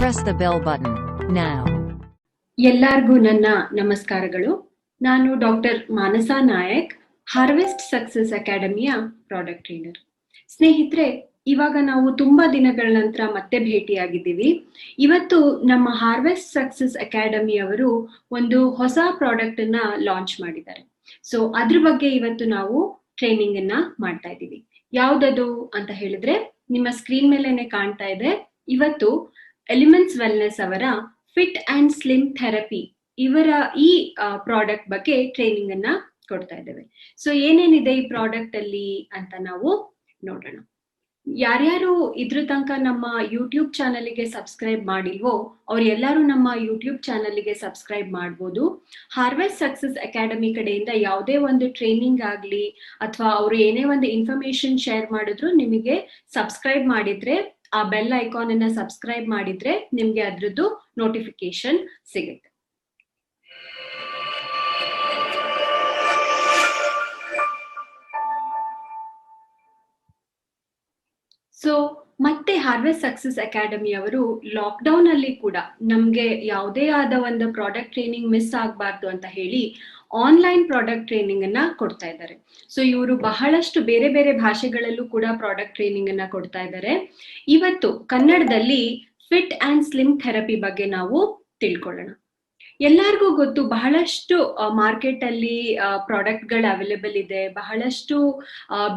Press the bell button now. ಎಲ್ಲರಿಗೂ ನನ್ನ ನಮಸ್ಕಾರಗಳು. ನಾನು doctor Manasa Nayak, harvest success ಅಕಾಡೆಮಿಯ ಪ್ರಾಡಕ್ಟ್ ಟ್ರೈನರ್. ಸ್ನೇಹಿತರೆ, ಇವಾಗ ನಾವು ತುಂಬಾ ದಿನಗಳ ನಂತರ ಮತ್ತೆ ಭೇಟಿಯಾಗಿದ್ದೀವಿ. ಇವತ್ತು ನಮ್ಮ ಹಾರ್ವೆಸ್ಟ್ ಸಕ್ಸಸ್ ಅಕಾಡೆಮಿ ಅವರು ಒಂದು ಹೊಸ ಪ್ರಾಡಕ್ಟ್ ಅನ್ನ ಲಾಂಚ್ ಮಾಡಿದ್ದಾರೆ. ಸೊ ಅದ್ರ ಬಗ್ಗೆ ಇವತ್ತು ನಾವು ಟ್ರೈನಿಂಗ್ ಅನ್ನ ಮಾಡ್ತಾ ಇದ್ದೀವಿ. ಯಾವ್ದದು ಅಂತ ಹೇಳಿದ್ರೆ ನಿಮ್ಮ ಸ್ಕ್ರೀನ್ ಮೇಲೆನೆ ಕಾಣ್ತಾ ಇದೆ. ಇವತ್ತು ಎಲಿಮೆಂಟ್ಸ್ ವೆಲ್ನೆಸ್ ಅವರ ಫಿಟ್ ಅಂಡ್ ಸ್ಲಿಮ್ ಥೆರಪಿ ಇವರ ಈ ಪ್ರಾಡಕ್ಟ್ ಬಗ್ಗೆ ಟ್ರೈನಿಂಗ್ ಅನ್ನ ಕೊಡ್ತಾ ಇದ್ದೇವೆ. ಸೊ ಏನೇನಿದೆ ಈ ಪ್ರಾಡಕ್ಟ್ ಅಲ್ಲಿ ಅಂತ ನಾವು ನೋಡೋಣ. ಯಾರ್ಯಾರು ಇದ್ರ ತನಕ ನಮ್ಮ ಯೂಟ್ಯೂಬ್ ಚಾನಲ್ಗೆ ಸಬ್ಸ್ಕ್ರೈಬ್ ಮಾಡಿಲ್ವೋ ಅವ್ರು ಎಲ್ಲರೂ ನಮ್ಮ ಯೂಟ್ಯೂಬ್ ಚಾನಲ್ಗೆ ಸಬ್ಸ್ಕ್ರೈಬ್ ಮಾಡ್ಬೋದು. ಹಾರ್ವೆಸ್ಟ್ ಸಕ್ಸಸ್ ಅಕಾಡೆಮಿ ಕಡೆಯಿಂದ ಯಾವುದೇ ಒಂದು ಟ್ರೈನಿಂಗ್ ಆಗ್ಲಿ ಅಥವಾ ಅವರು ಏನೇ ಒಂದು ಇನ್ಫಾರ್ಮೇಶನ್ ಶೇರ್ ಮಾಡಿದ್ರು ನಿಮಗೆ ಸಬ್ಸ್ಕ್ರೈಬ್ ಮಾಡಿದ್ರೆ, ಆ ಬೆಲ್ ಐಕಾನ್ ಅನ್ನ ಸಬ್ಸ್ಕ್ರೈಬ್ ಮಾಡಿದ್ರೆ ನಿಮ್ಗೆ ಅದ್ರದ್ದು ನೋಟಿಫಿಕೇಶನ್ ಸಿಗುತ್ತೆ. ಸೊ ಮತ್ತೆ ಹಾರ್ವೆಸ್ಟ್ ಸಕ್ಸಸ್ ಅಕಾಡೆಮಿ ಅವರು ಲಾಕ್ಡೌನ್ ಅಲ್ಲಿ ಕೂಡ ನಮ್ಗೆ ಯಾವುದೇ ಆದ ಒಂದು ಪ್ರಾಡಕ್ಟ್ ಟ್ರೈನಿಂಗ್ ಮಿಸ್ ಆಗಬಾರ್ದು ಅಂತ ಹೇಳಿ ಆನ್ಲೈನ್ ಪ್ರಾಡಕ್ಟ್ ಟ್ರೈನಿಂಗ್ ಅನ್ನ ಕೊಡ್ತಾ ಇದ್ದಾರೆ. ಸೊ ಇವರು ಬಹಳಷ್ಟು ಬೇರೆ ಬೇರೆ ಭಾಷೆಗಳಲ್ಲೂ ಕೂಡ ಪ್ರಾಡಕ್ಟ್ ಟ್ರೈನಿಂಗ್ ಅನ್ನ ಕೊಡ್ತಾ ಇದ್ದಾರೆ. ಇವತ್ತು ಕನ್ನಡದಲ್ಲಿ ಫಿಟ್ ಅಂಡ್ ಸ್ಲಿಮ್ ಥೆರಪಿ ಬಗ್ಗೆ ನಾವು ತಿಳ್ಕೊಳ್ಳೋಣ. ಎಲ್ಲರಿಗೂ ಗೊತ್ತು, ಬಹಳಷ್ಟು ಮಾರ್ಕೆಟ್ ಅಲ್ಲಿ ಪ್ರಾಡಕ್ಟ್ ಗಳು ಅವೈಲೇಬಲ್ ಇದೆ, ಬಹಳಷ್ಟು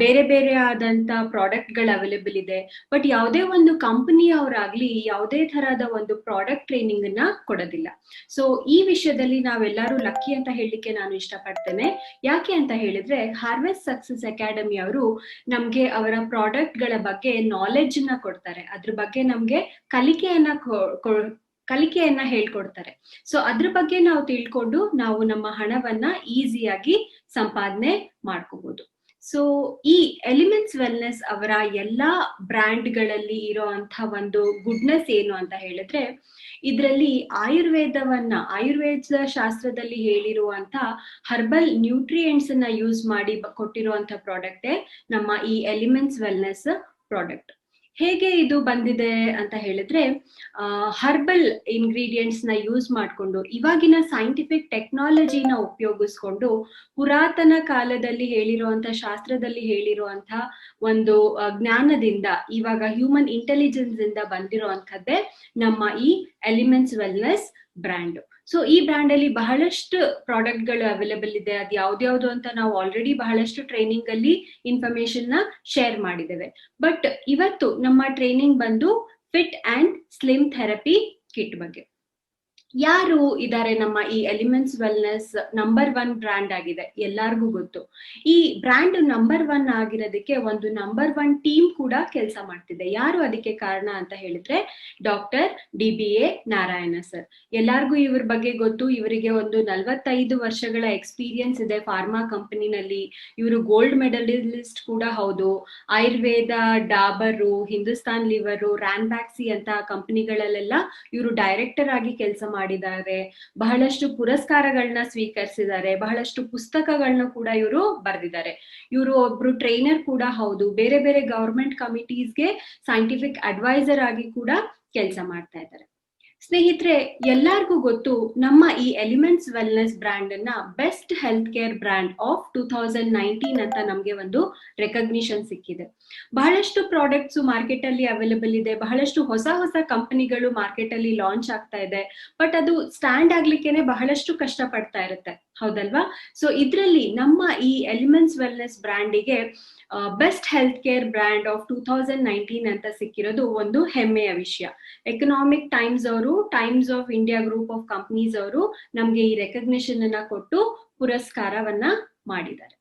ಬೇರೆ ಬೇರೆ ಆದಂತ ಪ್ರಾಡಕ್ಟ್ ಗಳು ಅವೈಲೇಬಲ್ ಇದೆ. ಬಟ್ ಯಾವುದೇ ಒಂದು ಕಂಪನಿಯವರಾಗ್ಲಿ ಯಾವುದೇ ತರಹದ ಒಂದು ಪ್ರಾಡಕ್ಟ್ ಟ್ರೈನಿಂಗ್ ಅನ್ನ ಕೊಡೋದಿಲ್ಲ. ಸೊ ಈ ವಿಷಯದಲ್ಲಿ ನಾವೆಲ್ಲರೂ ಲಕ್ಕಿ ಅಂತ ಹೇಳಲಿಕ್ಕೆ ನಾನು ಇಷ್ಟಪಡ್ತೇನೆ. ಯಾಕೆ ಅಂತ ಹೇಳಿದ್ರೆ ಹಾರ್ವೆಸ್ಟ್ ಸಕ್ಸಸ್ ಅಕಾಡೆಮಿ ಅವರು ನಮ್ಗೆ ಅವರ ಪ್ರಾಡಕ್ಟ್ ಗಳ ಬಗ್ಗೆ ನಾಲೆಡ್ಜ್ ನ ಕೊಡ್ತಾರೆ, ಅದ್ರ ಬಗ್ಗೆ ನಮ್ಗೆ ಕಲಿಕೆಯನ್ನ ಹೇಳ್ಕೊಡ್ತಾರೆ. ಸೊ ಅದ್ರ ಬಗ್ಗೆ ನಾವು ತಿಳ್ಕೊಂಡು ನಾವು ನಮ್ಮ ಹಣವನ್ನ ಈಸಿಯಾಗಿ ಸಂಪಾದನೆ ಮಾಡ್ಕೋಬಹುದು. ಸೊ ಈ ಎಲಿಮೆಂಟ್ಸ್ ವೆಲ್ನೆಸ್ ಅವರ ಎಲ್ಲಾ ಬ್ರ್ಯಾಂಡ್ ಗಳಲ್ಲಿ ಇರೋಂಥ ಒಂದು ಗುಡ್ನೆಸ್ ಏನು ಅಂತ ಹೇಳಿದ್ರೆ, ಇದರಲ್ಲಿ ಆಯುರ್ವೇದ ಶಾಸ್ತ್ರದಲ್ಲಿ ಹೇಳಿರುವಂತ ಹರ್ಬಲ್ ನ್ಯೂಟ್ರಿಯೆಂಟ್ಸ್ ಅನ್ನ ಯೂಸ್ ಮಾಡಿ ಕೊಟ್ಟಿರುವಂತ ಪ್ರಾಡಕ್ಟೇ ನಮ್ಮ ಈ ಎಲಿಮೆಂಟ್ಸ್ ವೆಲ್ನೆಸ್ ಪ್ರಾಡಕ್ಟ್. ಹೇಗೆ ಇದು ಬಂದಿದೆ ಅಂತ ಹೇಳಿದ್ರೆ, ಹರ್ಬಲ್ ಇಂಗ್ರೀಡಿಯೆಂಟ್ಸ್ ನ ಯೂಸ್ ಮಾಡಿಕೊಂಡು ಇವಾಗಿನ ಸೈಂಟಿಫಿಕ್ ಟೆಕ್ನಾಲಜಿನ ಉಪಯೋಗಿಸ್ಕೊಂಡು ಪುರಾತನ ಕಾಲದಲ್ಲಿ ಹೇಳಿರುವಂತ ಶಾಸ್ತ್ರದಲ್ಲಿ ಹೇಳಿರುವಂತ ಒಂದು ಜ್ಞಾನದಿಂದ ಇವಾಗ ಹ್ಯೂಮನ್ ಇಂಟೆಲಿಜೆನ್ಸ್ ಇಂದ ಬಂದಿರುವಂತದ್ದೇ ನಮ್ಮ ಈ ಎಲಿಮೆಂಟ್ಸ್ ವೆಲ್ನೆಸ್ ಬ್ರ್ಯಾಂಡ್. ಸೊ ಈ ಬ್ರ್ಯಾಂಡ್ ಅಲ್ಲಿ ಬಹಳಷ್ಟು ಪ್ರಾಡಕ್ಟ್ ಗಳು ಅವೈಲೇಬಲ್ ಇದೆ. ಅದು ಯಾವ್ದ್ಯಾವ್ದು ಅಂತ ನಾವು ಆಲ್ರೆಡಿ ಬಹಳಷ್ಟು ಟ್ರೈನಿಂಗ್ ಅಲ್ಲಿ ಇನ್ಫಾರ್ಮೇಶನ್ ನ ಶೇರ್ ಮಾಡಿದ್ದೇವೆ. ಬಟ್ ಇವತ್ತು ನಮ್ಮ ಟ್ರೈನಿಂಗ್ ಬಂದು fit and slim therapy kit ಬಗ್ಗೆ. ಯಾರು ಇದಾರೆ ನಮ್ಮ ಈ ಎಲಿಮೆಂಟ್ಸ್ ವೆಲ್ನೆಸ್ ನಂಬರ್ 1 ಬ್ರ್ಯಾಂಡ್ ಆಗಿದೆ, ಎಲ್ಲಾರ್ಗೂ ಗೊತ್ತು. ಈ ಬ್ರ್ಯಾಂಡ್ ನಂಬರ್ 1 ಆಗಿರೋದಕ್ಕೆ ಒಂದು ನಂಬರ್ 1 ಟೀಮ್ ಕೂಡ ಕೆಲಸ ಮಾಡ್ತಿದೆ. ಯಾರು ಅದಕ್ಕೆ ಕಾರಣ ಅಂತ ಹೇಳಿದ್ರೆ ಡಾಕ್ಟರ್ DBA ನಾರಾಯಣ ಸರ್. ಎಲ್ಲಾರ್ಗೂ ಇವ್ರ ಬಗ್ಗೆ ಗೊತ್ತು. ಇವರಿಗೆ ಒಂದು 45 ವರ್ಷಗಳ ಎಕ್ಸ್ಪೀರಿಯನ್ಸ್ ಇದೆ ಫಾರ್ಮಾ ಕಂಪನಿನಲ್ಲಿ. ಇವರು ಗೋಲ್ಡ್ ಮೆಡಲಿಸ್ಟ್ ಕೂಡ ಹೌದು. ಆಯುರ್ವೇದ, ಡಾಬರು, ಹಿಂದೂಸ್ತಾನ್ ಲಿವರು, ರ್ಯಾನ್ಬ್ಯಾಕ್ಸಿ ಅಂತ ಕಂಪನಿಗಳಲ್ಲೆಲ್ಲ ಇವರು ಡೈರೆಕ್ಟರ್ ಆಗಿ ಕೆಲಸ ಮಾಡಿದ್ದಾರೆ. ಬಹಳಷ್ಟು ಪುರಸ್ಕಾರಗಳನ್ನ ಸ್ವೀಕರಿಸಿದ್ದಾರೆ. ಬಹಳಷ್ಟು ಪುಸ್ತಕಗಳನ್ನ ಕೂಡ ಇವರು ಬರೆದಿದ್ದಾರೆ. ಇವರು ಒಬ್ರು ಟ್ರೈನರ್ ಕೂಡ ಹೌದು. ಬೇರೆ ಬೇರೆ ಗವರ್ಮೆಂಟ್ ಕಮಿಟೀಸ್ಗೆ ಸೈಂಟಿಫಿಕ್ ಅಡ್ವೈಸರ್ ಆಗಿ ಕೂಡ ಕೆಲಸ ಮಾಡ್ತಾ ಇದ್ದಾರೆ. ಸ್ನೇಹಿತರೆ, ಎಲ್ಲಾರ್ಗೂ ಗೊತ್ತು, ನಮ್ಮ ಈ ಎಲಿಮೆಂಟ್ಸ್ ವೆಲ್ನೆಸ್ ಬ್ರ್ಯಾಂಡ್ ಅನ್ನ best health care brand of 2019 ಅಂತ ನಮ್ಗೆ ಒಂದು ರೆಕಗ್ನಿಷನ್ ಸಿಕ್ಕಿದೆ. ಬಹಳಷ್ಟು ಪ್ರಾಡಕ್ಟ್ಸ್ ಮಾರ್ಕೆಟ್ ಅಲ್ಲಿ ಅವೈಲೇಬಲ್ ಇದೆ. ಬಹಳಷ್ಟು ಹೊಸ ಹೊಸ ಕಂಪನಿಗಳು ಮಾರ್ಕೆಟ್ ಅಲ್ಲಿ ಲಾಂಚ್ ಆಗ್ತಾ ಇದೆ. ಬಟ್ ಅದು ಸ್ಟ್ಯಾಂಡ್ ಆಗ್ಲಿಕ್ಕೇನೆ ಬಹಳಷ್ಟು ಕಷ್ಟ ಪಡ್ತಾ ಇರುತ್ತೆ, ಹೌದಲ್ವಾ? ಸೊ ಇದ್ರಲ್ಲಿ ನಮ್ಮ ಈ ಎಲಿಮೆಂಟ್ಸ್ ವೆಲ್ನೆಸ್ ಬ್ರ್ಯಾಂಡಿಗೆ best health care brand of 2019 ಅಂತ ಸಿಕ್ಕಿರೋದು ಒಂದು ಹೆಮ್ಮೆಯ ವಿಷಯ. ಎಕನಾಮಿಕ್ ಟೈಮ್ಸ್ ಅವರು, Times of India group of companies ಅವರು ನಮ್ಗೆ ಈ ರೆಕಗ್ನಿಷನ್ ಅನ್ನ ಕೊಟ್ಟು ಪುರಸ್ಕಾರವನ್ನ ಮಾಡಿದ್ದಾರೆ.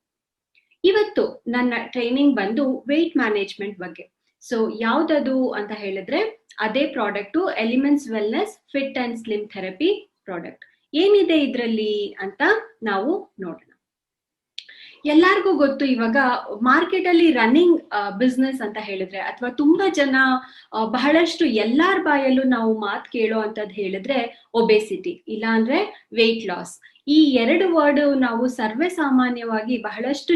ಇವತ್ತು ನನ್ನ ಟ್ರೈನಿಂಗ್ ಬಂದು ವೆಯ್ಟ್ ಮ್ಯಾನೇಜ್ಮೆಂಟ್ ಬಗ್ಗೆ. ಸೊ ಯಾವ್ದದು ಅಂತ ಹೇಳಿದ್ರೆ ಅದೇ product elements wellness fit and slim therapy product. ಏನಿದೆ ಇದ್ರಲ್ಲಿ ಅಂತ ನಾವು ನೋಡೋಣ. ಎಲ್ಲಾರ್ಗೂ ಗೊತ್ತು, ಇವಾಗ ಮಾರ್ಕೆಟ್ ಅಲ್ಲಿ ರನ್ನಿಂಗ್ ಬಿಸ್ನೆಸ್ ಅಂತ ಹೇಳಿದ್ರೆ ಅಥವಾ ತುಂಬಾ ಜನ ಬಹಳಷ್ಟು ಎಲ್ಲಾರ್ ಬಾಯಲ್ಲೂ ನಾವು ಮಾತು ಕೇಳೋ ಅಂತದ್ ಹೇಳಿದ್ರೆ ಒಬೆಸಿಟಿ, ಇಲ್ಲ ಅಂದ್ರೆ ವೆಯ್ಟ್ ಲಾಸ್. ಈ ಎರಡು ವರ್ಡ್ ನಾವು ಸರ್ವೇ ಸಾಮಾನ್ಯವಾಗಿ ಬಹಳಷ್ಟು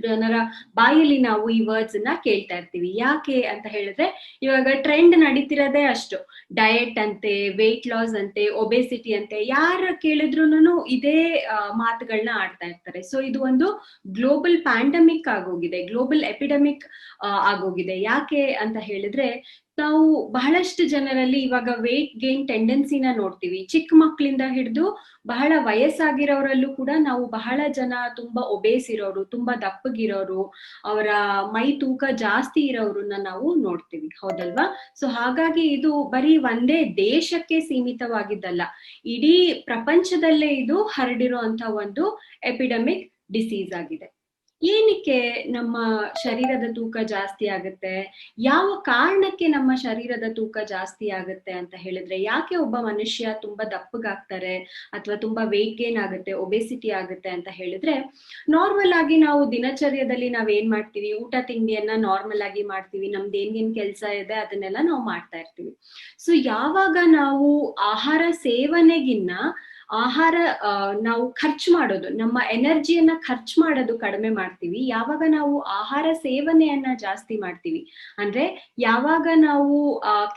ಜನರ ಬಾಯಲ್ಲಿ ನಾವು ಈ ವರ್ಡ್ಸ್ ನ ಕೇಳ್ತಾ ಇರ್ತೀವಿ. ಯಾಕೆ ಅಂತ ಹೇಳಿದ್ರೆ ಇವಾಗ ಟ್ರೆಂಡ್ ನಡೀತಿರೋದೇ ಅಷ್ಟು. ಡಯಟ್ ಅಂತೆ, ವೆಯ್ಟ್ ಲಾಸ್ ಅಂತೆ, ಒಬೆಸಿಟಿ ಅಂತೆ, ಯಾರ ಕೇಳಿದ್ರು ಇದೇ ಮಾತುಗಳನ್ನ ಆಡ್ತಾ ಇರ್ತಾರೆ. ಸೊ ಇದು ಒಂದು ಗ್ಲೋಬಲ್ ಪ್ಯಾಂಡಮಿಕ್ ಆಗೋಗಿದೆ, ಗ್ಲೋಬಲ್ ಎಪಿಡೆಮಿಕ್ ಆಗೋಗಿದೆ. ಯಾಕೆ ಅಂತ ಹೇಳಿದ್ರೆ ನಾವು ಬಹಳಷ್ಟು ಜನರಲ್ಲಿ ಇವಾಗ ವೇಟ್ ಗೇನ್ ಟೆಂಡೆನ್ಸಿನ ನೋಡ್ತೀವಿ. ಚಿಕ್ಕ ಮಕ್ಕಳಿಂದ ಹಿಡಿದು ಬಹಳ ವಯಸ್ಸಾಗಿರೋರಲ್ಲೂ ಕೂಡ ನಾವು ಬಹಳ ಜನ ತುಂಬಾ ಒಬೇಸ್ ಇರೋರು, ತುಂಬಾ ದಪ್ಪಗಿರೋರು, ಅವರ ಮೈ ತೂಕ ಜಾಸ್ತಿ ಇರೋರನ್ನ ನಾವು ನೋಡ್ತೀವಿ, ಹೌದಲ್ವಾ? ಸೊ ಹಾಗಾಗಿ ಇದು ಬರೀ ಒಂದೇ ದೇಶಕ್ಕೆ ಸೀಮಿತವಾಗಿದ್ದಲ್ಲ, ಇಡೀ ಪ್ರಪಂಚದಲ್ಲೇ ಇದು ಹರಡಿರೋ ಅಂತ ಒಂದು ಎಪಿಡೆಮಿಕ್ ಡಿಸೀಸ್ ಆಗಿದೆ. ಏನಕ್ಕೆ ನಮ್ಮ ಶರೀರದ ತೂಕ ಜಾಸ್ತಿ ಆಗುತ್ತೆ, ಯಾವ ಕಾರಣಕ್ಕೆ ನಮ್ಮ ಶರೀರದ ತೂಕ ಜಾಸ್ತಿ ಆಗುತ್ತೆ ಅಂತ ಹೇಳಿದ್ರೆ, ಯಾಕೆ ಒಬ್ಬ ಮನುಷ್ಯ ತುಂಬಾ ದಪ್ಪಗಾಗ್ತಾರೆ ಅಥವಾ ತುಂಬಾ ವೇಟ್ ಗೇನ್ ಆಗುತ್ತೆ, ಒಬೆಸಿಟಿ ಆಗುತ್ತೆ ಅಂತ ಹೇಳಿದ್ರೆ, ನಾರ್ಮಲ್ ಆಗಿ ನಾವು ದಿನಚರ್ಯದಲ್ಲಿ ನಾವ್ ಏನ್ ಮಾಡ್ತೀವಿ, ಊಟ ತಿಂಡಿಯನ್ನ ನಾರ್ಮಲ್ ಆಗಿ ಮಾಡ್ತೀವಿ, ನಮ್ದು ಏನ್ ಕೆಲ್ಸ ಇದೆ ಅದನ್ನೆಲ್ಲ ನಾವು ಮಾಡ್ತಾ ಇರ್ತೀವಿ. ಸೊ ಯಾವಾಗ ನಾವು ಆಹಾರ ಸೇವನೆಗಿನ್ನ ನಾವು ಖರ್ಚು ಮಾಡೋದು, ನಮ್ಮ ಎನರ್ಜಿಯನ್ನ ಖರ್ಚು ಮಾಡೋದು ಕಡಿಮೆ ಮಾಡ್ತೀವಿ, ಯಾವಾಗ ನಾವು ಆಹಾರ ಸೇವನೆಯನ್ನ ಜಾಸ್ತಿ ಮಾಡ್ತೀವಿ, ಅಂದ್ರೆ ಯಾವಾಗ ನಾವು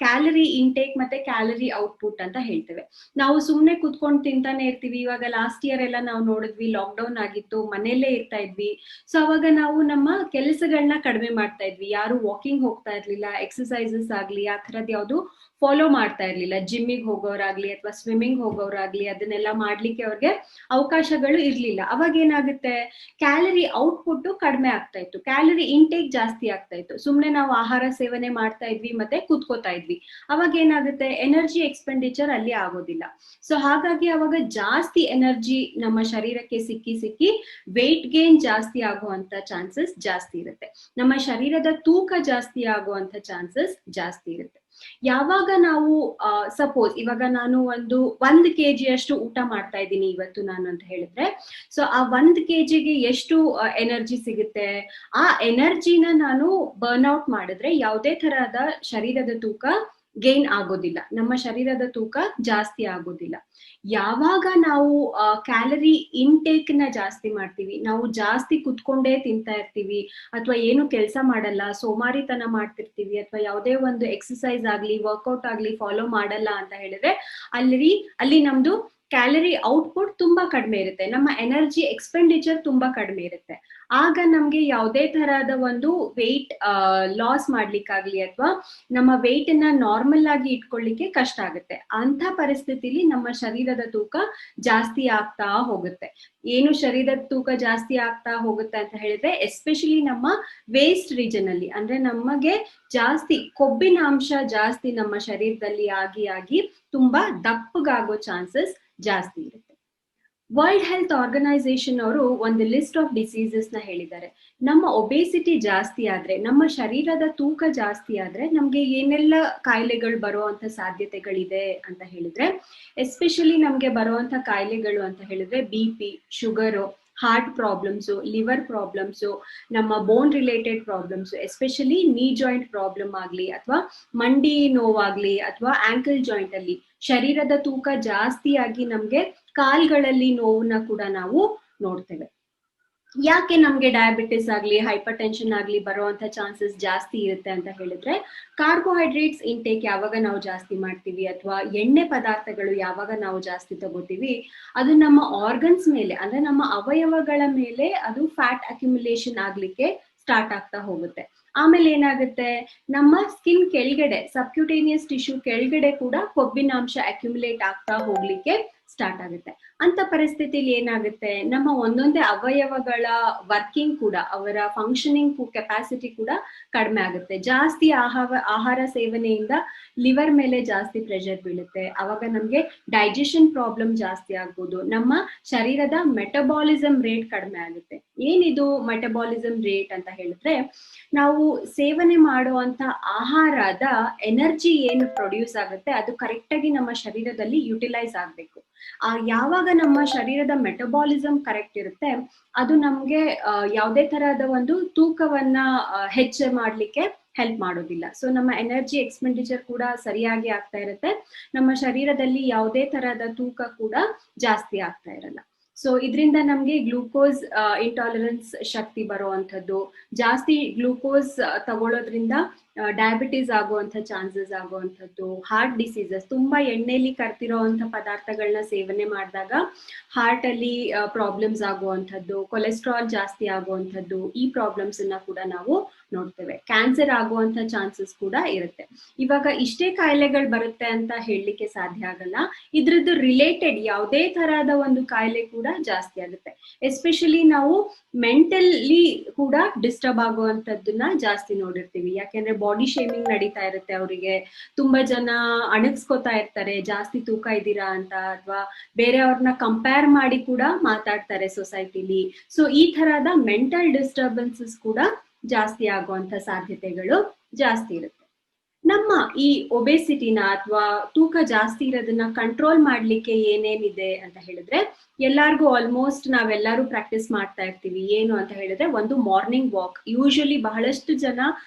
ಕ್ಯಾಲರಿ ಇಂಟೇಕ್ ಮತ್ತೆ ಕ್ಯಾಲರಿ ಔಟ್ಪುಟ್ ಅಂತ ಹೇಳ್ತೇವೆ. ನಾವು ಸುಮ್ನೆ ಕುತ್ಕೊಂಡು ತಿಂತಾನೆ ಇರ್ತೀವಿ. ಇವಾಗ ಲಾಸ್ಟ್ ಇಯರ್ ಎಲ್ಲ ನಾವು ನೋಡಿದ್ವಿ, ಲಾಕ್ಡೌನ್ ಆಗಿತ್ತು, ಮನೆಯಲ್ಲೇ ಇರ್ತಾ ಇದ್ವಿ. ಸೊ ಅವಾಗ ನಾವು ನಮ್ಮ ಕೆಲಸಗಳನ್ನ ಕಡಿಮೆ ಮಾಡ್ತಾ ಇದ್ವಿ, ಯಾರು ವಾಕಿಂಗ್ ಹೋಗ್ತಾ ಇರ್ಲಿಲ್ಲ, ಎಕ್ಸಸೈಸಸ್ ಆಗ್ಲಿ ಆ ಥರದ್ ಯಾವ್ದು ಫಾಲೋ ಮಾಡ್ತಾ ಇರ್ಲಿಲ್ಲ. ಜಿಮ್ಮಿಗೆ ಹೋಗೋರಾಗ್ಲಿ ಅಥವಾ ಸ್ವಿಮ್ಮಿಂಗ್ ಹೋಗೋರಾಗ್ಲಿ ಅದನ್ನೆಲ್ಲ ಮಾಡ್ಲಿಕ್ಕೆ ಅವ್ರಿಗೆ ಅವಕಾಶಗಳು ಇರ್ಲಿಲ್ಲ. ಅವಾಗ ಏನಾಗುತ್ತೆ, ಕ್ಯಾಲರಿ ಔಟ್ಪುಟ್ ಕಡಿಮೆ ಆಗ್ತಾ ಇತ್ತು, ಕ್ಯಾಲರಿ ಇಂಟೇಕ್ ಜಾಸ್ತಿ ಆಗ್ತಾ ಇತ್ತು. ಸುಮ್ನೆ ನಾವು ಆಹಾರ ಸೇವನೆ ಮಾಡ್ತಾ ಇದ್ವಿ ಮತ್ತೆ ಕೂತ್ಕೋತಾ ಇದ್ವಿ. ಅವಾಗ ಏನಾಗುತ್ತೆ, ಎನರ್ಜಿ ಎಕ್ಸ್ಪೆಂಡಿಚರ್ ಅಲ್ಲಿ ಆಗೋದಿಲ್ಲ. ಸೊ ಹಾಗಾಗಿ ಅವಾಗ ಜಾಸ್ತಿ ಎನರ್ಜಿ ನಮ್ಮ ಶರೀರಕ್ಕೆ ಸಿಕ್ಕಿ ವೇಟ್ ಗೇನ್ ಜಾಸ್ತಿ ಆಗುವಂತ ಚಾನ್ಸಸ್ ಜಾಸ್ತಿ ಇರುತ್ತೆ, ನಮ್ಮ ಶರೀರದ ತೂಕ ಜಾಸ್ತಿ ಆಗುವಂತ ಚಾನ್ಸಸ್ ಜಾಸ್ತಿ ಇರುತ್ತೆ. ಯಾವಾಗ ನಾವು ಸಪೋಸ್ ಇವಾಗ ನಾನು 1 kg ಅಷ್ಟು ಊಟ ಮಾಡ್ತಾ ಇದ್ದೀನಿ ಇವತ್ತು ನಾನು ಅಂತ ಹೇಳಿದ್ರೆ, ಸೊ ಆ 1 kgಗೆ ಎಷ್ಟು ಎನರ್ಜಿ ಸಿಗುತ್ತೆ, ಆ ಎನರ್ಜಿನ ನಾನು ಬರ್ನ್ ಔಟ್ ಮಾಡಿದ್ರೆ ಯಾವುದೇ ತರಹದ ಶರೀರದ ತೂಕ ಗೇನ್ ಆಗೋದಿಲ್ಲ, ನಮ್ಮ ಶರೀರದ ತೂಕ ಜಾಸ್ತಿ ಆಗೋದಿಲ್ಲ. ಯಾವಾಗ ನಾವು ಕ್ಯಾಲರಿ ಇಂಟೇಕ್ ನ ಜಾಸ್ತಿ ಮಾಡ್ತೀವಿ, ನಾವು ಜಾಸ್ತಿ ಕುತ್ಕೊಂಡೇ ತಿಂತಾ ಇರ್ತೀವಿ ಅಥವಾ ಏನು ಕೆಲಸ ಮಾಡಲ್ಲ, ಸೋಮಾರಿತನ ಮಾಡ್ತಿರ್ತೀವಿ, ಅಥವಾ ಯಾವುದೇ ಒಂದು ಎಕ್ಸಸೈಸ್ ಆಗ್ಲಿ ವರ್ಕೌಟ್ ಆಗ್ಲಿ ಫಾಲೋ ಮಾಡಲ್ಲ ಅಂತ ಹೇಳಿದ್ರೆ ಅಲ್ಲಿ ನಮ್ದು ಕ್ಯಾಲರಿ ಔಟ್ಪುಟ್ ತುಂಬಾ ಕಡಿಮೆ ಇರುತ್ತೆ, ನಮ್ಮ ಎನರ್ಜಿ ಎಕ್ಸ್ಪೆಂಡಿಚರ್ ತುಂಬಾ ಕಡಿಮೆ ಇರುತ್ತೆ. ಆಗ ನಮ್ಗೆ ಯಾವುದೇ ತರಹದ ಒಂದು ವೆಯ್ಟ್ ಲಾಸ್ ಮಾಡ್ಲಿಕ್ಕಾಗ್ಲಿ ಅಥವಾ ನಮ್ಮ ವೆಯ್ಟ್ ಅನ್ನ ನಾರ್ಮಲ್ ಆಗಿ ಇಟ್ಕೊಳ್ಳಿಕ್ಕೆ ಕಷ್ಟ ಆಗುತ್ತೆ. ಅಂತ ಪರಿಸ್ಥಿತಿಲಿ ನಮ್ಮ ಶರೀರದ ತೂಕ ಜಾಸ್ತಿ ಆಗ್ತಾ ಹೋಗುತ್ತೆ. ಏನು ಶರೀರದ ತೂಕ ಜಾಸ್ತಿ ಆಗ್ತಾ ಹೋಗುತ್ತೆ ಅಂತ ಹೇಳಿದ್ರೆ, ಎಸ್ಪೆಷಲಿ ನಮ್ಮ ವೇಸ್ಟ್ ರೀಜನ್ ಅಲ್ಲಿ, ಅಂದ್ರೆ ನಮಗೆ ಜಾಸ್ತಿ ಕೊಬ್ಬಿನ ಅಂಶ ಜಾಸ್ತಿ ನಮ್ಮ ಶರೀರದಲ್ಲಿ ಆಗಿ ತುಂಬಾ ದಪ್ಪಗಾಗೋ ಚಾನ್ಸಸ್ ಜಾಸ್ತಿ ಇರುತ್ತೆ. ವರ್ಲ್ಡ್ ಹೆಲ್ತ್ ಆರ್ಗನೈಸೇಷನ್ ಅವರು ಒಂದು ಲಿಸ್ಟ್ ಆಫ್ ಡಿಸೀಸಸ್ ನ ಹೇಳಿದ್ದಾರೆ. ನಮ್ಮ ಒಬೇಸಿಟಿ ಜಾಸ್ತಿ ಆದ್ರೆ, ನಮ್ಮ ಶರೀರದ ತೂಕ ಜಾಸ್ತಿ ಆದ್ರೆ ನಮ್ಗೆ ಏನೆಲ್ಲ ಕಾಯಿಲೆಗಳು ಬರುವಂತ ಸಾಧ್ಯತೆಗಳಿದೆ ಅಂತ ಹೇಳಿದ್ರೆ, ಎಸ್ಪೆಷಲಿ ನಮ್ಗೆ ಬರುವಂತ ಕಾಯಿಲೆಗಳು ಅಂತ ಹೇಳಿದ್ರೆ BP, sugar, heart problems, liver problems, ನಮ್ಮ bone related problems, especially knee joint problem ಆಗ್ಲಿ ಅಥವಾ ಮಂಡಿ ನೋವಾಗ್ಲಿ ಅಥವಾ ಆಂಕಲ್ ಜಾಯಿಂಟ್ ಅಲ್ಲಿ ಶರೀರದ ತೂಕ ಜಾಸ್ತಿ ಆಗಿ ನಮ್ಗೆ ಕಾಲ್ಗಳಲ್ಲಿ ನೋವನ್ನ ಕೂಡ ನಾವು ನೋಡ್ತೇವೆ. ಯಾಕೆ ನಮ್ಗೆ ಡಯಾಬಿಟಿಸ್ ಆಗ್ಲಿ ಹೈಪರ್ ಟೆನ್ಷನ್ ಆಗ್ಲಿ ಬರುವಂತ ಚಾನ್ಸಸ್ ಜಾಸ್ತಿ ಇರುತ್ತೆ ಅಂತ ಹೇಳಿದ್ರೆ, ಕಾರ್ಬೋಹೈಡ್ರೇಟ್ಸ್ ಇಂಟೇಕ್ ಯಾವಾಗ ನಾವು ಜಾಸ್ತಿ ಮಾಡ್ತೀವಿ ಅಥವಾ ಎಣ್ಣೆ ಪದಾರ್ಥಗಳು ಯಾವಾಗ ನಾವು ಜಾಸ್ತಿ ತಗೋತೀವಿ, ಅದು ನಮ್ಮ ಆರ್ಗನ್ಸ್ ಮೇಲೆ ಅಂದ್ರೆ ನಮ್ಮ ಅವಯವಗಳ ಮೇಲೆ ಅದು ಫ್ಯಾಟ್ ಅಕ್ಯುಮುಲೇಷನ್ ಆಗ್ಲಿಕ್ಕೆ ಸ್ಟಾರ್ಟ್ ಆಗ್ತಾ ಹೋಗುತ್ತೆ. ಆಮೇಲೆ ಏನಾಗುತ್ತೆ, ನಮ್ಮ ಸ್ಕಿನ್ ಕೆಳಗಡೆ ಸಬ್ಕ್ಯೂಟೇನಿಯಸ್ ಟಿಶ್ಯೂ ಕೆಳಗಡೆ ಕೂಡ ಕೊಬ್ಬಿನಾಂಶ ಅಕ್ಯುಮುಲೇಟ್ ಆಗ್ತಾ ಹೋಗ್ಲಿಕ್ಕೆ ಸ್ಟಾರ್ಟ್ ಆಗುತ್ತೆ. ಅಂತ ಪರಿಸ್ಥಿತಿಲಿ ಏನಾಗುತ್ತೆ, ನಮ್ಮ ಒಂದೊಂದೇ ಅವಯವಗಳ ವರ್ಕಿಂಗ್ ಕೂಡ, ಅವರ ಫಂಕ್ಷನಿಂಗ್ ಕೆಪಾಸಿಟಿ ಕೂಡ ಕಡಿಮೆ ಆಗುತ್ತೆ. ಜಾಸ್ತಿ ಆಹಾರ ಸೇವನೆಯಿಂದ ಲಿವರ್ ಮೇಲೆ ಜಾಸ್ತಿ ಪ್ರೆಷರ್ ಬೀಳುತ್ತೆ. ಅವಾಗ ನಮ್ಗೆ ಡೈಜೆಷನ್ ಪ್ರಾಬ್ಲಮ್ ಜಾಸ್ತಿ ಆಗ್ಬೋದು, ನಮ್ಮ ಶರೀರದ ಮೆಟಬಾಲಿಸಮ್ ರೇಟ್ ಕಡಿಮೆ ಆಗುತ್ತೆ. ಏನಿದು ಮೆಟಬಾಲಿಸಮ್ ರೇಟ್ ಅಂತ ಹೇಳಿದ್ರೆ, ನಾವು ಸೇವನೆ ಮಾಡುವಂತ ಆಹಾರದ ಎನರ್ಜಿ ಏನು ಪ್ರೊಡ್ಯೂಸ್ ಆಗುತ್ತೆ ಅದು ಕರೆಕ್ಟ್ ಆಗಿ ನಮ್ಮ ಶರೀರದಲ್ಲಿ ಯುಟಿಲೈಸ್ ಆಗ್ಬೇಕು. ಯಾವಾಗ ನಮ್ಮ ಶರೀರದ ಮೆಟಬಾಲಿಸಮ್ ಕರೆಕ್ಟ್ ಇರುತ್ತೆ, ಅದು ನಮ್ಗೆ ಯಾವುದೇ ತರಹದ ಒಂದು ತೂಕವನ್ನ ಹೆಚ್ಚು ಮಾಡ್ಲಿಕ್ಕೆ ಹೆಲ್ಪ್ ಮಾಡೋದಿಲ್ಲ. ಸೊ ನಮ್ಮ ಎನರ್ಜಿ ಎಕ್ಸ್ಪೆಂಡಿಚರ್ ಕೂಡ ಸರಿಯಾಗಿ ಆಗ್ತಾ ಇರುತ್ತೆ, ನಮ್ಮ ಶರೀರದಲ್ಲಿ ಯಾವುದೇ ತರಹದ ತೂಕ ಕೂಡ ಜಾಸ್ತಿ ಆಗ್ತಾ ಇರಲ್ಲ. ಸೊ ಇದರಿಂದ ನಮ್ಗೆ ಗ್ಲೂಕೋಸ್ ಇಂಟಾಲರೆನ್ಸ್ ಶಕ್ತಿ ಬರುವಂಥದ್ದು, ಜಾಸ್ತಿ ಗ್ಲೂಕೋಸ್ ತಗೊಳ್ಳೋದ್ರಿಂದ ಡಯಾಬಿಟೀಸ್ ಆಗುವಂಥ ಚಾನ್ಸಸ್ ಆಗುವಂಥದ್ದು, ಹಾರ್ಟ್ ಡಿಸೀಸಸ್, ತುಂಬಾ ಎಣ್ಣೆಲಿ ಕರ್ತಿರೋವಂಥ ಪದಾರ್ಥಗಳನ್ನ ಸೇವನೆ ಮಾಡಿದಾಗ ಹಾರ್ಟ್ ಅಲ್ಲಿ ಪ್ರಾಬ್ಲಮ್ಸ್ ಆಗುವಂಥದ್ದು, ಕೊಲೆಸ್ಟ್ರಾಲ್ ಜಾಸ್ತಿ ಆಗುವಂಥದ್ದು, ಈ ಪ್ರಾಬ್ಲಮ್ಸ್ ಅನ್ನ ಕೂಡ ನಾವು ನೋಡ್ತೇವೆ. ಕ್ಯಾನ್ಸರ್ ಆಗುವಂಥ ಚಾನ್ಸಸ್ ಕೂಡ ಇರುತ್ತೆ. ಇವಾಗ ಇಷ್ಟೇ ಕಾಯಿಲೆಗಳು ಬರುತ್ತೆ ಅಂತ ಹೇಳಲಿಕ್ಕೆ ಸಾಧ್ಯ ಆಗಲ್ಲ. ಇದ್ರದ್ದು ರಿಲೇಟೆಡ್ ಯಾವುದೇ ತರಹದ ಒಂದು ಕಾಯಿಲೆ ಕೂಡ ಜಾಸ್ತಿ ಆಗುತ್ತೆ. ಎಸ್ಪೆಷಲಿ ನಾವು ಮೆಂಟಲಿ ಕೂಡ ಡಿಸ್ಟರ್ಬ್ ಆಗುವಂಥದ್ದನ್ನ ಜಾಸ್ತಿ ನೋಡಿರ್ತೀವಿ. ಯಾಕೆಂದ್ರೆ ಬಾಡಿ ಶೇಮಿಂಗ್ ನಡೀತಾ ಇರುತ್ತೆ, ಅವರಿಗೆ ತುಂಬಾ ಜನ ಅಣಗಿಸ್ಕೋತಾ ಇರ್ತಾರೆ ಜಾಸ್ತಿ ತೂಕ ಇದ್ದೀರಾ ಅಂತ, ಅಥವಾ ಬೇರೆಯವ್ರನ್ನ ಕಂಪೇರ್ ಮಾಡಿ ಕೂಡ ಮಾತಾಡ್ತಾರೆ ಸೊಸೈಟಿಲಿ. ಸೊ ಈ ತರಹದ ಮೆಂಟಲ್ ಡಿಸ್ಟರ್ಬೆನ್ಸಸ್ ಕೂಡ ಜಾಸ್ತಿ ಆಗುವಂತ ಸಾಧ್ಯತೆಗಳು ಜಾಸ್ತಿ ಇರುತ್ತೆ. ನಮ್ಮ ಈ ಒಬೆಸಿಟಿನ ಅಥವಾ ತೂಕ ಜಾಸ್ತಿ ಇರೋದನ್ನ ಕಂಟ್ರೋಲ್ ಮಾಡ್ಲಿಕ್ಕೆ ಏನೇನಿದೆ ಅಂತ ಹೇಳಿದ್ರೆ, ಎಲ್ಲಾರ್ಗು ಆಲ್ಮೋಸ್ಟ್ ನಾವೆಲ್ಲರೂ ಪ್ರಾಕ್ಟೀಸ್ ಮಾಡ್ತಾ ಇರ್ತೀವಿ. ಏನು ಅಂತ ಹೇಳಿದ್ರೆ, ಒಂದು ಮಾರ್ನಿಂಗ್ ವಾಕ್. ಯೂಶಲಿ ಬಹಳಷ್ಟು ಜನ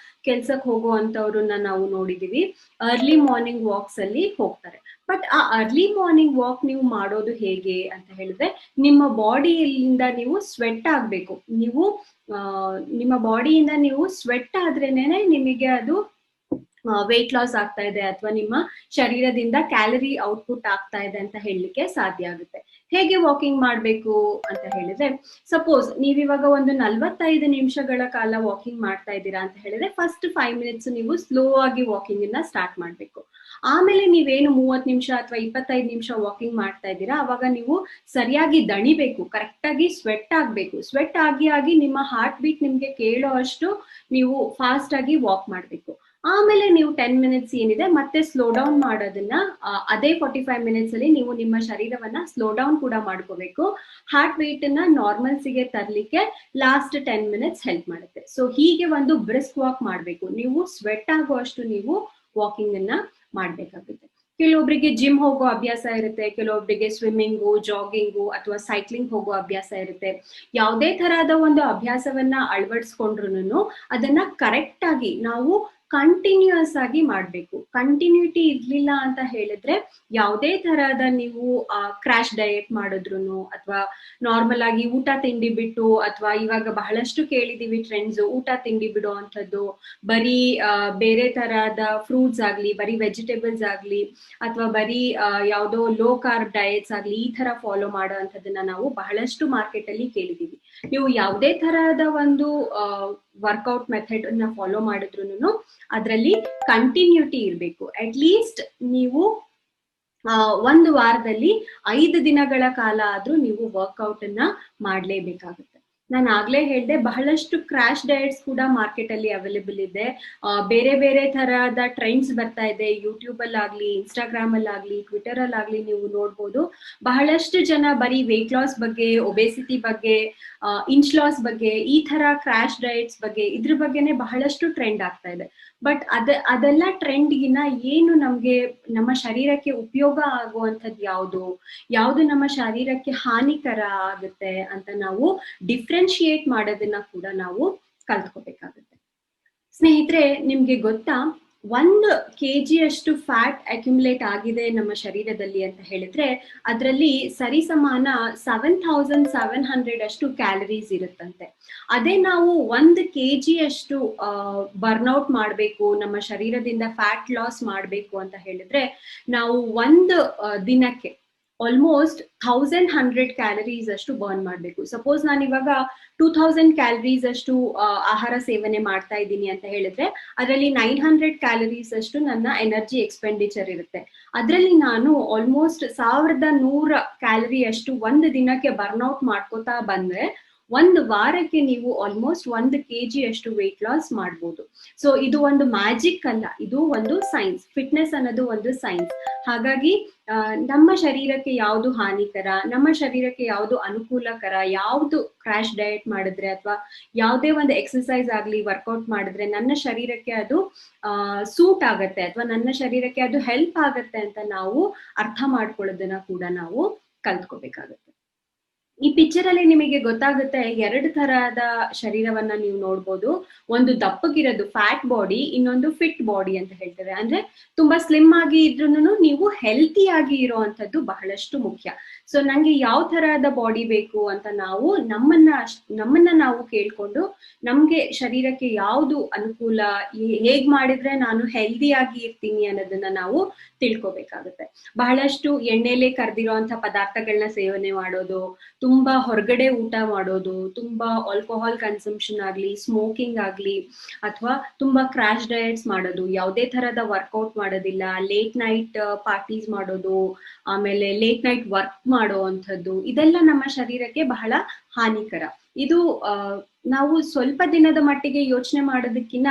ಕೆಲ್ಸಕ್ಕೆ ಹೋಗುವಂತವ್ರನ್ನ ನಾವು ನೋಡಿದೀವಿ, ಅರ್ಲಿ ಮಾರ್ನಿಂಗ್ ವಾಕ್ಸ್ ಅಲ್ಲಿ ಹೋಗ್ತಾರೆ. ಬಟ್ ಆ ಅರ್ಲಿ ಮಾರ್ನಿಂಗ್ ವಾಕ್ ನೀವು ಮಾಡೋದು ಹೇಗೆ ಅಂತ ಹೇಳಿದ್ರೆ, ನಿಮ್ಮ ಬಾಡಿಯಿಂದ ನೀವು ಸ್ವೆಟ್ ಆಗ್ಬೇಕು. ನೀವು ನಿಮ್ಮ ಬಾಡಿಯಿಂದ ನೀವು ಸ್ವೆಟ್ ಆದ್ರೇನೆ ನಿಮಗೆ ಅದು ವೆಯ್ಟ್ ಲಾಸ್ ಆಗ್ತಾ ಇದೆ ಅಥವಾ ನಿಮ್ಮ ಶರೀರದಿಂದ ಕ್ಯಾಲರಿ ಔಟ್ಪುಟ್ ಆಗ್ತಾ ಇದೆ ಅಂತ ಹೇಳಲಿಕ್ಕೆ ಸಾಧ್ಯ ಆಗುತ್ತೆ. ಹೇಗೆ ವಾಕಿಂಗ್ ಮಾಡ್ಬೇಕು ಅಂತ ಹೇಳಿದ್ರೆ, ಸಪೋಸ್ ನೀವಿವಾಗ ಒಂದು 45 ನಿಮಿಷಗಳ ಕಾಲ ವಾಕಿಂಗ್ ಮಾಡ್ತಾ ಇದ್ದೀರಾ ಅಂತ ಹೇಳಿದ್ರೆ, ಫಸ್ಟ್ 5 ಮಿನಿಟ್ಸ್ ನೀವು ಸ್ಲೋ ಆಗಿ ವಾಕಿಂಗ್ ಅನ್ನ ಸ್ಟಾರ್ಟ್ ಮಾಡ್ಬೇಕು. ಆಮೇಲೆ ನೀವೇನು 30 ನಿಮಿಷ ಅಥವಾ 25 ನಿಮಿಷ ವಾಕಿಂಗ್ ಮಾಡ್ತಾ ಇದ್ದೀರಾ, ಅವಾಗ ನೀವು ಸರಿಯಾಗಿ ದಣಿಬೇಕು, ಕರೆಕ್ಟ್ ಆಗಿ ಸ್ವೆಟ್ ಆಗ್ಬೇಕು. ಸ್ವೆಟ್ ಆಗಿ ನಿಮ್ಮ ಹಾರ್ಟ್ ಬೀಟ್ ನಿಮ್ಗೆ ಕೇಳೋ ಅಷ್ಟು ನೀವು ಫಾಸ್ಟ್ ಆಗಿ ವಾಕ್ ಮಾಡ್ಬೇಕು. ಆಮೇಲೆ ನೀವು 10 ಮಿನಿಟ್ಸ್ ಏನಿದೆ ಮತ್ತೆ ಸ್ಲೋ ಡೌನ್ ಮಾಡೋದನ್ನ, ಅದೇ 45 ಮಿನಿಟ್ಸ್ ಅಲ್ಲಿ ನೀವು ನಿಮ್ಮ ಶರೀರವನ್ನ ಸ್ಲೋ ಡೌನ್ ಕೂಡ ಮಾಡ್ಕೋಬೇಕು. ಹಾರ್ಟ್ ವೇಟ್ ಅನ್ನ ನಾರ್ಮಲ್ಸಿಗೆ ತರ್ಲಿಕ್ಕೆ ಲಾಸ್ಟ್ 10 ಮಿನಿಟ್ಸ್ ಹೆಲ್ಪ್ ಮಾಡುತ್ತೆ. ಸೊ ಹೀಗೆ ಒಂದು ಬ್ರಿಸ್ಕ್ ವಾಕ್ ಮಾಡ್ಬೇಕು. ನೀವು ಸ್ವೆಟ್ ಆಗುವಷ್ಟು ನೀವು ವಾಕಿಂಗ್ ಅನ್ನ ಮಾಡ್ಬೇಕಾಗುತ್ತೆ. ಕೆಲವೊಬ್ಬರಿಗೆ ಜಿಮ್ ಹೋಗೋ ಅಭ್ಯಾಸ ಇರುತ್ತೆ, ಕೆಲವೊಬ್ಬರಿಗೆ ಸ್ವಿಮ್ಮಿಂಗು, ಜಾಗಿಂಗು ಅಥವಾ ಸೈಕ್ಲಿಂಗ್ ಹೋಗೋ ಅಭ್ಯಾಸ ಇರುತ್ತೆ. ಯಾವುದೇ ತರಹದ ಒಂದು ಅಭ್ಯಾಸವನ್ನ ಅಳವಡಿಸ್ಕೊಂಡ್ರು ಅದನ್ನ ಕರೆಕ್ಟ್ ಆಗಿ ನಾವು ಕಂಟಿನ್ಯೂಸ್ ಆಗಿ ಮಾಡ್ಬೇಕು. ಕಂಟಿನ್ಯೂಟಿ ಇರ್ಲಿಲ್ಲ ಅಂತ ಹೇಳಿದ್ರೆ, ಯಾವುದೇ ತರಹದ ನೀವು ಕ್ರಾಶ್ ಡಯಟ್ ಮಾಡಿದ್ರು ಅಥವಾ ನಾರ್ಮಲ್ ಆಗಿ ಊಟ ತಿಂಡಿ ಬಿಟ್ಟು, ಅಥವಾ ಇವಾಗ ಬಹಳಷ್ಟು ಕೇಳಿದೀವಿ ಟ್ರೆಂಡ್ಸ್, ಊಟ ತಿಂಡಿ ಬಿಡೋ ಅಂಥದ್ದು, ಬರೀ ಬೇರೆ ತರಹದ ಫ್ರೂಟ್ಸ್ ಆಗ್ಲಿ, ಬರೀ ವೆಜಿಟೇಬಲ್ಸ್ ಆಗ್ಲಿ, ಅಥವಾ ಬರೀ ಯಾವುದೋ ಲೋ ಕಾರ್ಬ್ ಡಯಟ್ಸ್ ಆಗ್ಲಿ, ಈ ತರ ಫಾಲೋ ಮಾಡೋ ಅಂಥದ್ದನ್ನ ನಾವು ಬಹಳಷ್ಟು ಮಾರ್ಕೆಟ್ ಅಲ್ಲಿ ಕೇಳಿದೀವಿ. ನೀವು ಯಾವುದೇ ತರಹದ ಒಂದು ವರ್ಕೌಟ್ ಮೆಥಡ್ ಅನ್ನ ಫಾಲೋ ಮಾಡಿದ್ರು ಅದರಲ್ಲಿ ಕಂಟಿನ್ಯೂಟಿ ಇರಬೇಕು. ಅಟ್ ಲೀಸ್ಟ್ ನೀವು ಒಂದು ವಾರದಲ್ಲಿ 5 ದಿನಗಳ ಕಾಲ ಆದ್ರೂ ನೀವು ವರ್ಕೌಟ್ ಅನ್ನ ಮಾಡ್ಲೇಬೇಕಾಗುತ್ತೆ. ನಾನು ಆಗ್ಲೇ ಹೇಳ್ದೆ, ಬಹಳಷ್ಟು ಕ್ರಾಶ್ ಡಯಟ್ಸ್ ಕೂಡ ಮಾರ್ಕೆಟ್ ಅಲ್ಲಿ ಅವೈಲೇಬಲ್ ಇದೆ. ಬೇರೆ ಬೇರೆ ತರಹದ ಟ್ರೆಂಡ್ಸ್ ಬರ್ತಾ ಇದೆ. ಯೂಟ್ಯೂಬ್ ಅಲ್ಲಿ ಆಗ್ಲಿ, ಇನ್ಸ್ಟಾಗ್ರಾಮ್ ಅಲ್ಲಿ ಆಗ್ಲಿ, ಟ್ವಿಟರ್ ಅಲ್ಲಿ ಆಗ್ಲಿ ನೀವು ನೋಡ್ಬೋದು. ಬಹಳಷ್ಟು ಜನ ಬರೀ ವೆಯ್ಟ್ ಲಾಸ್ ಬಗ್ಗೆ, ಒಬೆಸಿಟಿ ಬಗ್ಗೆ, ಇಂಚ್ ಲಾಸ್ ಬಗ್ಗೆ, ಈ ತರ ಕ್ರಾಶ್ ಡಯಟ್ಸ್ ಬಗ್ಗೆ, ಇದ್ರ ಬಗ್ಗೆನೆ ಬಹಳಷ್ಟು ಟ್ರೆಂಡ್ ಆಗ್ತಾ ಇದೆ. ಬಟ್ ಅದೆಲ್ಲ ಟ್ರೆಂಡ್ಗಿನ ಏನು ನಮ್ಗೆ ನಮ್ಮ ಶರೀರಕ್ಕೆ ಉಪಯೋಗ ಆಗುವಂಥದ್ದು ಯಾವುದು ನಮ್ಮ ಶರೀರಕ್ಕೆ ಹಾನಿಕರ ಆಗುತ್ತೆ ಅಂತ ನಾವು ಡಿಫ್ರೆನ್ಶಿಯೇಟ್ ಮಾಡೋದನ್ನ ಕೂಡ ನಾವು ಕಲ್ತ್ಕೋಬೇಕಾಗುತ್ತೆ. ಸ್ನೇಹಿತರೆ, ನಿಮ್ಗೆ ಗೊತ್ತಾ, 1 kg ಅಷ್ಟು ಫ್ಯಾಟ್ ಅಕ್ಯುಮುಲೇಟ್ ಆಗಿದೆ ನಮ್ಮ ಶರೀರದಲ್ಲಿ ಅಂತ ಹೇಳಿದ್ರೆ, ಅದರಲ್ಲಿ ಸರಿಸಮಾನ 7700 ಅಷ್ಟು ಕ್ಯಾಲರೀಸ್ ಇರುತ್ತಂತೆ. ಅದೇ ನಾವು 1 kg ಅಷ್ಟು ಬರ್ನ್ಔಟ್ ಮಾಡಬೇಕು, ನಮ್ಮ ಶರೀರದಿಂದ ಫ್ಯಾಟ್ ಲಾಸ್ ಮಾಡಬೇಕು ಅಂತ ಹೇಳಿದ್ರೆ, ನಾವು ಒಂದು ದಿನಕ್ಕೆ ಆಲ್ಮೋಸ್ಟ್ 1100 ಕ್ಯಾಲರೀಸ್ ಅಷ್ಟು ಬರ್ನ್ ಮಾಡಬೇಕು. ಸಪೋಸ್ ನಾನು ಇವಾಗ 2000 ಕ್ಯಾಲರೀಸ್ ಅಷ್ಟು ಆಹಾರ ಸೇವನೆ ಮಾಡ್ತಾ ಇದ್ದೀನಿ ಅಂತ ಹೇಳಿದ್ರೆ, ಅದರಲ್ಲಿ 900 ಕ್ಯಾಲರೀಸ್ ಅಷ್ಟು ನನ್ನ ಎನರ್ಜಿ ಎಕ್ಸ್ಪೆಂಡಿಚರ್ ಇರುತ್ತೆ. ಅದರಲ್ಲಿ ನಾನು ಆಲ್ಮೋಸ್ಟ್ 1100 ಕ್ಯಾಲರಿ ಅಷ್ಟು ಒಂದು ದಿನಕ್ಕೆ ಬರ್ನ್ಔಟ್ ಮಾಡ್ಕೋತಾ ಬಂದ್ರೆ, ಒಂದು ವಾರಕ್ಕೆ ನೀವು ಆಲ್ಮೋಸ್ಟ್ 1 kg ಅಷ್ಟು ವೆಯ್ಟ್ ಲಾಸ್ ಮಾಡ್ಬೋದು. ಸೊ ಇದು ಒಂದು ಮ್ಯಾಜಿಕ್ ಅಲ್ಲ, ಇದು ಒಂದು ಸೈನ್ಸ್. ಫಿಟ್ನೆಸ್ ಅನ್ನೋದು ಒಂದು ಸೈನ್ಸ್. ಹಾಗಾಗಿ ನಮ್ಮ ಶರೀರಕ್ಕೆ ಯಾವುದು ಹಾನಿಕರ, ನಮ್ಮ ಶರೀರಕ್ಕೆ ಯಾವುದು ಅನುಕೂಲಕರ, ಯಾವುದು ಕ್ರಾಶ್ ಡಯಟ್ ಮಾಡಿದ್ರೆ ಅಥವಾ ಯಾವುದೇ ಒಂದು ಎಕ್ಸರ್ಸೈಸ್ ಆಗ್ಲಿ, ವರ್ಕೌಟ್ ಮಾಡಿದ್ರೆ ನನ್ನ ಶರೀರಕ್ಕೆ ಅದು ಸೂಟ್ ಆಗತ್ತೆ ಅಥವಾ ನನ್ನ ಶರೀರಕ್ಕೆ ಅದು ಹೆಲ್ಪ್ ಆಗತ್ತೆ ಅಂತ ನಾವು ಅರ್ಥ ಮಾಡ್ಕೊಳ್ಳೋದನ್ನ ಕೂಡ ನಾವು ಕಲ್ತ್ಕೋಬೇಕಾಗತ್ತೆ. ಈ ಪಿಕ್ಚರ್ ಅಲ್ಲಿ ನಿಮಗೆ ಗೊತ್ತಾಗುತ್ತೆ, ಎರಡು ತರಹದ ಶರೀರವನ್ನ ನೀವು ನೋಡ್ಬೋದು. ಒಂದು ದಪ್ಪಗಿರೋದು ಫ್ಯಾಟ್ ಬಾಡಿ, ಇನ್ನೊಂದು ಫಿಟ್ ಬಾಡಿ ಅಂತ ಹೇಳ್ತೇವೆ. ಅಂದ್ರೆ ತುಂಬಾ ಸ್ಲಿಮ್ ಆಗಿ ಇದ್ರೂನು ನೀವು ಹೆಲ್ತಿ ಆಗಿ ಇರುವಂತದ್ದು ಬಹಳಷ್ಟು ಮುಖ್ಯ. ಸೊ ನಂಗೆ ಯಾವ ತರಹದ ಬಾಡಿ ಬೇಕು ಅಂತ ನಾವು ನಮ್ಮನ್ನ ನಾವು ಕೇಳ್ಕೊಂಡು, ನಮ್ಗೆ ಶರೀರಕ್ಕೆ ಯಾವುದು ಅನುಕೂಲ, ಹೇಗ್ ಮಾಡಿದ್ರೆ ನಾನು ಹೆಲ್ದಿ ಆಗಿ ಇರ್ತೀನಿ ಅನ್ನೋದನ್ನ ನಾವು ತಿಳ್ಕೊಬೇಕಾಗುತ್ತೆ. ಬಹಳಷ್ಟು ಎಣ್ಣೆಲೆ ಕರ್ದಿರೋಂಥ ಪದಾರ್ಥಗಳನ್ನ ಸೇವನೆ ಮಾಡೋದು, ತುಂಬಾ ಹೊರಗಡೆ ಊಟ ಮಾಡೋದು, ತುಂಬಾ ಆಲ್ಕೋಹಾಲ್ ಕನ್ಸಂಪ್ಷನ್ ಆಗ್ಲಿ, ಸ್ಮೋಕಿಂಗ್ ಆಗ್ಲಿ, ಅಥವಾ ತುಂಬಾ ಕ್ರಾಶ್ ಡಯಟ್ಸ್ ಮಾಡೋದು, ಯಾವುದೇ ತರಹದ ವರ್ಕೌಟ್ ಮಾಡೋದಿಲ್ಲ, ಲೇಟ್ ನೈಟ್ ಪಾರ್ಟೀಸ್ ಮಾಡೋದು, ಆಮೇಲೆ ಲೇಟ್ ನೈಟ್ ವರ್ಕ್ ಮಾಡೋ ಅಂಥದ್ದು, ಇದೆಲ್ಲ ನಮ್ಮ ಶರೀರಕ್ಕೆ ಬಹಳ ಹಾನಿಕರ. ಇದು ನಾವು ಸ್ವಲ್ಪ ದಿನದ ಮಟ್ಟಿಗೆ ಯೋಚನೆ ಮಾಡೋದಕ್ಕಿಂತ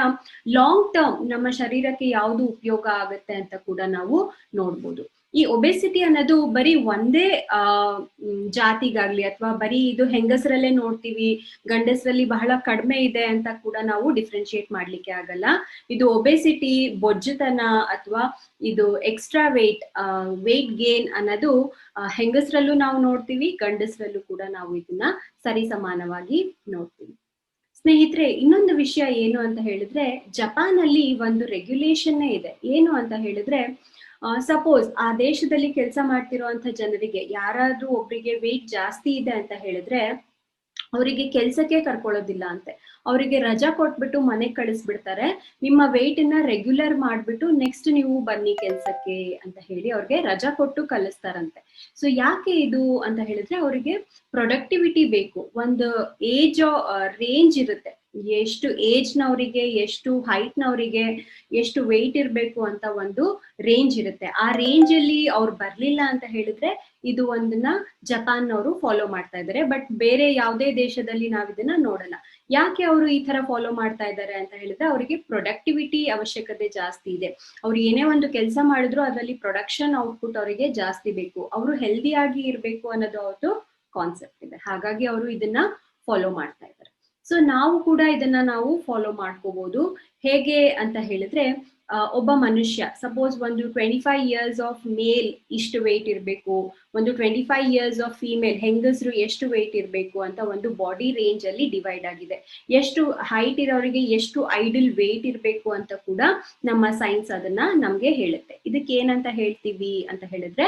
ಲಾಂಗ್ ಟರ್ಮ್ ನಮ್ಮ ಶರೀರಕ್ಕೆ ಯಾವುದು ಉಪಯೋಗ ಆಗುತ್ತೆ ಅಂತ ಕೂಡ ನಾವು ನೋಡ್ಬೋದು. ಈ ಒಬೆಸಿಟಿ ಅನ್ನೋದು ಬರೀ ಒಂದೇ ಜಾತಿಗಾಗ್ಲಿ ಅಥವಾ ಬರೀ ಇದು ಹೆಂಗಸರಲ್ಲೇ ನೋಡ್ತೀವಿ, ಗಂಡಸರಲ್ಲಿ ಬಹಳ ಕಡಿಮೆ ಇದೆ ಅಂತ ಕೂಡ ನಾವು ಡಿಫ್ರೆನ್ಶಿಯೇಟ್ ಮಾಡ್ಲಿಕ್ಕೆ ಆಗಲ್ಲ. ಇದು ಒಬೆಸಿಟಿ, ಬೊಜ್ಜುತನ ಅಥವಾ ಇದು ಎಕ್ಸ್ಟ್ರಾ ವೇಟ್ ಗೇನ್ ಅನ್ನೋದು ಹೆಂಗಸರಲ್ಲೂ ನಾವು ನೋಡ್ತೀವಿ, ಗಂಡಸರಲ್ಲೂ ಕೂಡ ನಾವು ಇದನ್ನ ಸರಿ ಸಮಾನವಾಗಿ ನೋಡ್ತೀವಿ. ಸ್ನೇಹಿತರೆ, ಇನ್ನೊಂದು ವಿಷಯ ಏನು ಅಂತ ಹೇಳಿದ್ರೆ, ಜಪಾನ್ ಅಲ್ಲಿ ಒಂದು ರೆಗ್ಯುಲೇಷನ್ನೇ ಇದೆ. ಏನು ಅಂತ ಹೇಳಿದ್ರೆ, ಸಪೋಸ್ ಆ ದೇಶದಲ್ಲಿ ಕೆಲಸ ಮಾಡ್ತಿರುವಂತ ಜನರಿಗೆ ಯಾರಾದ್ರೂ ಒಬ್ರಿಗೆ ವೇಟ್ ಜಾಸ್ತಿ ಇದೆ ಅಂತ ಹೇಳಿದ್ರೆ ಅವರಿಗೆ ಕೆಲ್ಸಕ್ಕೆ ಕರ್ಕೊಳ್ಳೋದಿಲ್ಲ ಅಂತೆ. ಅವರಿಗೆ ರಜಾ ಕೊಟ್ಬಿಟ್ಟು ಮನೆಗೆ ಕಳಿಸ್ಬಿಡ್ತಾರೆ. ನಿಮ್ಮ ವೇಟ್ ನ ರೆಗ್ಯುಲರ್ ಮಾಡ್ಬಿಟ್ಟು ನೆಕ್ಸ್ಟ್ ನೀವು ಬನ್ನಿ ಕೆಲ್ಸಕ್ಕೆ ಅಂತ ಹೇಳಿ ಅವ್ರಿಗೆ ರಜಾ ಕೊಟ್ಟು ಕಳಿಸ್ತಾರಂತೆ. ಸೊ ಯಾಕೆ ಇದು ಅಂತ ಹೇಳಿದ್ರೆ, ಅವರಿಗೆ ಪ್ರೊಡಕ್ಟಿವಿಟಿ ಬೇಕು. ಒಂದು ಏಜ್ ರೇಂಜ್ ಇರುತ್ತೆ, ಎಷ್ಟು ಏಜ್ ನವರಿಗೆ, ಎಷ್ಟು ಹೈಟ್ ನವರಿಗೆ, ಎಷ್ಟು ವೇಟ್ ಇರ್ಬೇಕು ಅಂತ ಒಂದು ರೇಂಜ್ ಇರುತ್ತೆ. ಆ ರೇಂಜ್ ಅಲ್ಲಿ ಅವ್ರು ಬರ್ಲಿಲ್ಲ ಅಂತ ಹೇಳಿದ್ರೆ ಇದು ಒಂದನ್ನ ಜಪಾನ್ ನವರು ಫಾಲೋ ಮಾಡ್ತಾ ಇದ್ದಾರೆ. ಬಟ್ ಬೇರೆ ಯಾವುದೇ ದೇಶದಲ್ಲಿ ನಾವ್ ಇದನ್ನ ನೋಡಲ್ಲ. ಯಾಕೆ ಅವರು ಈ ತರ ಫಾಲೋ ಮಾಡ್ತಾ ಇದ್ದಾರೆ ಅಂತ ಹೇಳಿದ್ರೆ, ಅವರಿಗೆ ಪ್ರೊಡಕ್ಟಿವಿಟಿ ಅವಶ್ಯಕತೆ ಜಾಸ್ತಿ ಇದೆ. ಅವ್ರು ಏನೇ ಒಂದು ಕೆಲಸ ಮಾಡಿದ್ರು ಅದರಲ್ಲಿ ಪ್ರೊಡಕ್ಷನ್ ಔಟ್ಪುಟ್ ಅವರಿಗೆ ಜಾಸ್ತಿ ಬೇಕು. ಅವರು ಹೆಲ್ದಿ ಆಗಿ ಇರ್ಬೇಕು ಅನ್ನೋದು ಅವ್ರದ್ದು ಕಾನ್ಸೆಪ್ಟ್ ಇದೆ. ಹಾಗಾಗಿ ಅವರು ಇದನ್ನ ಫಾಲೋ ಮಾಡ್ತಾ ಇದ್ದಾರೆ. ಸೊ ನಾವು ಕೂಡ ಇದನ್ನ ನಾವು ಫಾಲೋ ಮಾಡ್ಕೋಬಹುದು. ಹೇಗೆ ಅಂತ ಹೇಳಿದ್ರೆ, ಒಬ್ಬ ಮನುಷ್ಯ ಸಪೋಸ್ ಒಂದು 25 years ಆಫ್ ಮೇಲ್ ಇಷ್ಟು ವೇಟ್ ಇರಬೇಕು, ಒಂದು 25 years ಆಫ್ ಫೀಮೇಲ್ ಹೆಂಗಸರು ಎಷ್ಟು ವೇಟ್ ಇರಬೇಕು ಅಂತ ಒಂದು ಬಾಡಿ ರೇಂಜ್ ಅಲ್ಲಿ ಡಿವೈಡ್ ಆಗಿದೆ. ಎಷ್ಟು ಹೈಟ್ ಇರೋರಿಗೆ ಎಷ್ಟು ಐಡಲ್ ವೇಟ್ ಇರಬೇಕು ಅಂತ ಕೂಡ ನಮ್ಮ ಸೈನ್ಸ್ ಅದನ್ನ ನಮ್ಗೆ ಹೇಳುತ್ತೆ. ಇದಕ್ಕೆ ಏನಂತ ಹೇಳ್ತೀವಿ ಅಂತ ಹೇಳಿದ್ರೆ,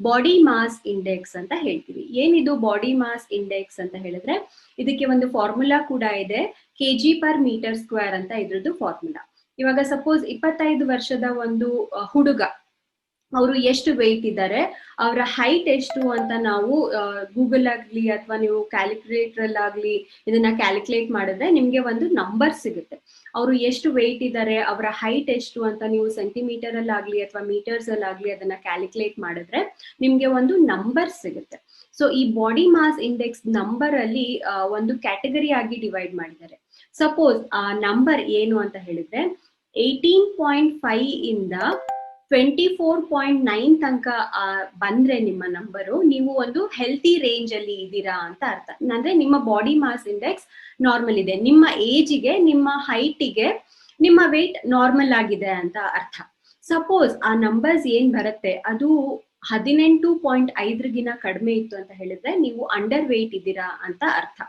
ಬಾಡಿ ಮಾಸ್ ಇಂಡೆಕ್ಸ್ ಅಂತ ಹೇಳ್ತೀವಿ. ಏನಿದು ಬಾಡಿ ಮಾಸ್ ಇಂಡೆಕ್ಸ್ ಅಂತ ಹೇಳಿದ್ರೆ, ಇದಕ್ಕೆ ಒಂದು ಫಾರ್ಮುಲಾ ಕೂಡ ಇದೆ, kg/m², ಅಂತ ಇದ್ರದ್ದು ಫಾರ್ಮುಲಾ. ಇವಾಗ ಸಪೋಸ್ 25 ವರ್ಷದ ಒಂದು ಹುಡುಗ, ಅವರು ಎಷ್ಟು ವೆಯ್ಟ್ ಇದ್ದಾರೆ, ಅವರ ಹೈಟ್ ಎಷ್ಟು ಅಂತ ನಾವು ಗೂಗಲ್ ಆಗ್ಲಿ ಅಥವಾ ನೀವು ಕ್ಯಾಲ್ಕುಲೇಟರ್ ಆಗ್ಲಿ ಇದನ್ನ ಕ್ಯಾಲ್ಕುಲೇಟ್ ಮಾಡಿದ್ರೆ ನಿಮ್ಗೆ ಒಂದು ನಂಬರ್ ಸಿಗುತ್ತೆ. ಅವರು ಎಷ್ಟು ವೆಯ್ಟ್ ಇದ್ದಾರೆ, ಅವರ ಹೈಟ್ ಎಷ್ಟು ಅಂತ ನೀವು ಸೆಂಟಿಮೀಟರ್ ಅಲ್ಲಿ ಆಗ್ಲಿ ಅಥವಾ ಮೀಟರ್ಸ್ ಅಲ್ಲಿ ಆಗ್ಲಿ ಅದನ್ನ ಕ್ಯಾಲ್ಕುಲೇಟ್ ಮಾಡಿದ್ರೆ ನಿಮ್ಗೆ ಒಂದು ನಂಬರ್ ಸಿಗುತ್ತೆ. ಸೊ ಈ ಬಾಡಿ ಮಾಸ್ ಇಂಡೆಕ್ಸ್ ನಂಬರ್ ಅಲ್ಲಿ ಒಂದು ಕ್ಯಾಟಗರಿ ಆಗಿ ಡಿವೈಡ್ ಮಾಡಿದ್ದಾರೆ. ಸಪೋಸ್ ಆ ನಂಬರ್ ಏನು ಅಂತ ಹೇಳಿದ್ರೆ, 18.5 ಇಂದ 24.9 ತನಕ ಬಂದ್ರೆ ನಿಮ್ಮ ನಂಬರು, ನೀವು ಒಂದು ಹೆಲ್ತಿ ರೇಂಜ್ ಅಲ್ಲಿ ಇದ್ದೀರಾ ಅಂತ ಅರ್ಥ. ಅಂದ್ರೆ ನಿಮ್ಮ ಬಾಡಿ ಮಾಸ್ ಇಂಡೆಕ್ಸ್ ನಾರ್ಮಲ್ ಇದೆ, ನಿಮ್ಮ ಏಜಿಗೆ, ನಿಮ್ಮ ಹೈಟಿಗೆ ನಿಮ್ಮ ವೇಟ್ ನಾರ್ಮಲ್ ಆಗಿದೆ ಅಂತ ಅರ್ಥ. ಸಪೋಸ್ ಆ ನಂಬರ್ಸ್ ಏನ್ ಬರುತ್ತೆ ಅದು 18.5ಗಿನ ಕಡಿಮೆ ಇತ್ತು ಅಂತ ಹೇಳಿದ್ರೆ ನೀವು ಅಂಡರ್ ವೇಟ್ ಇದ್ದೀರಾ ಅಂತ ಅರ್ಥ.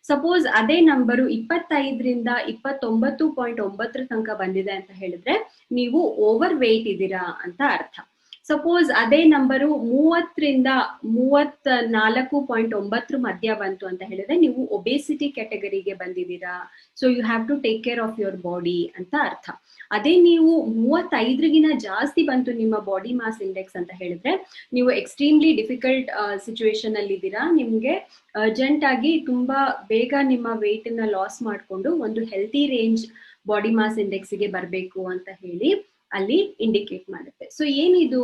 ಸಪೋಸ್ ಅದೇ ನಂಬರು 25ರಿಂದ 29.9 ತನಕ ಬಂದಿದೆ ಅಂತ ಹೇಳಿದ್ರೆ ನೀವು ಓವರ್ ವೇಟ್ ಇದ್ದೀರಾ ಅಂತ ಅರ್ಥ. ಸಪೋಸ್ ಅದೇ ನಂಬರು 30ರಿಂದ 34.9 ಮಧ್ಯ ಬಂತು ಅಂತ ಹೇಳಿದ್ರೆ ನೀವು ಒಬೇಸಿಟಿ ಕ್ಯಾಟಗರಿಗೆ ಬಂದಿದ್ದೀರಾ. So you have to take care of your body ಅಂತ ಅರ್ಥ. ಅದೇ ನೀವು 35ಗಿನ ಜಾಸ್ತಿ ಬಂತು ನಿಮ್ಮ ಬಾಡಿ ಮಾಸ್ ಇಂಡೆಕ್ಸ್ ಅಂತ ಹೇಳಿದ್ರೆ ನೀವು ಎಕ್ಸ್ಟ್ರೀಮ್ಲಿ ಡಿಫಿಕಲ್ಟ್ ಸಿಚುವೇಶನ್ ಅಲ್ಲಿ ಇದ್ದೀರಾ. ನಿಮ್ಗೆ ಅರ್ಜೆಂಟ್ ಆಗಿ ತುಂಬಾ ಬೇಗ ನಿಮ್ಮ ವೇಟ್ ಅನ್ನ ಲಾಸ್ ಮಾಡ್ಕೊಂಡು ಒಂದು healthy range body mass index ಗೆ ಬರಬೇಕು ಅಂತ ಹೇಳಿ ಅಲ್ಲಿ ಇಂಡಿಕೇಟ್ ಮಾಡುತ್ತೆ. ಸೊ ಏನಿದು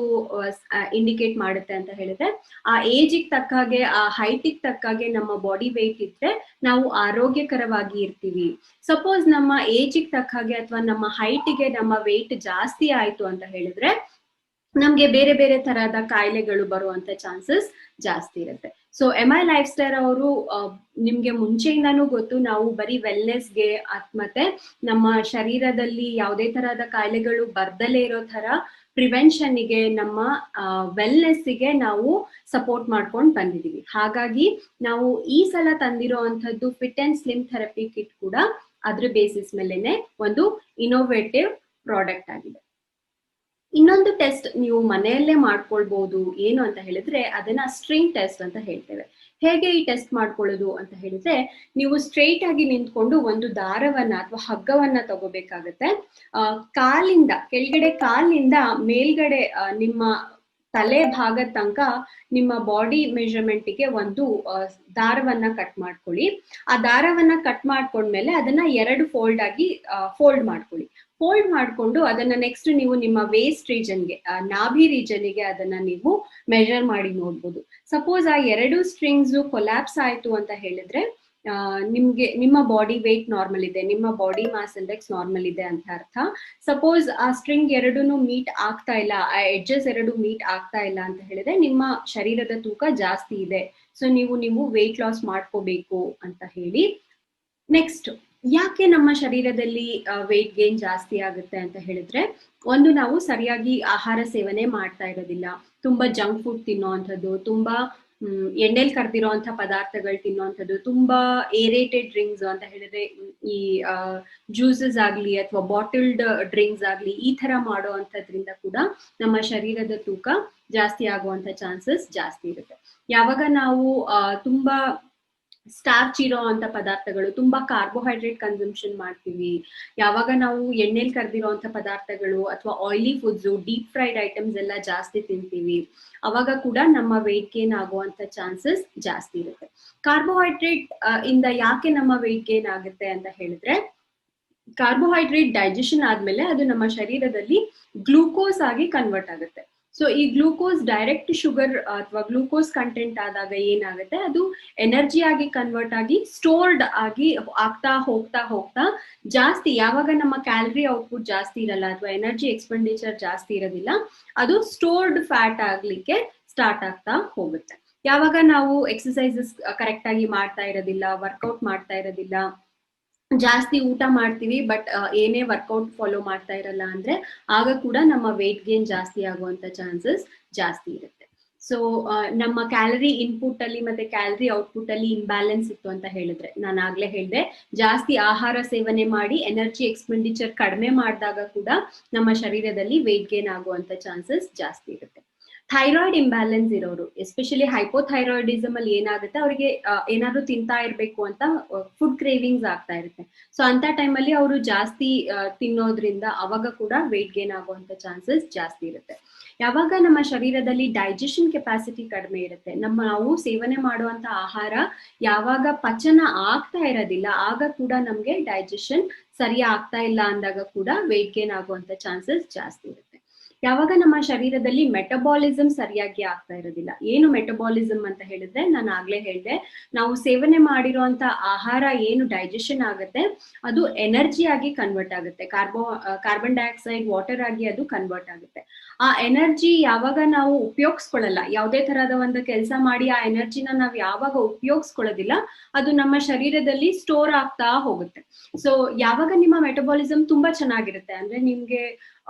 ಇಂಡಿಕೇಟ್ ಮಾಡುತ್ತೆ ಅಂತ ಹೇಳಿದ್ರೆ, ಆ ಏಜಿಗೆ ತಕ್ಕ ಹಾಗೆ, ಆ ಹೈಟಿಗೆ ತಕ್ಕ ಹಾಗೆ ನಮ್ಮ ಬಾಡಿ ವೇಟ್ ಇದ್ರೆ ನಾವು ಆರೋಗ್ಯಕರವಾಗಿ ಇರ್ತೀವಿ. ಸಪೋಸ್ ನಮ್ಮ ಏಜಿಗೆ ತಕ್ಕ ಹಾಗೆ ಅಥವಾ ನಮ್ಮ ಹೈಟಿಗೆ ನಮ್ಮ ವೇಟ್ ಜಾಸ್ತಿ ಆಯ್ತು ಅಂತ ಹೇಳಿದ್ರೆ ನಮ್ಗೆ ಬೇರೆ ಬೇರೆ ತರಹದ ಕಾಯಿಲೆಗಳು ಬರುವಂತ ಚಾನ್ಸಸ್ ಜಾಸ್ತಿ ಇರುತ್ತೆ. ಸೊ MI ಲೈಫ್ ಸ್ಟೈಲ್ ಅವರು ನಿಮ್ಗೆ ಮುಂಚೆಯಿಂದಾನು ಗೊತ್ತು, ನಾವು ಬರೀ ವೆಲ್ನೆಸ್ಗೆ ಮತ್ತೆ ನಮ್ಮ ಶರೀರದಲ್ಲಿ ಯಾವುದೇ ತರಹದ ಕಾಯಿಲೆಗಳು ಬರ್ದಲೇ ಇರೋ ತರ ಪ್ರಿವೆನ್ಷನ್ಗೆ, ನಮ್ಮ ವೆಲ್ನೆಸ್ಗೆ ನಾವು ಸಪೋರ್ಟ್ ಮಾಡ್ಕೊಂಡು ಬಂದಿದೀವಿ. ಹಾಗಾಗಿ ನಾವು ಈ ಸಲ ತಂದಿರುವಂತದ್ದು fit and slim therapy kit ಕೂಡ ಅದ್ರ ಬೇಸಿಸ್ ಮೇಲೆನೆ ಒಂದು ಇನೋವೇಟಿವ್ ಪ್ರಾಡಕ್ಟ್ ಆಗಿದೆ. ಇನ್ನೊಂದು ಟೆಸ್ಟ್ ನೀವು ಮನೆಯಲ್ಲೇ ಮಾಡ್ಕೊಳ್ಬಹುದು. ಏನು ಅಂತ ಹೇಳಿದ್ರೆ ಅದನ್ನ ಸ್ಟ್ರಿಂಗ್ ಟೆಸ್ಟ್ ಅಂತ ಹೇಳ್ತೇವೆ. ಹೇಗೆ ಈ ಟೆಸ್ಟ್ ಮಾಡ್ಕೊಳ್ಳೋದು ಅಂತ ಹೇಳಿದ್ರೆ, ನೀವು ಸ್ಟ್ರೈಟ್ ಆಗಿ ನಿಂತ್ಕೊಂಡು ಒಂದು ದಾರವನ್ನ ಅಥವಾ ಹಗ್ಗವನ್ನ ತಗೋಬೇಕಾಗತ್ತೆ. ಕಾಲಿಂದ ಕೆಳಗಡೆ, ಕಾಲಿಂದ ಮೇಲ್ಗಡೆ ನಿಮ್ಮ ತಲೆ ಭಾಗದ ತನಕ ನಿಮ್ಮ ಬಾಡಿ ಮೆಜರ್ಮೆಂಟ್ಗೆ ಒಂದು ದಾರವನ್ನ ಕಟ್ ಮಾಡ್ಕೊಳ್ಳಿ. ಆ ದಾರವನ್ನ ಕಟ್ ಮಾಡ್ಕೊಂಡ್ಮೇಲೆ ಅದನ್ನ 2 ಫೋಲ್ಡ್ ಆಗಿ ಫೋಲ್ಡ್ ಮಾಡ್ಕೊಳ್ಳಿ. ಫೋಲ್ಡ್ ಮಾಡ್ಕೊಂಡು ಅದನ್ನ ನೆಕ್ಸ್ಟ್ ನೀವು ನಿಮ್ಮ ವೇಸ್ಟ್ ರೀಜನ್ಗೆ, ನಾಭಿ ರೀಜನ್ಗೆ ಅದನ್ನ ನೀವು ಮೆಜರ್ ಮಾಡಿ ನೋಡ್ಬೋದು. ಸಪೋಸ್ ಆ 2 ಸ್ಟ್ರಿಂಗ್ಸ್ ಕೊಲ್ಯಾಪ್ಸ್ ಆಯ್ತು ಅಂತ ಹೇಳಿದ್ರೆ ನಿಮ್ಗೆ ನಿಮ್ಮ ಬಾಡಿ ವೇಟ್ ನಾರ್ಮಲ್ ಇದೆ, ನಿಮ್ಮ ಬಾಡಿ ಮಾಸ್ ಇಂಡೆಕ್ಸ್ ನಾರ್ಮಲ್ ಇದೆ ಅಂತ ಅರ್ಥ. ಸಪೋಸ್ ಆ ಸ್ಟ್ರಿಂಗ್ 2 ಮೀಟ್ ಆಗ್ತಾ ಇಲ್ಲ, ಆ ಎಡ್ಜಸ್ 2 ಮೀಟ್ ಆಗ್ತಾ ಇಲ್ಲ ಅಂತ ಹೇಳಿದ್ರೆ ನಿಮ್ಮ ಶರೀರದ ತೂಕ ಜಾಸ್ತಿ ಇದೆ, ಸೊ ನೀವು ವೇಟ್ ಲಾಸ್ ಮಾಡ್ಕೋಬೇಕು ಅಂತ ಹೇಳಿ. ನೆಕ್ಸ್ಟ್, ಯಾಕೆ ನಮ್ಮ ಶರೀರದಲ್ಲಿ ವೇಟ್ ಗೇನ್ ಜಾಸ್ತಿ ಆಗುತ್ತೆ ಅಂತ ಹೇಳಿದ್ರೆ, ಒಂದು ನಾವು ಸರಿಯಾಗಿ ಆಹಾರ ಸೇವನೆ ಮಾಡ್ತಾ ಇರೋದಿಲ್ಲ, ತುಂಬಾ ಜಂಕ್ ಫುಡ್ ತಿನ್ನೋವಂಥದ್ದು, ತುಂಬಾ ಎಣ್ಣೆಲ್ ಕರ್ದಿರೋಂಥ ಪದಾರ್ಥಗಳು ತಿನ್ನೋವಂಥದ್ದು, ತುಂಬಾ ಏರೇಟೆಡ್ ಡ್ರಿಂಕ್ಸ್ ಅಂತ ಹೇಳಿದ್ರೆ ಈ ಜ್ಯೂಸಸ್ ಆಗ್ಲಿ ಅಥವಾ ಬಾಟಲ್ಡ್ ಡ್ರಿಂಕ್ಸ್ ಆಗ್ಲಿ ಈ ತರ ಮಾಡೋವಂಥದ್ರಿಂದ ಕೂಡ ನಮ್ಮ ಶರೀರದ ತೂಕ ಜಾಸ್ತಿ ಆಗುವಂತ ಚಾನ್ಸಸ್ ಜಾಸ್ತಿ ಇರುತ್ತೆ. ಯಾವಾಗ ನಾವು ತುಂಬಾ ಸ್ಟಾರ್ಚ್ ಇರೋ ಅಂತ ಪದಾರ್ಥಗಳು, ತುಂಬಾ ಕಾರ್ಬೋಹೈಡ್ರೇಟ್ ಕನ್ಸಂಪ್ಷನ್ ಮಾಡ್ತೀವಿ, ಯಾವಾಗ ನಾವು ಎಣ್ಣೆಲ್ ಕರ್ದಿರೋಂಥ ಪದಾರ್ಥಗಳು ಅಥವಾ oily foods, deep fried items ಎಲ್ಲ ಜಾಸ್ತಿ ತಿಂತೀವಿ, ಅವಾಗ ಕೂಡ ನಮ್ಮ ವೇಟ್ ಗೇನ್ ಆಗುವಂತ ಚಾನ್ಸಸ್ ಜಾಸ್ತಿ ಇರುತ್ತೆ. ಕಾರ್ಬೋಹೈಡ್ರೇಟ್ ಇಂದ ಯಾಕೆ ನಮ್ಮ ವೇಟ್ ಗೇನ್ ಆಗುತ್ತೆ ಅಂತ ಹೇಳಿದ್ರೆ, ಕಾರ್ಬೋಹೈಡ್ರೇಟ್ ಡೈಜೆಷನ್ ಆದ್ಮೇಲೆ ಅದು ನಮ್ಮ ಶರೀರದಲ್ಲಿ ಗ್ಲೂಕೋಸ್ ಆಗಿ ಕನ್ವರ್ಟ್ ಆಗುತ್ತೆ. ಸೊ ಈ ಗ್ಲೂಕೋಸ್ ಡೈರೆಕ್ಟ್ ಶುಗರ್ ಅಥವಾ ಗ್ಲೂಕೋಸ್ ಕಂಟೆಂಟ್ ಆದಾಗ ಏನಾಗುತ್ತೆ, ಅದು ಎನರ್ಜಿ ಆಗಿ ಕನ್ವರ್ಟ್ ಆಗಿ ಸ್ಟೋರ್ಡ್ ಆಗಿ ಆಗ್ತಾ ಹೋಗ್ತಾ ಜಾಸ್ತಿ, ಯಾವಾಗ ನಮ್ಮ ಕ್ಯಾಲರಿ ಔಟ್ಪುಟ್ ಜಾಸ್ತಿ ಇರಲ್ಲ ಅಥವಾ ಎನರ್ಜಿ ಎಕ್ಸ್ಪೆಂಡಿಚರ್ ಜಾಸ್ತಿ ಇರೋದಿಲ್ಲ, ಅದು ಸ್ಟೋರ್ಡ್ ಫ್ಯಾಟ್ ಆಗ್ಲಿಕ್ಕೆ ಸ್ಟಾರ್ಟ್ ಆಗ್ತಾ ಹೋಗುತ್ತೆ. ಯಾವಾಗ ನಾವು ಎಕ್ಸಸೈಸಸ್ ಕರೆಕ್ಟ್ ಆಗಿ ಮಾಡ್ತಾ ಇರೋದಿಲ್ಲ, ವರ್ಕೌಟ್ ಮಾಡ್ತಾ ಇರೋದಿಲ್ಲ, ಜಾಸ್ತಿ ಊಟ ಮಾಡ್ತೀವಿ ಬಟ್ ಏನೇ ವರ್ಕೌಟ್ ಫಾಲೋ ಮಾಡ್ತಾ ಇರಲ್ಲ ಅಂದ್ರೆ ಆಗ ಕೂಡ ನಮ್ಮ ವೇಟ್ ಗೇನ್ ಜಾಸ್ತಿ ಆಗುವಂತ ಚಾನ್ಸಸ್ ಜಾಸ್ತಿ ಇರುತ್ತೆ. ಸೊ ನಮ್ಮ ಕ್ಯಾಲರಿ ಇನ್ಪುಟ್ ಅಲ್ಲಿ ಮತ್ತೆ ಕ್ಯಾಲರಿ ಔಟ್ಪುಟ್ ಅಲ್ಲಿ ಇಂಬ್ಯಾಲೆನ್ಸ್ ಇತ್ತು ಅಂತ ಹೇಳಿದ್ರೆ, ನಾನು ಆಗ್ಲೇ ಹೇಳಿದೆ, ಜಾಸ್ತಿ ಆಹಾರ ಸೇವನೆ ಮಾಡಿ ಎನರ್ಜಿ ಎಕ್ಸ್ಪೆಂಡಿಚರ್ ಕಡಿಮೆ ಮಾಡಿದಾಗ ಕೂಡ ನಮ್ಮ ಶರೀರದಲ್ಲಿ ವೇಟ್ ಗೇನ್ ಆಗುವಂತ ಚಾನ್ಸಸ್ ಜಾಸ್ತಿ ಇರುತ್ತೆ. ಥೈರಾಯ್ಡ್ ಇಂಬ್ಯಾಲೆನ್ಸ್ ಇರೋರು, ಎಸ್ಪೆಷಲಿ ಹೈಪೋಥೈರಾಯ್ಡಿಸಮ್ ಅಲ್ಲಿ ಏನಾಗುತ್ತೆ, ಅವ್ರಿಗೆ ಏನಾದ್ರು ತಿಂತಾ ಇರ್ಬೇಕು ಅಂತ ಫುಡ್ ಕ್ರೇವಿಂಗ್ಸ್ ಆಗ್ತಾ ಇರುತ್ತೆ. ಸೊ ಅಂತ ಟೈಮಲ್ಲಿ ಅವರು ಜಾಸ್ತಿ ತಿನ್ನೋದ್ರಿಂದ ಅವಾಗ ಕೂಡ ವೇಟ್ ಗೇನ್ ಆಗುವಂತ ಚಾನ್ಸಸ್ ಜಾಸ್ತಿ ಇರುತ್ತೆ. ಯಾವಾಗ ನಮ್ಮ ಶರೀರದಲ್ಲಿ ಡೈಜೆಷನ್ ಕೆಪಾಸಿಟಿ ಕಡಿಮೆ ಇರುತ್ತೆ, ನಾವು ಸೇವನೆ ಮಾಡುವಂತ ಆಹಾರ ಯಾವಾಗ ಪಚನ ಆಗ್ತಾ ಇರೋದಿಲ್ಲ, ಆಗ ಕೂಡ ನಮ್ಗೆ ಡೈಜೆಷನ್ ಸರಿ ಆಗ್ತಾ ಇಲ್ಲ ಅಂದಾಗ ಕೂಡ ವೇಟ್ ಗೇನ್ ಆಗುವಂತ ಚಾನ್ಸಸ್ ಜಾಸ್ತಿ ಇರುತ್ತೆ. ಯಾವಾಗ ನಮ್ಮ ಶರೀರದಲ್ಲಿ ಮೆಟಬಾಲಿಸಮ್ ಸರಿಯಾಗಿ ಆಗ್ತಾ ಇರೋದಿಲ್ಲ, ಏನು ಮೆಟಬಾಲಿಸಮ್ ಅಂತ ಹೇಳಿದ್ರೆ ನಾನು ಆಗ್ಲೇ ಹೇಳಿದೆ, ನಾವು ಸೇವನೆ ಮಾಡಿರುವಂತ ಆಹಾರ ಏನು ಡೈಜೆಷನ್ ಆಗುತ್ತೆ ಅದು ಎನರ್ಜಿ ಆಗಿ ಕನ್ವರ್ಟ್ ಆಗುತ್ತೆ, ಕಾರ್ಬನ್ ಡೈಆಕ್ಸೈಡ್ ವಾಟರ್ ಆಗಿ ಅದು ಕನ್ವರ್ಟ್ ಆಗುತ್ತೆ. ಆ ಎನರ್ಜಿ ಯಾವಾಗ ನಾವು ಉಪಯೋಗಿಸ್ಕೊಳ್ಳಲ್ಲ, ಯಾವುದೇ ತರಹದ ಒಂದು ಕೆಲಸ ಮಾಡಿ ಆ ಎನರ್ಜಿನ ನಾವು ಯಾವಾಗ ಉಪಯೋಗಿಸ್ಕೊಳ್ಳೋದಿಲ್ಲ, ಅದು ನಮ್ಮ ಶರೀರದಲ್ಲಿ ಸ್ಟೋರ್ ಆಗ್ತಾ ಹೋಗುತ್ತೆ. ಸೊ ಯಾವಾಗ ನಿಮ್ಮ ಮೆಟಬಾಲಿಸಮ್ ತುಂಬಾ ಚೆನ್ನಾಗಿರುತ್ತೆ, ಅಂದ್ರೆ ನಿಮ್ಗೆ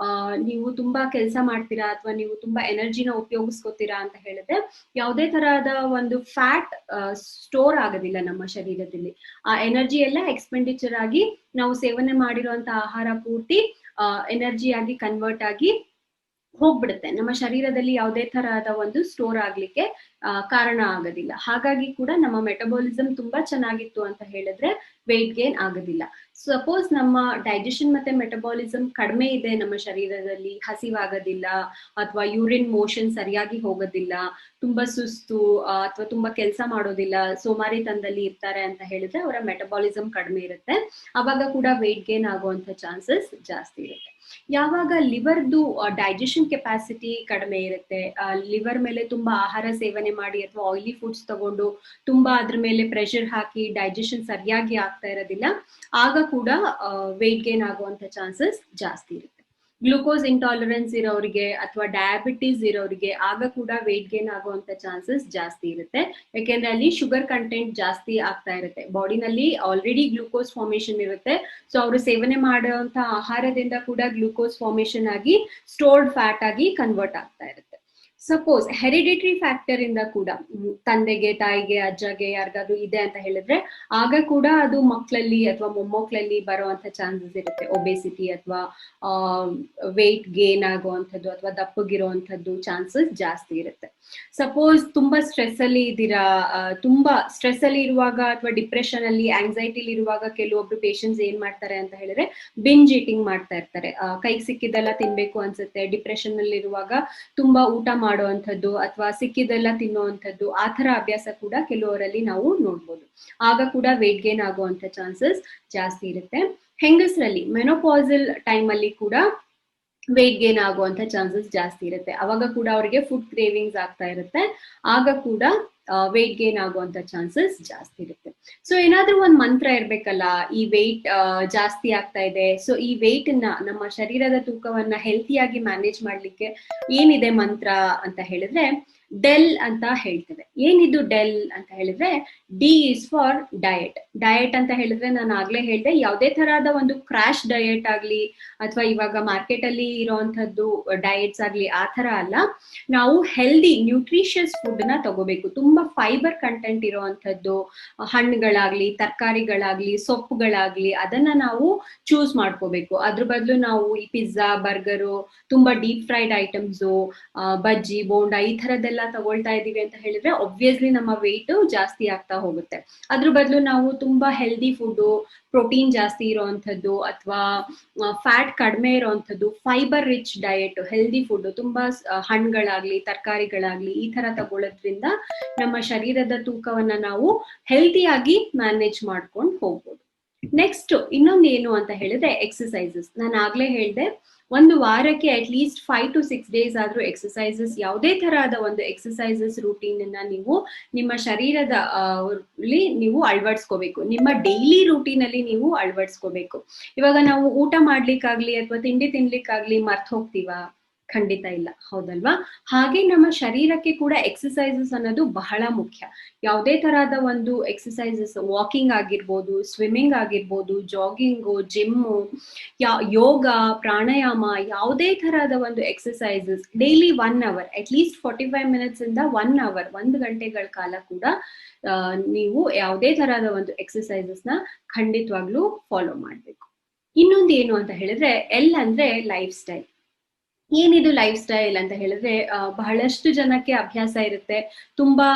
ನೀವು ತುಂಬಾ ಕೆಲಸ ಮಾಡ್ತೀರಾ ಅಥವಾ ನೀವು ತುಂಬಾ ಎನರ್ಜಿನ ಉಪಯೋಗಿಸ್ಕೋತೀರಾ ಅಂತ ಹೇಳಿದ್ರೆ ಯಾವುದೇ ತರಹದ ಒಂದು ಫ್ಯಾಟ್ ಸ್ಟೋರ್ ಆಗೋದಿಲ್ಲ ನಮ್ಮ ಶರೀರದಲ್ಲಿ. ಆ ಎನರ್ಜಿ ಎಲ್ಲ ಎಕ್ಸ್ಪೆಂಡಿಚರ್ ಆಗಿ ನಾವು ಸೇವನೆ ಮಾಡಿರುವಂತ ಆಹಾರ ಪೂರ್ತಿ ಎನರ್ಜಿ ಆಗಿ ಕನ್ವರ್ಟ್ ಆಗಿ ಹೋಗ್ಬಿಡುತ್ತೆ, ನಮ್ಮ ಶರೀರದಲ್ಲಿ ಯಾವುದೇ ತರಹದ ಒಂದು ಸ್ಟೋರ್ ಆಗ್ಲಿಕ್ಕೆ ಕಾರಣ ಆಗೋದಿಲ್ಲ. ಹಾಗಾಗಿ ಕೂಡ ನಮ್ಮ ಮೆಟಬಾಲಿಸಮ್ ತುಂಬಾ ಚೆನ್ನಾಗಿತ್ತು ಅಂತ ಹೇಳಿದ್ರೆ ವೇಟ್ ಗೇನ್ ಆಗೋದಿಲ್ಲ. ಸಪೋಸ್ ನಮ್ಮ ಡೈಜೆಷನ್ ಮತ್ತೆ ಮೆಟಬಾಲಿಸಮ್ ಕಡಿಮೆ ಇದೆ, ನಮ್ಮ ಶರೀರದಲ್ಲಿ ಹಸಿವಾಗೋದಿಲ್ಲ ಅಥವಾ ಯೂರಿನ್ ಮೋಷನ್ ಸರಿಯಾಗಿ ಹೋಗೋದಿಲ್ಲ, ತುಂಬಾ ಸುಸ್ತು ಅಥವಾ ತುಂಬಾ ಕೆಲಸ ಮಾಡೋದಿಲ್ಲ, ಸೋಮಾರಿತನದಲ್ಲಿ ಇರ್ತಾರೆ ಅಂತ ಹೇಳಿದ್ರೆ ಅವರ ಮೆಟಬಾಲಿಸಮ್ ಕಡಿಮೆ ಇರುತ್ತೆ, ಅವಾಗ ಕೂಡ ವೇಟ್ ಗೇನ್ ಆಗುವಂತ ಚಾನ್ಸಸ್ ಜಾಸ್ತಿ ಇರುತ್ತೆ. ಯಾವಾಗ ಲಿವರ್ದು ಡೈಜೆಷನ್ ಕೆಪಾಸಿಟಿ ಕಡಿಮೆ ಇರುತ್ತೆ, ಲಿವರ್ ಮೇಲೆ ತುಂಬಾ ಆಹಾರ ಸೇವನೆ ಮಾಡಿ ಅಥವಾ ಆಯಿಲಿ ಫುಡ್ಸ್ ತಗೊಂಡು ತುಂಬಾ ಅದ್ರ ಮೇಲೆ ಪ್ರೆಷರ್ ಹಾಕಿ ಡೈಜೆಷನ್ ಸರಿಯಾಗಿ ಆಗ್ತಾ ಇರೋದಿಲ್ಲ, ಆಗ ಕೂಡ ವೇಟ್ ಗೇನ್ ಆಗುವಂತ ಚಾನ್ಸಸ್ ಜಾಸ್ತಿ ಇರುತ್ತೆ. ಗ್ಲೂಕೋಸ್ ಇಂಟಾಲರೆನ್ಸ್ ಇರೋರಿಗೆ ಅಥವಾ ಡಯಾಬಿಟೀಸ್ ಇರೋರಿಗೆ ಆಗ ಕೂಡ ವೇಟ್ ಗೇನ್ ಆಗುವಂತ ಚಾನ್ಸಸ್ ಜಾಸ್ತಿ ಇರುತ್ತೆ. ಯಾಕೆಂದ್ರೆ ಅಲ್ಲಿ ಶುಗರ್ ಕಂಟೆಂಟ್ ಜಾಸ್ತಿ ಆಗ್ತಾ ಇರುತ್ತೆ, ಬಾಡಿನಲ್ಲಿ ಆಲ್ರೆಡಿ ಗ್ಲೂಕೋಸ್ ಫಾರ್ಮೇಶನ್ ಇರುತ್ತೆ. ಸೊ ಅವರು ಸೇವನೆ ಮಾಡುವಂತ ಆಹಾರದಿಂದ ಕೂಡ ಗ್ಲೂಕೋಸ್ ಫಾರ್ಮೇಶನ್ ಆಗಿ ಸ್ಟೋರ್ಡ್ ಫ್ಯಾಟ್ ಆಗಿ ಕನ್ವರ್ಟ್ ಆಗ್ತಾ ಇರುತ್ತೆ. ಸಪೋಸ್ ಹೆರಿಡಿಟರಿ ಫ್ಯಾಕ್ಟರ್ ಇಂದ ಕೂಡ ತಂದೆಗೆ, ತಾಯಿಗೆ, ಅಜ್ಜಗೆ ಯಾರಿಗಾದ್ರೂ ಇದೆ ಅಂತ ಹೇಳಿದ್ರೆ ಆಗ ಕೂಡ ಅದು ಮಕ್ಕಳಲ್ಲಿ ಅಥವಾ ಮೊಮ್ಮಕ್ಕಳಲ್ಲಿ ಬರುವಂತ ಚಾನ್ಸಸ್ ಇರುತ್ತೆ. ಒಬೆಸಿಟಿ ಅಥವಾ ವೇಟ್ ಗೇನ್ ಆಗುವಂಥದ್ದು ಅಥವಾ ದಪ್ಪಗಿರುವಂಥದ್ದು ಚಾನ್ಸಸ್ ಜಾಸ್ತಿ ಇರುತ್ತೆ. ಸಪೋಸ್ ತುಂಬಾ ಸ್ಟ್ರೆಸ್ ಅಲ್ಲಿ ಇದ್ದೀರಾ, ತುಂಬಾ ಸ್ಟ್ರೆಸ್ ಅಲ್ಲಿ ಇರುವಾಗ ಅಥವಾ ಡಿಪ್ರೆಷನ್ ಅಲ್ಲಿ, ಆಂಗ್ಸೈಟಿಲಿ ಇರುವಾಗ ಕೆಲವೊಬ್ರು ಪೇಷಂಟ್ಸ್ ಏನ್ ಮಾಡ್ತಾರೆ ಅಂತ ಹೇಳಿದ್ರೆ ಬಿಂಜ್ ಈಟಿಂಗ್ ಮಾಡ್ತಾ ಇರ್ತಾರೆ. ಕೈಗೆ ಸಿಕ್ಕಿದ್ದೆಲ್ಲ ತಿನ್ಬೇಕು ಅನ್ಸುತ್ತೆ. ಡಿಪ್ರೆಷನ್ ಅಲ್ಲಿ ಇರುವಾಗ ತುಂಬಾ ಊಟ ಮಾಡುವಂಥದ್ದು ಅಥವಾ ಸಿಕ್ಕಿದ್ದೆಲ್ಲ ತಿನ್ನುವಂಥದ್ದು, ಆ ತರ ಅಭ್ಯಾಸ ಕೂಡ ಕೆಲವರಲ್ಲಿ ನಾವು ನೋಡ್ಬೋದು. ಆಗ ಕೂಡ ವೇಟ್ ಗೇನ್ ಆಗುವಂತ ಚಾನ್ಸಸ್ ಜಾಸ್ತಿ ಇರುತ್ತೆ. ಹೆಂಗಸರಲ್ಲಿ ಮೆನೋಪಾಸಲ್ ಟೈಮ್ ಅಲ್ಲಿ ಕೂಡ ವೇಟ್ ಗೇನ್ ಆಗುವಂತ ಚಾನ್ಸಸ್ ಜಾಸ್ತಿ ಇರುತ್ತೆ. ಅವಾಗ ಕೂಡ ಅವರಿಗೆ ಫುಡ್ ಕ್ರೇವಿಂಗ್ಸ್ ಆಗ್ತಾ ಇರುತ್ತೆ. ಆಗ ಕೂಡ ವೇಟ್ ಗೇನ್ ಆಗುವಂತ ಚಾನ್ಸಸ್ ಜಾಸ್ತಿ ಇರುತ್ತೆ. ಸೊ ಏನಾದ್ರೂ ಒಂದ್ ಮಂತ್ರ ಇರ್ಬೇಕಲ್ಲ, ಈ ವೇಟ್ ಜಾಸ್ತಿ ಆಗ್ತಾ ಇದೆ, ಸೊ ಈ ವೇಟ್ ನ, ನಮ್ಮ ಶರೀರದ ತೂಕವನ್ನ ಹೆಲ್ತಿಯಾಗಿ ಮ್ಯಾನೇಜ್ ಮಾಡ್ಲಿಕ್ಕೆ ಏನಿದೆ ಮಂತ್ರ ಅಂತ ಹೇಳಿದ್ರೆ ಡೆಲ್ ಅಂತ ಹೇಳ್ತೇವೆ. ಏನಿದು ಡೆಲ್ ಅಂತ ಹೇಳಿದ್ರೆ D is for diet. Diet ಅಂತ ಹೇಳಿದ್ರೆ ನಾನು ಆಗ್ಲೇ ಹೇಳ್ದೆ, ಯಾವುದೇ ತರಹದ ಒಂದು ಕ್ರಾಶ್ ಡಯಟ್ ಆಗ್ಲಿ ಅಥವಾ ಇವಾಗ ಮಾರ್ಕೆಟ್ ಅಲ್ಲಿ ಇರೋಂಥದ್ದು ಡಯಟ್ಸ್ ಆಗ್ಲಿ ಆ ತರ ಅಲ್ಲ. ನಾವು ಹೆಲ್ದಿ ನ್ಯೂಟ್ರಿಷಿಯಸ್ ಫುಡ್ ನ ತಗೋಬೇಕು. ತುಂಬಾ ಫೈಬರ್ ಕಂಟೆಂಟ್ ಇರುವಂತದ್ದು ಹಣ್ಣುಗಳಾಗ್ಲಿ, ತರಕಾರಿಗಳಾಗ್ಲಿ, ಸೊಪ್ಪುಗಳಾಗ್ಲಿ ಅದನ್ನ ನಾವು ಚೂಸ್ ಮಾಡ್ಕೋಬೇಕು. ಅದ್ರ ಬದಲು ನಾವು ಈ ಪಿಜ್ಜಾ, ಬರ್ಗರು, ತುಂಬಾ ಡೀಪ್ ಫ್ರೈಡ್ ಐಟಮ್ಸು, ಬಜ್ಜಿ, ಬೋಂಡಾ ಈ ತರದ್ದೆಲ್ಲ ತಗೊಳ್ತಾ ಇದೀವಿ ಅಂತ ಹೇಳಿದ್ರೆ ಒಬ್ವಿಯಸ್ಲಿ ನಮ್ಮ ವೇಟ್ ಜಾಸ್ತಿ ಆಗ್ತಾ ಹೋಗುತ್ತೆ. ಅದ್ರ ಬದಲು ನಾವು ತುಂಬಾ ಹೆಲ್ದಿ ಫುಡ್, ಪ್ರೋಟೀನ್ ಜಾಸ್ತಿ ಇರೋವಂಥದ್ದು ಅಥವಾ ಫ್ಯಾಟ್ ಕಡಿಮೆ ಇರೋವಂಥದ್ದು, fibre rich diet, healthy food, ತುಂಬಾ ಹಣ್ಣುಗಳಾಗ್ಲಿ, ತರಕಾರಿಗಳಾಗ್ಲಿ ಈ ತರ ತಗೊಳ್ಳೋದ್ರಿಂದ ನಮ್ಮ ಶರೀರದ ತೂಕವನ್ನ ನಾವು ಹೆಲ್ತಿಯಾಗಿ ಮ್ಯಾನೇಜ್ ಮಾಡ್ಕೊಂಡು ಹೋಗ್ಬೋದು. ನೆಕ್ಸ್ಟ್ ಇನ್ನೊಂದು ಏನು ಅಂತ ಹೇಳಿದ್ರೆ ಎಕ್ಸಸೈಸಸ್. ನಾನು ಆಗ್ಲೇ ಹೇಳ್ದೆ, ಒಂದು ವಾರಕ್ಕೆ ಅಟ್ ಲೀಸ್ಟ್ 5 to 6 days ಆದ್ರೂ ಎಕ್ಸಸೈಸಸ್, ಯಾವುದೇ ತರಹದ ಒಂದು ಎಕ್ಸಸೈಸಸ್ ರೂಟೀನ್ ಅನ್ನ ನೀವು ನಿಮ್ಮ ಶರೀರದ ನೀವು ಅಳವಡಿಸ್ಕೋಬೇಕು. ನಿಮ್ಮ ಡೈಲಿ ರೂಟೀನ್ ಅಲ್ಲಿ ನೀವು ಅಳವಡಿಸ್ಕೋಬೇಕು. ಇವಾಗ ನಾವು ಊಟ ಮಾಡ್ಲಿಕ್ಕಾಗ್ಲಿ ಅಥವಾ ತಿಂಡಿ ತಿನ್ಲಿಕ್ಕಾಗ್ಲಿ ಮರ್ತ್ ಹೋಗ್ತೀವಾ? ಖಂಡಿತ ಇಲ್ಲ, ಹೌದಲ್ವಾ? ಹಾಗೆ ನಮ್ಮ ಶರೀರಕ್ಕೆ ಕೂಡ ಎಕ್ಸಸೈಸಸ್ ಅನ್ನೋದು ಬಹಳ ಮುಖ್ಯ. ಯಾವುದೇ ತರಹದ ಒಂದು ಎಕ್ಸಸೈಸಸ್, ವಾಕಿಂಗ್ ಆಗಿರ್ಬೋದು, ಸ್ವಿಮ್ಮಿಂಗ್ ಆಗಿರ್ಬೋದು, ಜಾಗಿಂಗು, ಜಿಮ್ಮು, ಯೋಗ, ಪ್ರಾಣಾಯಾಮ, ಯಾವುದೇ ತರಹದ ಒಂದು exercises daily 1 hour, at least 45 minutes ಇಂದ 1 hour, 1 ಗಂಟೆಗಳ ಕಾಲ ಕೂಡ ನೀವು ಯಾವುದೇ ತರಹದ ಒಂದು ಎಕ್ಸಸೈಸಸ್ ನ ಖಂಡಿತವಾಗ್ಲೂ ಫಾಲೋ ಮಾಡ್ಬೇಕು. ಇನ್ನೊಂದು ಏನು ಅಂತ ಹೇಳಿದ್ರೆ ಎಲ್ ಅಂದ್ರೆ ಲೈಫ್ ಸ್ಟೈಲ್. ಏನಿದು ಲೈಫ್ ಸ್ಟೈಲ್ ಅಂತ ಹೇಳಿದ್ರೆ ಬಹಳಷ್ಟು ಜನಕ್ಕೆ ಅಭ್ಯಾಸ ಇರುತ್ತೆ ತುಂಬಾ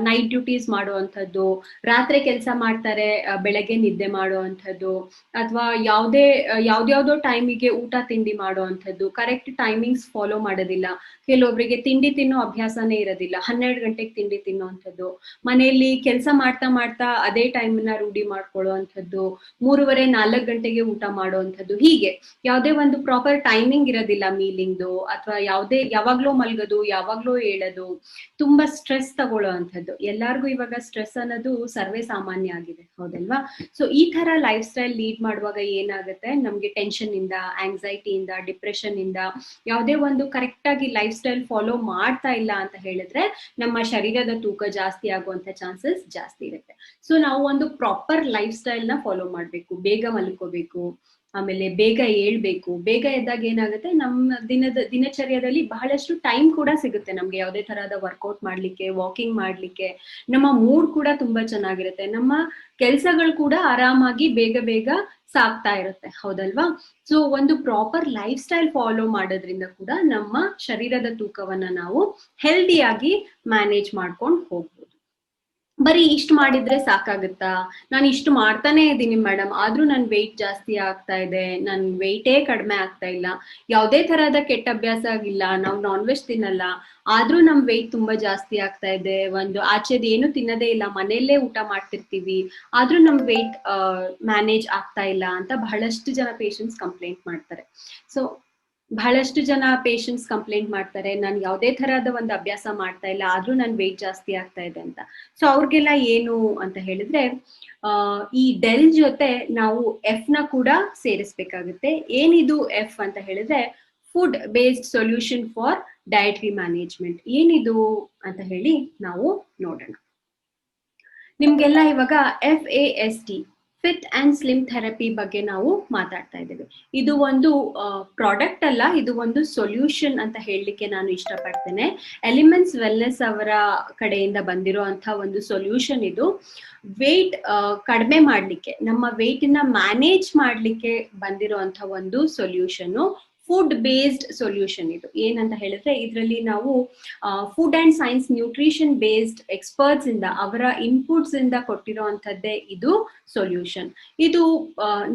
ನೈಟ್ ಡ್ಯೂಟೀಸ್ ಮಾಡುವಂಥದ್ದು, ರಾತ್ರಿ ಕೆಲಸ ಮಾಡ್ತಾರೆ, ಬೆಳಗ್ಗೆ ನಿದ್ದೆ ಮಾಡುವಂಥದ್ದು, ಅಥವಾ ಯಾವ್ದ್ಯಾವ್ದೋ ಟೈಮಿಗೆ ಊಟ ತಿಂಡಿ ಮಾಡುವಂಥದ್ದು, ಕರೆಕ್ಟ್ ಟೈಮಿಂಗ್ಸ್ ಫಾಲೋ ಮಾಡೋದಿಲ್ಲ. ಕೆಲವೊಬ್ಬರಿಗೆ ತಿಂಡಿ ತಿನ್ನೋ ಅಭ್ಯಾಸನೇ ಇರೋದಿಲ್ಲ, 12 ಗಂಟೆಗೆ ತಿಂಡಿ ತಿನ್ನುವಂಥದ್ದು, ಮನೆಯಲ್ಲಿ ಕೆಲಸ ಮಾಡ್ತಾ ಮಾಡ್ತಾ ಅದೇ ಟೈಮ್ನ ರೂಢಿ ಮಾಡ್ಕೊಳ್ಳುವಂಥದ್ದು, 3:30-4 ಗಂಟೆಗೆ ಊಟ ಮಾಡುವಂಥದ್ದು. ಹೀಗೆ ಯಾವುದೇ ಒಂದು ಪ್ರಾಪರ್ ಟೈಮಿಂಗ್ ಇರೋದಿಲ್ಲ ಮೀಲಿಂಗ್ದು, ಅಥವಾ ಯಾವಾಗ್ಲೋ ಮಲ್ಗೋದು, ಯಾವಾಗ್ಲೋ ಹೇಳೋದು, ತುಂಬಾ ಸ್ಟ್ರೆಸ್ ತಗೊಳ್ಳೋವಂಥದ್ದು. ಎಲ್ಲಾರ್ಗು ಇವಾಗ ಸ್ಟ್ರೆಸ್ ಅನ್ನೋದು ಸರ್ವೇ ಸಾಮಾನ್ಯ ಆಗಿದೆ, ಹೌದಲ್ವಾ? ಸೊ ಈ ತರ ಲೈಫ್ ಸ್ಟೈಲ್ ಲೀಡ್ ಮಾಡುವಾಗ ಏನಾಗುತ್ತೆ, ನಮ್ಗೆ ಟೆನ್ಷನ್ ಇಂದ, ಆಂಗ್ಸೈಟಿಯಿಂದ, ಡಿಪ್ರೆಷನ್ ಇಂದ, ಯಾವುದೇ ಒಂದು ಕರೆಕ್ಟ್ ಆಗಿ ಲೈಫ್ ಸ್ಟೈಲ್ ಫಾಲೋ ಮಾಡ್ತಾ ಇಲ್ಲ ಅಂತ ಹೇಳಿದ್ರೆ ನಮ್ಮ ಶರೀರದ ತೂಕ ಜಾಸ್ತಿ ಆಗುವಂತ ಚಾನ್ಸಸ್ ಜಾಸ್ತಿ ಇರುತ್ತೆ. ಸೊ ನಾವು ಒಂದು ಪ್ರಾಪರ್ ಲೈಫ್ ಸ್ಟೈಲ್ ನ ಫಾಲೋ ಮಾಡ್ಬೇಕು. ಬೇಗ ಮಲ್ಕೋಬೇಕು, ಆಮೇಲೆ ಬೇಗ ಏಳ್ಬೇಕು. ಬೇಗ ಎದ್ದಾಗ ಏನಾಗುತ್ತೆ, ನಮ್ಮ ದಿನಚರ್ಯದಲ್ಲಿ ಬಹಳಷ್ಟು ಟೈಮ್ ಕೂಡ ಸಿಗುತ್ತೆ ನಮ್ಗೆ ಯಾವುದೇ ತರಹದ ವರ್ಕೌಟ್ ಮಾಡ್ಲಿಕ್ಕೆ, ವಾಕಿಂಗ್ ಮಾಡ್ಲಿಕ್ಕೆ. ನಮ್ಮ ಮೂಡ್ ಕೂಡ ತುಂಬಾ ಚೆನ್ನಾಗಿರುತ್ತೆ, ನಮ್ಮ ಕೆಲ್ಸಗಳು ಕೂಡ ಆರಾಮಾಗಿ ಬೇಗ ಬೇಗ ಸಾಗ್ತಾ ಇರುತ್ತೆ, ಹೌದಲ್ವಾ? ಸೊ ಒಂದು ಪ್ರಾಪರ್ ಲೈಫ್ ಸ್ಟೈಲ್ ಫಾಲೋ ಮಾಡೋದ್ರಿಂದ ಕೂಡ ನಮ್ಮ ಶರೀರದ ತೂಕವನ್ನ ನಾವು ಹೆಲ್ದಿಯಾಗಿ ಮ್ಯಾನೇಜ್ ಮಾಡ್ಕೊಂಡು ಹೋಗ್ಬೋದು. ಬರೀ ಇಷ್ಟು ಮಾಡಿದ್ರೆ ಸಾಕಾಗುತ್ತಾ? ನಾನು ಇಷ್ಟು ಮಾಡ್ತಾನೆ ಇದ್ದೀನಿ ಮೇಡಮ್, ಆದ್ರೂ ನನ್ ವೆಯ್ಟ್ ಜಾಸ್ತಿ ಆಗ್ತಾ ಇದೆ, ನನ್ ವೆಯ್ಟೇ ಕಡಿಮೆ ಆಗ್ತಾ ಇಲ್ಲ, ಯಾವುದೇ ತರಹದ ಕೆಟ್ಟ ಅಭ್ಯಾಸ ಆಗಿಲ್ಲ, ನಾವು ನಾನ್ ವೆಜ್ ತಿನ್ನಲ್ಲ, ಆದ್ರೂ ನಮ್ ವೆಯ್ಟ್ ತುಂಬಾ ಜಾಸ್ತಿ ಆಗ್ತಾ ಇದೆ, ಒಂದು ಆಚೆದು ಏನು ತಿನ್ನೋದೇ ಇಲ್ಲ, ಮನೆಯಲ್ಲೇ ಊಟ ಮಾಡ್ತಿರ್ತೀವಿ, ಆದ್ರೂ ನಮ್ ವೆಯ್ಟ್ ಮ್ಯಾನೇಜ್ ಆಗ್ತಾ ಇಲ್ಲ ಅಂತ ಬಹಳಷ್ಟು ಜನ ಪೇಷಂಟ್ಸ್ ಕಂಪ್ಲೇಂಟ್ ಮಾಡ್ತಾರೆ. ಸೊ ಬಹಳಷ್ಟು ಜನ ಪೇಷಂಟ್ಸ್ ಕಂಪ್ಲೇಂಟ್ ಮಾಡ್ತಾರೆ, ನಾನು ಯಾವುದೇ ತರಹದ ಒಂದು ಅಭ್ಯಾಸ ಮಾಡ್ತಾ ಇಲ್ಲ, ಆದ್ರೂ ನನ್ ವೆಯ್ಟ್ ಜಾಸ್ತಿ ಆಗ್ತಾ ಇದೆ ಅಂತ. ಸೊ ಅವ್ರಿಗೆಲ್ಲ ಏನು ಅಂತ ಹೇಳಿದ್ರೆ ಈ ಡೆಲ್ ಜೊತೆ ನಾವು ಎಫ್ ನ ಕೂಡ ಸೇರಿಸ್ಬೇಕಾಗುತ್ತೆ. ಏನಿದು ಎಫ್ ಅಂತ ಹೇಳಿದ್ರೆ food based solution for dietary management. ಏನಿದು ಅಂತ ಹೇಳಿ ನಾವು ನೋಡೋಣ. ನಿಮ್ಗೆಲ್ಲ ಇವಾಗ FAST fit and slim therapy ಬಗ್ಗೆ ನಾವು ಮಾತಾಡ್ತಾ ಇದ್ದೇವೆ. ಇದು ಒಂದು ಪ್ರಾಡಕ್ಟ್ ಅಲ್ಲ, ಇದು ಒಂದು ಸೊಲ್ಯೂಷನ್ ಅಂತ ಹೇಳಲಿಕ್ಕೆ ನಾನು ಇಷ್ಟಪಡ್ತೇನೆ. ಎಲಿಮೆಂಟ್ಸ್ ವೆಲ್ನೆಸ್ ಅವರ ಕಡೆಯಿಂದ ಬಂದಿರುವಂತಹ ಒಂದು ಸೊಲ್ಯೂಷನ್ ಇದು. ವೇಟ್ ಕಡಿಮೆ ಮಾಡ್ಲಿಕ್ಕೆ, ನಮ್ಮ ವೇಟಿನ ಮ್ಯಾನೇಜ್ ಮಾಡ್ಲಿಕ್ಕೆ ಬಂದಿರುವಂತ ಒಂದು ಸೊಲ್ಯೂಷನ್, ಫುಡ್ ಬೇಸ್ಡ್ ಸೊಲ್ಯೂಷನ್. ಇದು ಏನಂತ ಹೇಳಿದ್ರೆ ಇದರಲ್ಲಿ ನಾವು food and science nutrition based experts ಇಂದ, ಅವರ ಇನ್ಪುಟ್ಸ್ ಇಂದ ಕೊಟ್ಟಿರುವಂತದ್ದೇ ಇದು ಸೊಲ್ಯೂಷನ್. ಇದು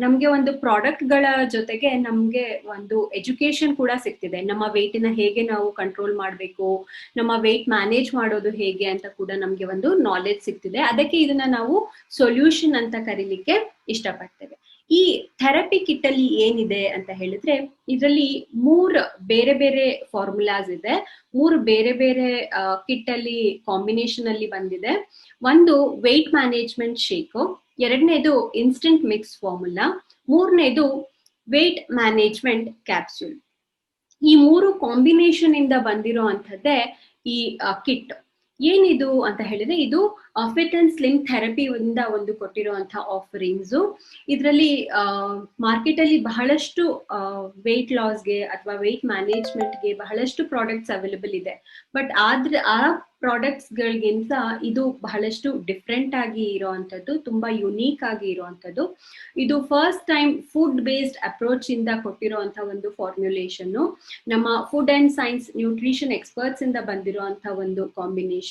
ನಮ್ಗೆ ಒಂದು ಪ್ರಾಡಕ್ಟ್ ಗಳ ಜೊತೆಗೆ ನಮ್ಗೆ ಒಂದು ಎಜುಕೇಶನ್ ಕೂಡ ಸಿಗ್ತಿದೆ. ನಮ್ಮ ವೇಟಿನ ಹೇಗೆ ನಾವು ಕಂಟ್ರೋಲ್ ಮಾಡಬೇಕು, ನಮ್ಮ ವೇಟ್ ಮ್ಯಾನೇಜ್ ಮಾಡೋದು ಹೇಗೆ ಅಂತ ಕೂಡ ನಮ್ಗೆ ಒಂದು ನಾಲೆಜ್ ಸಿಗ್ತಿದೆ. ಅದಕ್ಕೆ ಇದನ್ನ ನಾವು ಸೊಲ್ಯೂಷನ್ ಅಂತ ಕರೀಲಿಕ್ಕೆ ಇಷ್ಟಪಡ್ತೇವೆ. ಈ ಥೆರಪಿ ಕಿಟ್ ಅಲ್ಲಿ ಏನಿದೆ ಅಂತ ಹೇಳಿದ್ರೆ, ಇದರಲ್ಲಿ 3 ಬೇರೆ ಬೇರೆ ಫಾರ್ಮುಲಾಸ್ ಇದೆ. 3 ಬೇರೆ ಬೇರೆ ಕಿಟ್ ಅಲ್ಲಿ ಕಾಂಬಿನೇಷನ್ ಅಲ್ಲಿ ಬಂದಿದೆ. ಒಂದು ವೇಟ್ ಮ್ಯಾನೇಜ್ಮೆಂಟ್ ಶೇಕ್, ಎರಡನೇದು ಇನ್ಸ್ಟೆಂಟ್ ಮಿಕ್ಸ್ ಫಾರ್ಮುಲಾ, ಮೂರನೇದು ವೇಟ್ ಮ್ಯಾನೇಜ್ಮೆಂಟ್ ಕ್ಯಾಪ್ಸೂಲ್. ಈ 3 ಕಾಂಬಿನೇಷನ್ ಇಂದ ಬಂದಿರೋ ಅಂಥದ್ದೇ ಈ ಕಿಟ್. ಏನಿದು ಅಂತ ಹೇಳಿದ್ರೆ, ಇದು ಫಿಟ್ ಅಂಡ್ ಸ್ಲಿಮ್ ಥೆರಪಿ ಇಂದ ಒಂದು ಕೊಟ್ಟಿರುವಂತಹ ಆಫರಿಂಗ್ಸ್. ಇದರಲ್ಲಿ ಮಾರ್ಕೆಟ್ ಅಲ್ಲಿ ಬಹಳಷ್ಟು ವೇಟ್ ಲಾಸ್ಗೆ ಅಥವಾ ವೇಟ್ ಮ್ಯಾನೇಜ್ಮೆಂಟ್ಗೆ ಬಹಳಷ್ಟು ಪ್ರಾಡಕ್ಟ್ಸ್ ಅವೈಲೇಬಲ್ ಇದೆ. ಬಟ್ ಆದ್ರೆ ಆ ಪ್ರಾಡಕ್ಟ್ಸ್ ಗಳಿಗಿಂತ ಇದು ಬಹಳಷ್ಟು ಡಿಫ್ರೆಂಟ್ ಆಗಿ ಇರುವಂತದ್ದು, ತುಂಬಾ ಯುನೀಕ್ ಆಗಿ ಇರುವಂತದ್ದು. ಇದು first time food based approach ಇಂದ ಕೊಟ್ಟಿರುವಂತ ಒಂದು ಫಾರ್ಮ್ಯುಲೇಷನ್. ನಮ್ಮ food and science nutrition experts ಇಂದ ಬಂದಿರುವಂತ ಒಂದು ಕಾಂಬಿನೇಷನ್.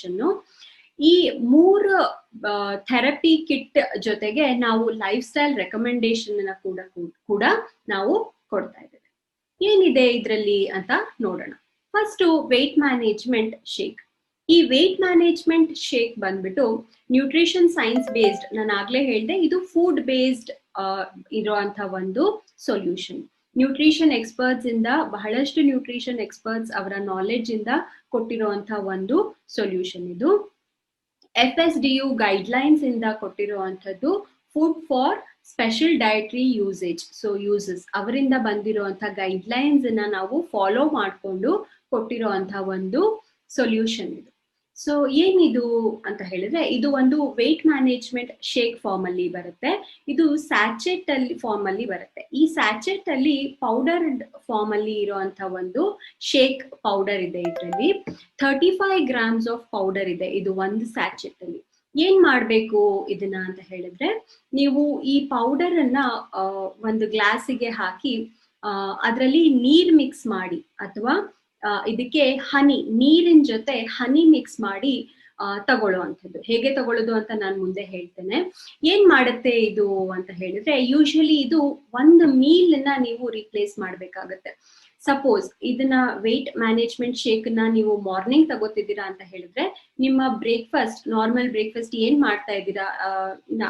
ಈ 3 ಥೆರಪಿ ಕಿಟ್ ಜೊತೆಗೆ ನಾವು ಲೈಫ್ ಸ್ಟೈಲ್ ರೆಕಮೆಂಡೇಶನ್ ಕೂಡ ನಾವು ಕೊಡ್ತಾ ಇದ್ದೇವೆ. ಏನಿದೆ ಇದರಲ್ಲಿ ಅಂತ ನೋಡೋಣ. First weight management shake. ಈ ವೇಟ್ ಮ್ಯಾನೇಜ್ಮೆಂಟ್ ಶೇಕ್ ಬಂದ್ಬಿಟ್ಟು ನ್ಯೂಟ್ರಿಷನ್ ಸೈನ್ಸ್ ಬೇಸ್ಡ್, ನಾನು ಆಗ್ಲೇ ಹೇಳಿದೆ ಇದು ಫುಡ್ ಬೇಸ್ಡ್ ಇರುವಂತಹ ಒಂದು ಸೊಲ್ಯೂಷನ್. ನ್ಯೂಟ್ರಿಷನ್ ಎಕ್ಸ್ಪರ್ಟ್ಸ್ ಇಂದ, ಬಹಳಷ್ಟು ನ್ಯೂಟ್ರಿಷನ್ ಎಕ್ಸ್ಪರ್ಟ್ಸ್ ಅವರ ನಾಲೆಡ್ಜ್ ಇಂದ ಕೊಟ್ಟಿರುವಂತಹ ಒಂದು ಸೊಲ್ಯೂಷನ್ ಇದು. FSDU ಗೈಡ್ಲೈನ್ಸ್ ಇಂದ ಕೊಟ್ಟಿರುವಂತದ್ದು food for special dietary usage. So ಯೂಸಸ್ ಅವರಿಂದ ಬಂದಿರುವಂತ ಗೈಡ್ಲೈನ್ಸ್ ಅನ್ನ ನಾವು ಫಾಲೋ ಮಾಡಿಕೊಂಡು ಕೊಟ್ಟಿರುವಂತಹ ಒಂದು ಸೊಲ್ಯೂಷನ್ ಇದು. ಸೊ ಏನಿದು ಅಂತ ಹೇಳಿದ್ರೆ, ಇದು ಒಂದು ವೇಟ್ ಮ್ಯಾನೇಜ್ಮೆಂಟ್ ಶೇಕ್ ಫಾರ್ಮ್ ಅಲ್ಲಿ ಬರುತ್ತೆ. ಇದು ಸ್ಯಾಚೆಟ್ ಅಲ್ಲಿ ಫಾರ್ಮ್ ಅಲ್ಲಿ ಬರುತ್ತೆ. ಈ ಸ್ಯಾಚೆಟ್ ಅಲ್ಲಿ ಪೌಡರ್ ಫಾರ್ಮ್ ಅಲ್ಲಿ ಇರುವಂತ ಒಂದು ಶೇಕ್ ಪೌಡರ್ ಇದೆ. ಇದರಲ್ಲಿ 35 ಗ್ರಾಮ್ಸ್ ಆಫ್ ಪೌಡರ್ ಇದೆ ಇದು ಒಂದು ಸ್ಯಾಚೆಟ್ ಅಲ್ಲಿ. ಏನ್ ಮಾಡ್ಬೇಕು ಇದನ್ನ ಅಂತ ಹೇಳಿದ್ರೆ, ನೀವು ಈ ಪೌಡರ್ ಅನ್ನ ಒಂದು ಗ್ಲಾಸಿಗೆ ಹಾಕಿ ಅದರಲ್ಲಿ ನೀರ್ ಮಿಕ್ಸ್ ಮಾಡಿ, ಅಥವಾ ಇದಕ್ಕೆ ಹನಿ, ನೀರಿನ ಜೊತೆ ಹನಿ ಮಿಕ್ಸ್ ಮಾಡಿ ತಗೊಳ್ಳುವಂಥದ್ದು. ಹೇಗೆ ತಗೊಳ್ಳೋದು ಅಂತ ನಾನು ಮುಂದೆ ಹೇಳ್ತೇನೆ. ಏನ್ ಮಾಡುತ್ತೆ ಇದು ಅಂತ ಹೇಳಿದ್ರೆ, ಯೂಶಲಿ ಇದು ಒಂದು ಮೀಲ್ ನ ನೀವು ರಿಪ್ಲೇಸ್ ಮಾಡ್ಬೇಕಾಗತ್ತೆ. ಸಪೋಸ್ ಇದನ್ನ ವೇಟ್ ಮ್ಯಾನೇಜ್ಮೆಂಟ್ ಶೇಕ್ ನ ನೀವು ಮಾರ್ನಿಂಗ್ ತಗೋತಿದ್ದೀರಾ ಅಂತ ಹೇಳಿದ್ರೆ, ನಿಮ್ಮ ಬ್ರೇಕ್ಫಾಸ್ಟ್, ನಾರ್ಮಲ್ ಬ್ರೇಕ್ಫಾಸ್ಟ್ ಏನ್ ಮಾಡ್ತಾ ಇದ್ದೀರಾ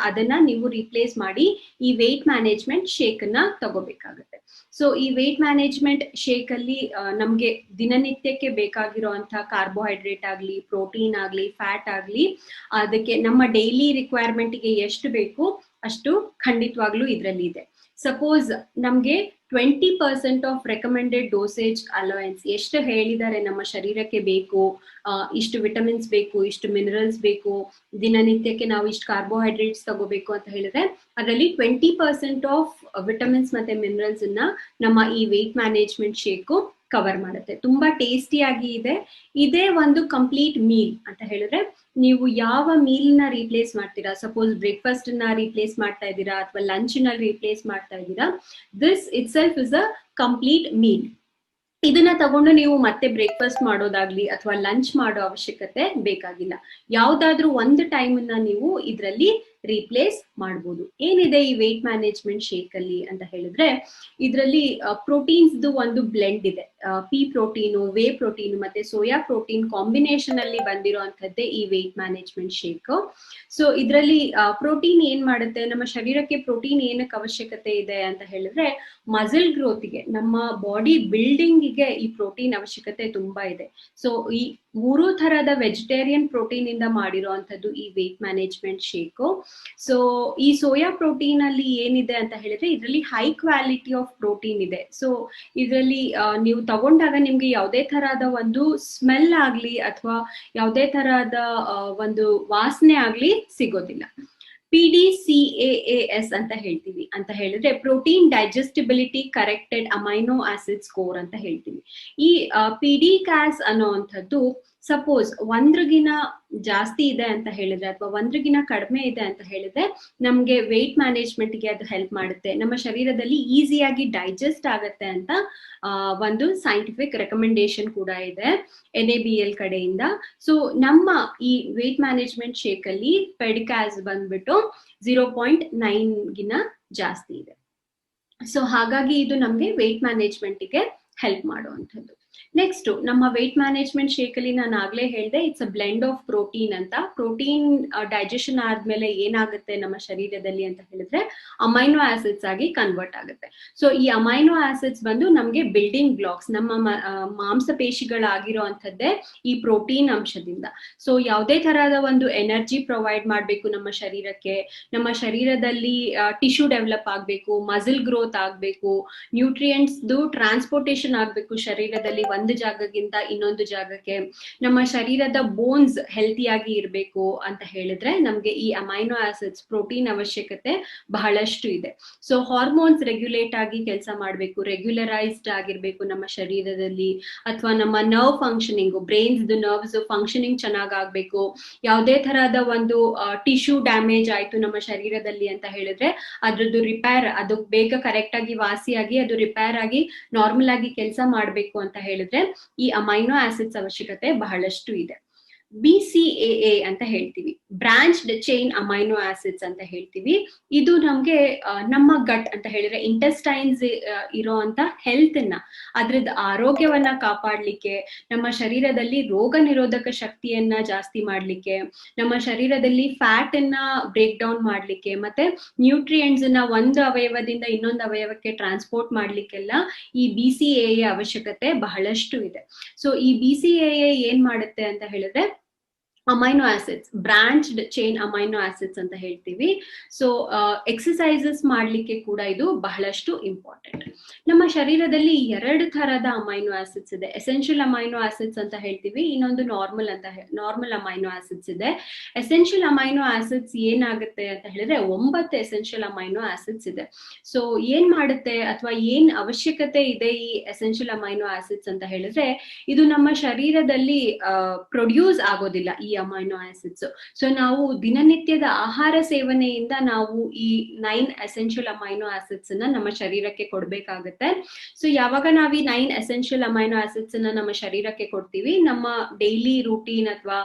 ಅದನ್ನ ನೀವು ರಿಪ್ಲೇಸ್ ಮಾಡಿ ಈ ವೇಟ್ ಮ್ಯಾನೇಜ್ಮೆಂಟ್ ಶೇಕ್ ನ ತಗೋಬೇಕಾಗುತ್ತೆ. ಸೊ ಈ ವೇಟ್ ಮ್ಯಾನೇಜ್ಮೆಂಟ್ ಶೇಕ್ ಅಲ್ಲಿ ನಮ್ಗೆ ದಿನನಿತ್ಯಕ್ಕೆ ಬೇಕಾಗಿರುವಂತಹ ಕಾರ್ಬೋಹೈಡ್ರೇಟ್ ಆಗ್ಲಿ, ಪ್ರೋಟೀನ್ ಆಗ್ಲಿ, ಫ್ಯಾಟ್ ಆಗ್ಲಿ, ಅದಕ್ಕೆ ನಮ್ಮ ಡೈಲಿ ರಿಕ್ವೈರ್ಮೆಂಟ್ಗೆ ಎಷ್ಟು ಬೇಕು ಅಷ್ಟು ಖಂಡಿತವಾಗ್ಲೂ ಇದರಲ್ಲಿ ಇದೆ. ಸಪೋಸ್ ನಮ್ಗೆ 20% ಆಫ್ ರೆಕಮೆಂಡೆಡ್ ಡೋಸೇಜ್ ಅಲೋವೆನ್ಸ್, ಎಷ್ಟು ಹೇಳಿದ್ದಾರೆ ನಮ್ಮ ಶರೀರಕ್ಕೆ ಬೇಕು, ಇಷ್ಟು ವಿಟಮಿನ್ಸ್ ಬೇಕು, ಇಷ್ಟು ಮಿನರಲ್ಸ್ ಬೇಕು, ದಿನನಿತ್ಯಕ್ಕೆ ನಾವು ಇಷ್ಟು ಕಾರ್ಬೋಹೈಡ್ರೇಟ್ಸ್ ತಗೋಬೇಕು ಅಂತ ಹೇಳಿದ್ರೆ, ಅದರಲ್ಲಿ 20% ಆಫ್ ವಿಟಮಿನ್ಸ್ ಮತ್ತೆ ಮಿನರಲ್ಸ್ ಅನ್ನ ನಮ್ಮ ಈ ವೇಟ್ ಮ್ಯಾನೇಜ್ಮೆಂಟ್ ಶೇಕು ಕವರ್ ಮಾಡುತ್ತೆ. ತುಂಬಾ ಟೇಸ್ಟಿಯಾಗಿ ಇದೆ. ಇದೇ ಒಂದು ಕಂಪ್ಲೀಟ್ ಮೀಲ್ ಅಂತ ಹೇಳಿದ್ರೆ, ನೀವು ಯಾವ ಮೀಲ್ ನ ರೀಪ್ಲೇಸ್ ಮಾಡ್ತೀರಾ, ಸಪೋಸ್ ಬ್ರೇಕ್ಫಾಸ್ಟ್ ನ ರೀಪ್ಲೇಸ್ ಮಾಡ್ತಾ ಇದ್ದೀರಾ ಅಥವಾ ಲಂಚ್ ನ ರೀಪ್ಲೇಸ್ ಮಾಡ್ತಾ ಇದ್ದೀರಾ, this it self is a complete meal. ಇದನ್ನ ತಗೊಂಡು ನೀವು ಮತ್ತೆ ಬ್ರೇಕ್ಫಾಸ್ಟ್ ಮಾಡೋದಾಗ್ಲಿ ಅಥವಾ ಲಂಚ್ ಮಾಡೋ ಅವಶ್ಯಕತೆ ಬೇಕಾಗಿಲ್ಲ. ಯಾವ್ದಾದ್ರೂ ಒಂದು ಟೈಮ್ ಅನ್ನ ನೀವು ಇದರಲ್ಲಿ ರೀಪ್ಲೇಸ್ ಮಾಡಬಹುದು. ಏನಿದೆ ಈ ವೇಟ್ ಮ್ಯಾನೇಜ್ಮೆಂಟ್ ಶೇಕ್ ಅಲ್ಲಿ ಅಂತ ಹೇಳಿದ್ರೆ, ಇದರಲ್ಲಿ ಪ್ರೋಟೀನ್ಸ್ ಒಂದು ಬ್ಲೆಂಡ್ ಇದೆ. ಪಿ ಪ್ರೋಟೀನು, ವೇ ಪ್ರೋಟೀನ್ ಮತ್ತೆ ಸೋಯಾ ಪ್ರೋಟೀನ್ ಕಾಂಬಿನೇಷನ್ ಅಲ್ಲಿ ಬಂದಿರುವಂತದ್ದೇ ಈ ವೇಟ್ ಮ್ಯಾನೇಜ್ಮೆಂಟ್ ಶೇಕ್. ಸೊ ಇದರಲ್ಲಿ ಪ್ರೋಟೀನ್ ಏನ್ ಮಾಡುತ್ತೆ, ನಮ್ಮ ಶರೀರಕ್ಕೆ ಪ್ರೋಟೀನ್ ಏನಕ್ಕೆ ಅವಶ್ಯಕತೆ ಇದೆ ಅಂತ ಹೇಳಿದ್ರೆ, ಮಸಲ್ ಗ್ರೋತ್ಗೆ, ನಮ್ಮ ಬಾಡಿ ಬಿಲ್ಡಿಂಗ್ ಗೆ ಈ ಪ್ರೋಟೀನ್ ಅವಶ್ಯಕತೆ ತುಂಬಾ ಇದೆ. ಸೊ ಈ ಮೂರು ತರದ ವೆಜಿಟೇರಿಯನ್ ಪ್ರೋಟೀನ್ ಇಂದ ಮಾಡಿರುವಂತದ್ದು ಈ ವೇಟ್ ಮ್ಯಾನೇಜ್ಮೆಂಟ್ ಶೇಕ್. ಸೊ ಈ ಸೋಯಾ ಪ್ರೋಟೀನ್ ಅಲ್ಲಿ ಏನಿದೆ ಅಂತ ಹೇಳಿದ್ರೆ ಇದರಲ್ಲಿ ಹೈ ಕ್ವಾಲಿಟಿ ಆಫ್ ಪ್ರೋಟೀನ್ ಇದೆ. ಸೊ ಇದರಲ್ಲಿ ನೀವು ತಗೊಂಡಾಗ ನಿಮ್ಗೆ ಯಾವುದೇ ತರಹದ ಒಂದು ಸ್ಮೆಲ್ ಆಗ್ಲಿ ಅಥವಾ ಯಾವುದೇ ತರಹದ ಒಂದು ವಾಸನೆ ಆಗ್ಲಿ ಸಿಗೋದಿಲ್ಲ. PDCAAS ಅಂತ ಹೇಳ್ತೀವಿ. ಅಂತ ಹೇಳಿದ್ರೆ protein digestibility corrected amino acid score ಅಂತ ಹೇಳ್ತೀವಿ. ಈ PDCAS ಅನ್ನೋವಂಥದ್ದು ಸಪೋಸ್ ಒಂದ್ರಗಿನ ಜಾಸ್ತಿ ಇದೆ ಅಂತ ಹೇಳಿದ್ರೆ ಅಥವಾ ಒಂದ್ರಗಿನ ಕಡಿಮೆ ಇದೆ ಅಂತ ಹೇಳಿದ್ರೆ ನಮ್ಗೆ ವೇಟ್ ಮ್ಯಾನೇಜ್ಮೆಂಟ್ಗೆ ಅದು ಹೆಲ್ಪ್ ಮಾಡುತ್ತೆ, ನಮ್ಮ ಶರೀರದಲ್ಲಿ ಈಸಿಯಾಗಿ ಡೈಜೆಸ್ಟ್ ಆಗತ್ತೆ ಅಂತ ಒಂದು ಸೈಂಟಿಫಿಕ್ ರೆಕಮೆಂಡೇಶನ್ ಕೂಡ ಇದೆ NABL ಕಡೆಯಿಂದ. ಸೊ ನಮ್ಮ ಈ ವೇಟ್ ಮ್ಯಾನೇಜ್ಮೆಂಟ್ ಶೇಕ್ ಅಲ್ಲಿ ಪೆಡಿಕ್ಯಾಸ್ ಬಂದ್ಬಿಟ್ಟು 0.9 ಗಿನ ಜಾಸ್ತಿ ಇದೆ. ಸೊ ಹಾಗಾಗಿ ಇದು ನಮ್ಗೆ ವೇಟ್ ಮ್ಯಾನೇಜ್ಮೆಂಟ್ಗೆ ಹೆಲ್ಪ್ ಮಾಡುವಂಥದ್ದು. ನೆಕ್ಸ್ಟ್ ನಮ್ಮ ವೇಟ್ ಮ್ಯಾನೇಜ್ಮೆಂಟ್ ಶೇಕ್ ಅಲ್ಲಿ ನಾನು ಆಗ್ಲೇ ಹೇಳಿದೆ it's a blend of protein ಅಂತ. ಪ್ರೋಟೀನ್ ಡೈಜೆಷನ್ ಆದ್ಮೇಲೆ ಏನಾಗುತ್ತೆ ನಮ್ಮ ಶರೀರದಲ್ಲಿ ಅಂತ ಹೇಳಿದ್ರೆ ಅಮೈನೋ ಆಸಿಡ್ಸ್ ಆಗಿ ಕನ್ವರ್ಟ್ ಆಗುತ್ತೆ. ಸೊ ಈ ಅಮೈನೋ ಆಸಿಡ್ಸ್ ಬಂದು ನಮ್ಗೆ ಬಿಲ್ಡಿಂಗ್ ಬ್ಲಾಕ್ಸ್, ನಮ್ಮ ಮಾಂಸಪೇಶಿಗಳಾಗಿರೋ ಅಂಥದ್ದೇ ಈ ಪ್ರೋಟೀನ್ ಅಂಶದಿಂದ. ಸೊ ಯಾವುದೇ ತರಹದ ಒಂದು ಎನರ್ಜಿ ಪ್ರೊವೈಡ್ ಮಾಡಬೇಕು ನಮ್ಮ ಶರೀರಕ್ಕೆ, ನಮ್ಮ ಶರೀರದಲ್ಲಿ ಟಿಶ್ಯೂ ಡೆವಲಪ್ ಆಗ್ಬೇಕು, ಮಸಲ್ ಗ್ರೋತ್ ಆಗ್ಬೇಕು, ನ್ಯೂಟ್ರಿಯೆಂಟ್ಸ್ ಟ್ರಾನ್ಸ್ಪೋರ್ಟೇಷನ್ ಆಗ್ಬೇಕು ಶರೀರದಲ್ಲಿ ಒಂದು ಜಾಗದಿಂದ ಇನ್ನೊಂದು ಜಾಗಕ್ಕೆ, ನಮ್ಮ ಶರೀರದ ಬೋನ್ಸ್ ಹೆಲ್ತಿಯಾಗಿ ಇರಬೇಕು ಅಂತ ಹೇಳಿದ್ರೆ ನಮ್ಗೆ ಈ ಅಮೈನೋ ಆಸಿಡ್ಸ್ ಪ್ರೋಟೀನ್ ಅವಶ್ಯಕತೆ ಬಹಳಷ್ಟು ಇದೆ. ಸೊ ಹಾರ್ಮೋನ್ಸ್ ರೆಗ್ಯುಲೇಟ್ ಆಗಿ ಕೆಲಸ ಮಾಡಬೇಕು, ರೆಗ್ಯುಲರೈಸ್ಡ್ ಆಗಿರ್ಬೇಕು ನಮ್ಮ ಶರೀರದಲ್ಲಿ, ಅಥವಾ ನಮ್ಮ nerve functioning, brains nerves functioning ಚೆನ್ನಾಗ್ ಆಗ್ಬೇಕು. ಯಾವುದೇ ತರಹದ ಒಂದು ಟಿಶ್ಯೂ ಡ್ಯಾಮೇಜ್ ಆಯ್ತು ನಮ್ಮ ಶರೀರದಲ್ಲಿ ಅಂತ ಹೇಳಿದ್ರೆ ಅದ್ರದ್ದು ರಿಪೇರ್, ಅದು ಬೇಗ ಕರೆಕ್ಟ್ ಆಗಿ ವಾಸಿಯಾಗಿ ಅದು ರಿಪೇರ್ ಆಗಿ ನಾರ್ಮಲ್ ಆಗಿ ಕೆಲಸ ಮಾಡ್ಬೇಕು ಅಂತ ಹೇಳಿದ್ರೆ ಈ ಅಮೈನೋ ಆಸಿಡ್ಸ್ ಅವಶ್ಯಕತೆ ಬಹಳಷ್ಟು ಇದೆ. BCAA ಅಂತ ಹೇಳ್ತೀವಿ, ಬ್ರಾಂಚ್ಡ್ ಚೈನ್ ಅಮೈನೋ ಆಸಿಡ್ಸ್ ಅಂತ ಹೇಳ್ತೀವಿ. ಇದು ನಮ್ಗೆ ನಮ್ಮ ಗಟ್ ಅಂತ ಹೇಳಿದ್ರೆ ಇಂಟೆಸ್ಟೈನ್ಸ್ ಇರೋಂತ ಹೆಲ್ತ್ ನ, ಅದ್ರದ್ದು ಆರೋಗ್ಯವನ್ನ ಕಾಪಾಡ್ಲಿಕ್ಕೆ, ನಮ್ಮ ಶರೀರದಲ್ಲಿ ರೋಗ ನಿರೋಧಕ ಶಕ್ತಿಯನ್ನ ಜಾಸ್ತಿ ಮಾಡ್ಲಿಕ್ಕೆ, ನಮ್ಮ ಶರೀರದಲ್ಲಿ ಫ್ಯಾಟ್ ಅನ್ನ ಬ್ರೇಕ್ ಡೌನ್ ಮಾಡ್ಲಿಕ್ಕೆ, ಮತ್ತೆ ನ್ಯೂಟ್ರಿಯೆಂಟ್ಸ್ ನ ಒಂದು ಅವಯವದಿಂದ ಇನ್ನೊಂದು ಅವಯವಕ್ಕೆ ಟ್ರಾನ್ಸ್ಪೋರ್ಟ್ ಮಾಡ್ಲಿಕ್ಕೆಲ್ಲ ಈ BCAA ಅವಶ್ಯಕತೆ ಬಹಳಷ್ಟು ಇದೆ. ಸೊ ಈ BCAA ಏನ್ ಮಾಡುತ್ತೆ ಅಂತ ಹೇಳಿದ್ರೆ amino acids, branched chain amino acids ಅಂತ ಹೇಳ್ತೀವಿ. ಸೊ ಎಕ್ಸಸೈಸಸ್ ಮಾಡ್ಲಿಕ್ಕೆ ಕೂಡ ಇದು ಬಹಳಷ್ಟು ಇಂಪಾರ್ಟೆಂಟ್. ನಮ್ಮ ಶರೀರದಲ್ಲಿ ಎರಡು ತರದ ಅಮೈನೋ ಆಸಿಡ್ಸ್ ಇದೆ. ಎಸೆನ್ಷಿಯಲ್ ಅಮೈನೋ ಆಸಿಡ್ಸ್ ಅಂತ ಹೇಳ್ತೀವಿ, ಇನ್ನೊಂದು ನಾರ್ಮಲ್ ಅಮೈನೋ ಆಸಿಡ್ಸ್ ಇದೆ. ಎಸೆನ್ಷಿಯಲ್ ಅಮೈನೋ ಆಸಿಡ್ಸ್ ಏನಾಗುತ್ತೆ ಅಂತ ಹೇಳಿದ್ರೆ 9 ಎಸೆನ್ಷಿಯಲ್ ಅಮೈನೋ ಆಸಿಡ್ಸ್ ಇದೆ. ಸೊ ಏನ್ ಮಾಡುತ್ತೆ ಅಥವಾ ಏನ್ ಅವಶ್ಯಕತೆ ಇದೆ ಈ ಎಸೆನ್ಷಿಯಲ್ ಅಮೈನೋ ಆಸಿಡ್ಸ್ ಅಂತ ಹೇಳಿದ್ರೆ ಇದು ನಮ್ಮ ಶರೀರದಲ್ಲಿ ಪ್ರೊಡ್ಯೂಸ್ ಆಗೋದಿಲ್ಲ ಈ ಅಮೈನೋ ಆಸಿಡ್ಸ್. ಸೊ ನಾವು ದಿನನಿತ್ಯದ ಆಹಾರ ಸೇವನೆಯಿಂದ ನಾವು ಈ 9 ಎಸೆನ್ಷಿಯಲ್ ಅಮೈನೋ ಆಸಿಡ್ಸ್ ಅನ್ನ ನಮ್ಮ ಶರೀರಕ್ಕೆ ಕೊಡ್ಬೇಕಾಗತ್ತೆ. ಸೊ ಯಾವಾಗ ನಾವು ಈ 9 ಎಸೆನ್ಷಿಯಲ್ ಅಮೈನೋ ಆಸಿಡ್ಸ್ ಅನ್ನ ನಮ್ಮ ಶರೀರಕ್ಕೆ ಕೊಡ್ತೀವಿ, ನಮ್ಮ ಡೈಲಿ ರೂಟೀನ್ ಅಥವಾ